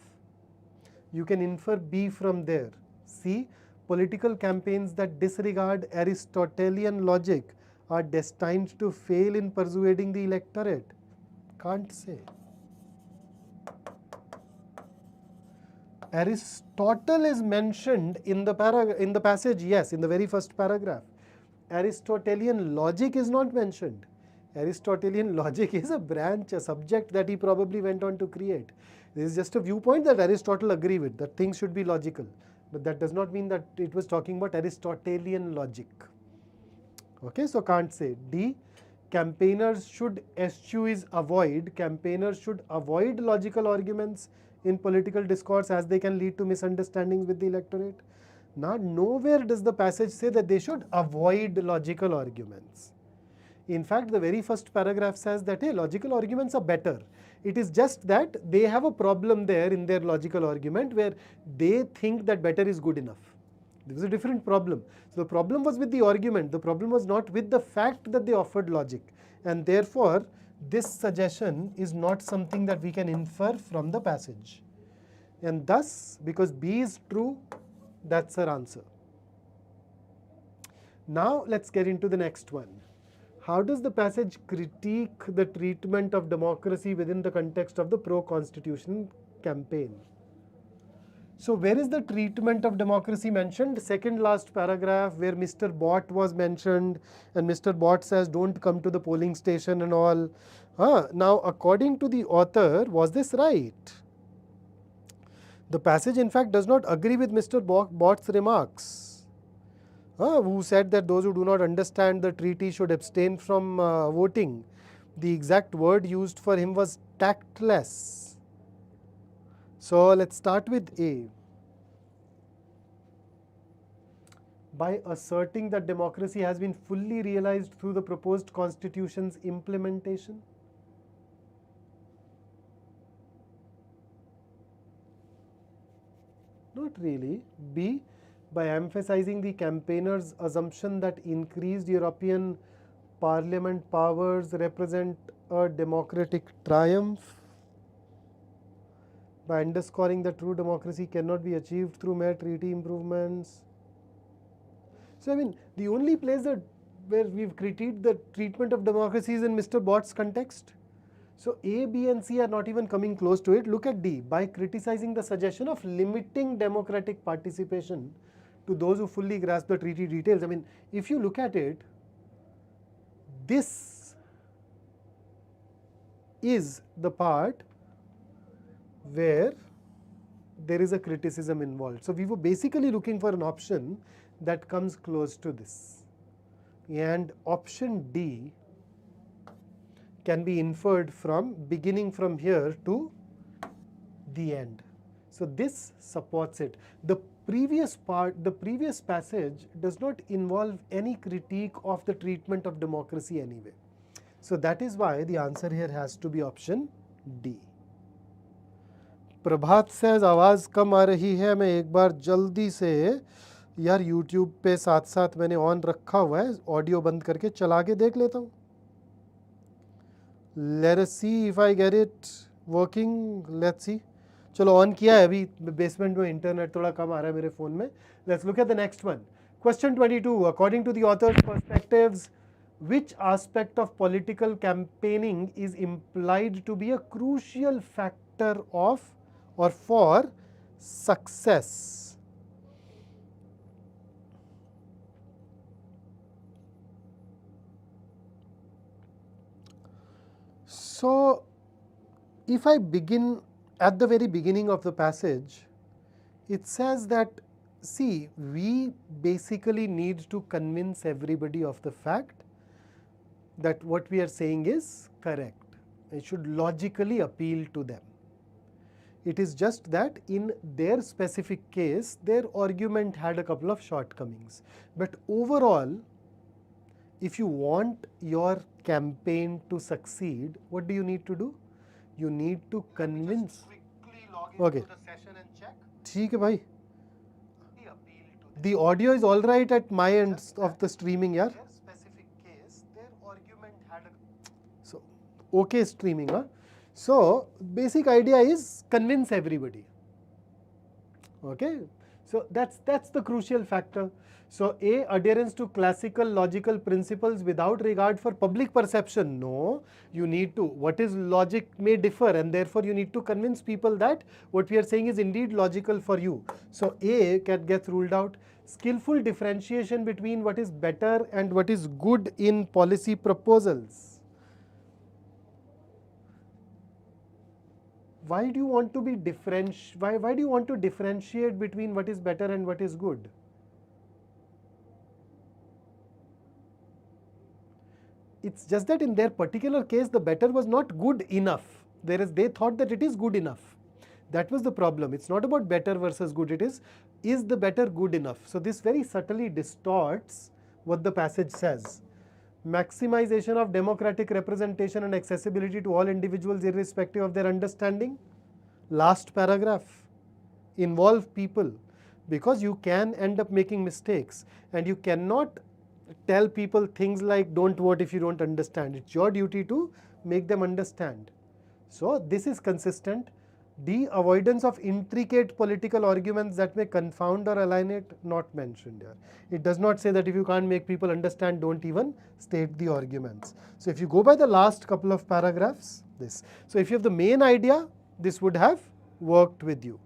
You can infer B from there. C. Political campaigns that disregard Aristotelian logic are destined to fail in persuading the electorate. Can't say. Aristotle is mentioned in the passage, yes, in the very first paragraph. Aristotelian logic is not mentioned. Aristotelian logic is a branch, a subject that he probably went on to create. This is just a viewpoint that Aristotle agreed with, that things should be logical. But that does not mean that it was talking about Aristotelian logic. Okay, so can't say. D. Campaigners should avoid logical arguments in political discourse as they can lead to misunderstandings with the electorate. Now, nowhere does the passage say that they should avoid logical arguments. In fact, the very first paragraph says that, hey, logical arguments are better. It is just that they have a problem there in their logical argument where they think that better is good enough. This is a different problem. So the problem was with the argument. The problem was not with the fact that they offered logic. And therefore, this suggestion is not something that we can infer from the passage. And thus, because B is true, that's our answer. Now, let's get into the next one. How does the passage critique the treatment of democracy within the context of the pro-constitution campaign? So where is the treatment of democracy mentioned? Second last paragraph, where Mr. Bott was mentioned, and Mr. Bott says don't come to the polling station and all. Now, according to the author, was this right? The passage in fact does not agree with Mr. Bott's remarks. Who said that those who do not understand the treaty should abstain from voting. The exact word used for him was tactless. So let's start with A. By asserting that democracy has been fully realized through the proposed constitution's implementation. Not really. B. By emphasizing the campaigners' assumption that increased European Parliament powers represent a democratic triumph. By underscoring that true democracy cannot be achieved through mere treaty improvements. So, I mean, the only place where we've critiqued the treatment of democracy is in Mr. Bott's context. So, A, B and C are not even coming close to it. Look at D. By criticizing the suggestion of limiting democratic participation to those who fully grasp the treaty details. I mean, if you look at it, this is the part where there is a criticism involved. So we were basically looking for an option that comes close to this. And option D can be inferred from beginning from here to the end. So this supports it. The previous passage does not involve any critique of the treatment of democracy anyway. So that is why the answer here has to be option D. Prabhat says आवाज़ कम आ रही है, मैं एक बार जल्दी से यार YouTube पे साथ साथ मैंने ऑन रखा हुआ है, ऑडियो बंद करके चला के देख लेता हूँ. Let us see if I get it working. Let's see. चलो ऑन किया है, अभी बेसमेंट में इंटरनेट थोड़ा कम आ रहा है मेरे फ़ोन में. Let's look at the next one. Question 22. According to the author's perspectives, which aspect of political campaigning is implied to be a crucial factor of or for success? So, if I begin at the very beginning of the passage, it says that, see, we basically need to convince everybody of the fact that what we are saying is correct. It should logically appeal to them. It is just that in their specific case, their argument had a couple of shortcomings. But overall, if you want your campaign to succeed, what do you need to do? You need to convince. Okay. ठीक है भाई. The audio is all right at my end of the streaming, yaar. So, okay streaming, huh? So, basic idea is convince everybody. Okay, so that's the crucial factor. So, A, adherence to classical logical principles without regard for public perception. No, you need to, what is logic may differ, and therefore you need to convince people that what we are saying is indeed logical for you. So, A gets ruled out. Skillful differentiation between what is better and what is good in policy proposals. Why do you want to be why do you want to differentiate between what is better and what is good? It's just that in their particular case, the better was not good enough. They thought that it is good enough. That was the problem. It's not about better versus good. It is the better good enough? So this very subtly distorts what the passage says. Maximization of democratic representation and accessibility to all individuals irrespective of their understanding. Last paragraph. Involve people, because you can end up making mistakes, and you cannot tell people things like don't vote if you don't understand. It's your duty to make them understand. So this is consistent. D, avoidance of intricate political arguments that may confound or alienate, not mentioned here. It does not say that if you can't make people understand, don't even state the arguments. So if you go by the last couple of paragraphs, this. So if you have the main idea, this would have worked with you.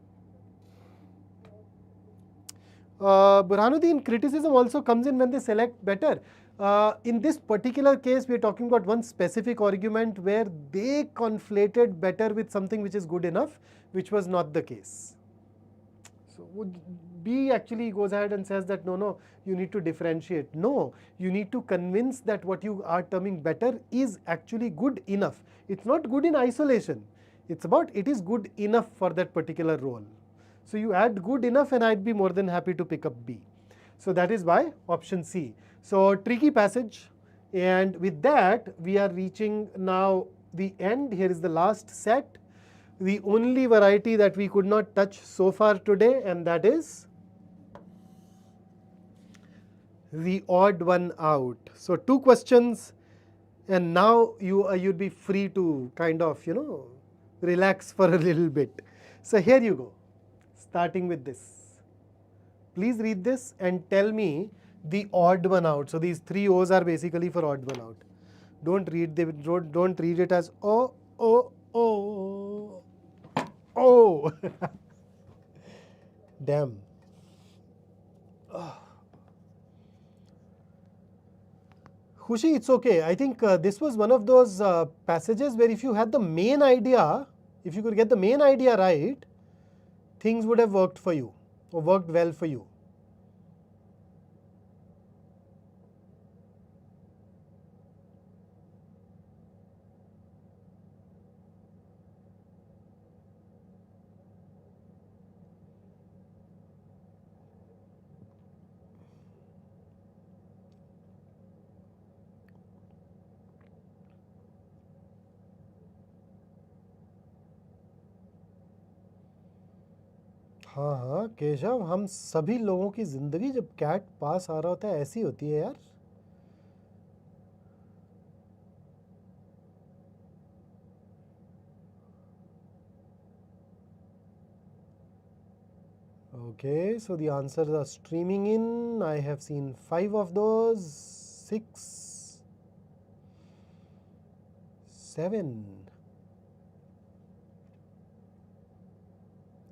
Burhanuddin, criticism also comes in when they select better. In this particular case, we are talking about one specific argument where they conflated better with something which is good enough, which was not the case. So B actually goes ahead and says that no, you need to differentiate. No, you need to convince that what you are terming better is actually good enough. It's not good in isolation. It's about it is good enough for that particular role. So you add good enough and I'd be more than happy to pick up B. So that is why option C. So tricky passage, and with that we are reaching now the end. Here is the last set, the only variety that we could not touch so far today, and that is the odd one out. So 2 questions, and now you'd be free to kind of relax for a little bit. So here you go, starting with this. Please read this and tell me the odd one out. So these 3 O's are basically for odd one out. Don't read it as oh. Damn. Khushi, it's okay. I think this was one of those passages where if you had the main idea, if you could get the main idea right, things would have worked for you or worked well for you. हाँ हाँ केशव, हम सभी लोगों की ज़िंदगी जब cat पास आ रहा होता है ऐसी होती है यार. Okay, so the answers are streaming in. I have seen 5 of those. 6, 7,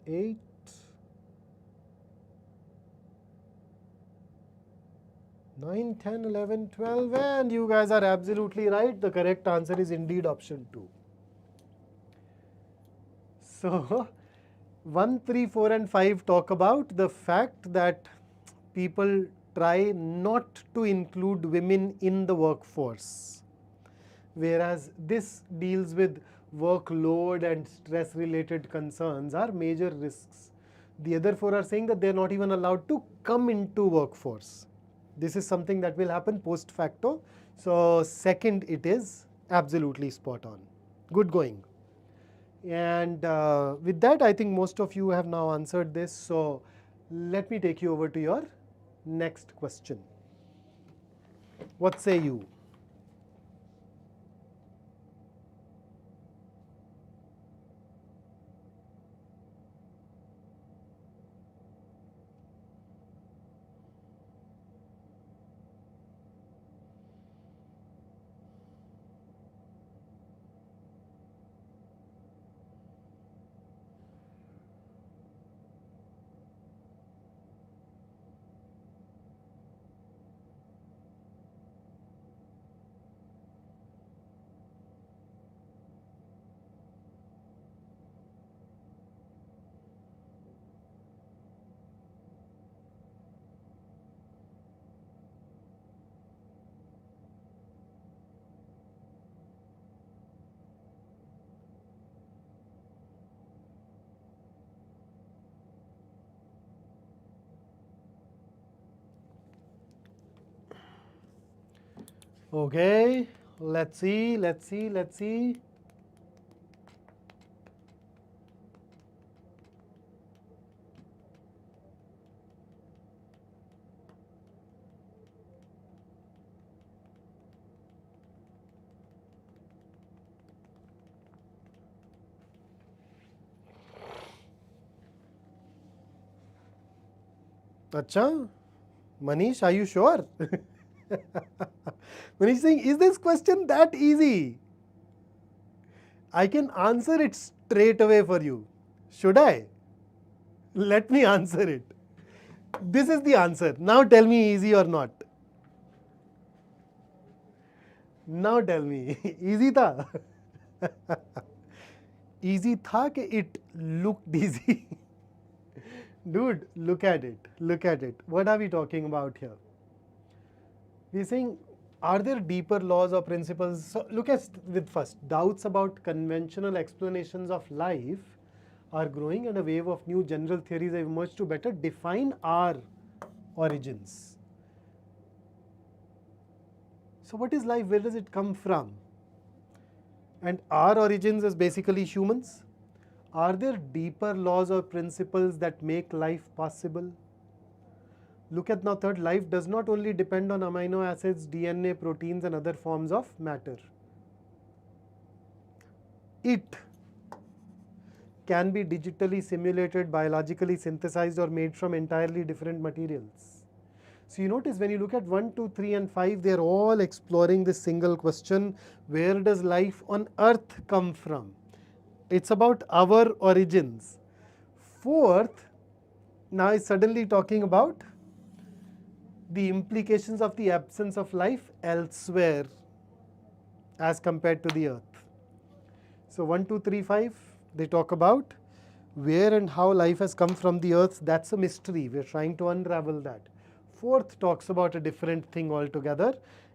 8, 9, 10, 11, 12, and you guys are absolutely right. The correct answer is indeed option 2. So, 1, 3, 4 and 5 talk about the fact that people try not to include women in the workforce, whereas this deals with workload and stress related concerns are major risks. The other 4 are saying that they are not even allowed to come into workforce. This is something that will happen post facto. So second, it is absolutely spot on. Good going. And with that, I think most of you have now answered this. So let me take you over to your next question. What say you? Okay, let's see. Acha, Manish, are you sure? Manish saying, is this question that easy? I can answer it straight away for you. Should I? Let me answer it. This is the answer. Now tell me, easy or not? Now tell me, easy tha? Easy tha ke it looked easy? Dude, look at it. Look at it. What are we talking about here? We're saying, are there deeper laws or principles? So look at with first, doubts about conventional explanations of life are growing and a wave of new general theories have emerged to better define our origins. So what is life? Where does it come from? And our origins is basically humans. Are there deeper laws or principles that make life possible? Look at now third, life does not only depend on amino acids, DNA, proteins and other forms of matter. It can be digitally simulated, biologically synthesized or made from entirely different materials. So you notice when you look at 1, 2, 3 and 5, they are all exploring this single question, where does life on earth come from? It's about our origins. Fourth, now is suddenly talking about the implications of the absence of life elsewhere as compared to the earth. So 1, 2, 3, 5, they talk about where and how life has come from the earth. That's a mystery. We're trying to unravel that. Fourth talks about a different thing altogether.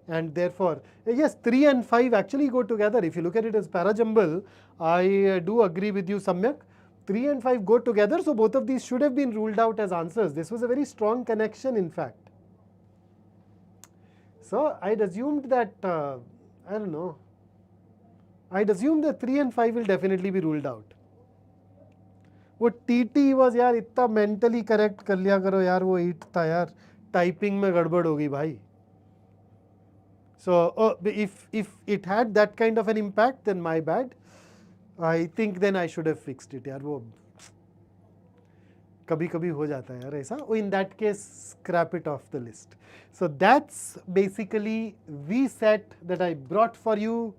And therefore, yes, 3 and 5 actually go together. If you look at it as parajumble, I do agree with you, Samyak. 3 and 5 go together, so both of these should have been ruled out as answers. This was a very strong connection, in fact. So I'd assumed that, I don't know, I'd assumed that 3 and 5 will definitely be ruled out. वो TT was यार इतना mentally correct कर लिया करो यार, वो 8 था यार, typing में गड़बड़ होगी भाई. So if it had that kind of an impact, then my bad. I think then I should have fixed it यार. वो कभी कभी हो जाता है यार ऐसा. In that case, scrap it off the list. So that's basically VSET that I brought for you,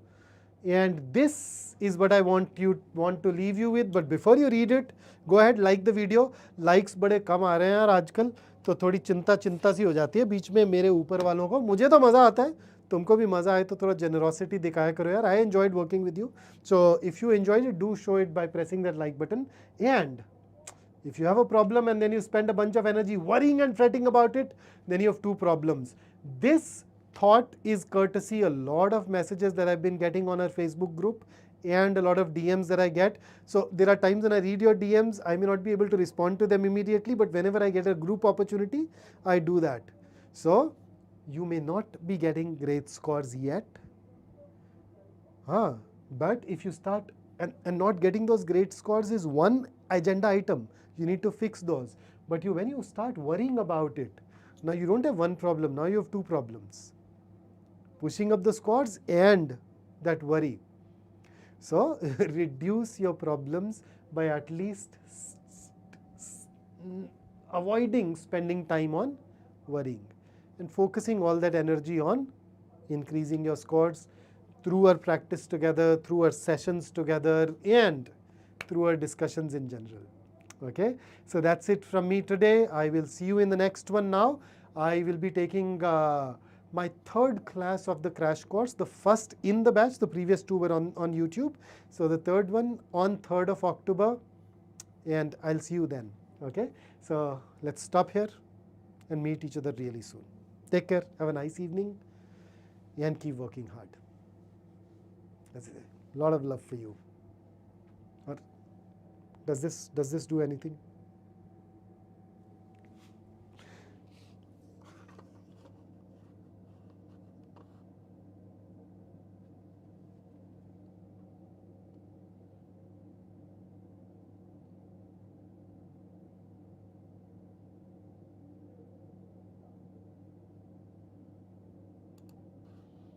and this is what I want to leave you with. But before you read it, go ahead, like the video. Likes बड़े कम आ रहे हैं यार आजकल, तो थोड़ी चिंता सी हो जाती है बीच में मेरे ऊपर वालों को. मुझे तो मज़ा आता है, तुमको भी मज़ा आए तो थोड़ा generosity दिखाया करो यार. I enjoyed working with you. So if you enjoyed it, do show it by pressing that like button. And if you have a problem and then you spend a bunch of energy worrying and fretting about it, then you have two problems. This thought is courtesy a lot of messages that I've been getting on our Facebook group and a lot of DMs that I get. So there are times when I read your DMs, I may not be able to respond to them immediately, but whenever I get a group opportunity, I do that. So you may not be getting great scores yet. But if you start, and not getting those great scores is one agenda item. You need to fix those. But when you start worrying about it, now you don't have one problem, now you have two problems. Pushing up the scores and that worry. So reduce your problems by at least avoiding spending time on worrying and focusing all that energy on increasing your scores through our practice together, through our sessions together, and through our discussions in general. Okay, so that's it from me today. I will see you in the next one now. I will be taking my third class of the crash course, the first in the batch, the previous two were on YouTube. So the third one on 3rd of October, and I'll see you then. Okay, so let's stop here and meet each other really soon. Take care, have a nice evening, and keep working hard. That's it. A lot of love for you. Or does this do anything?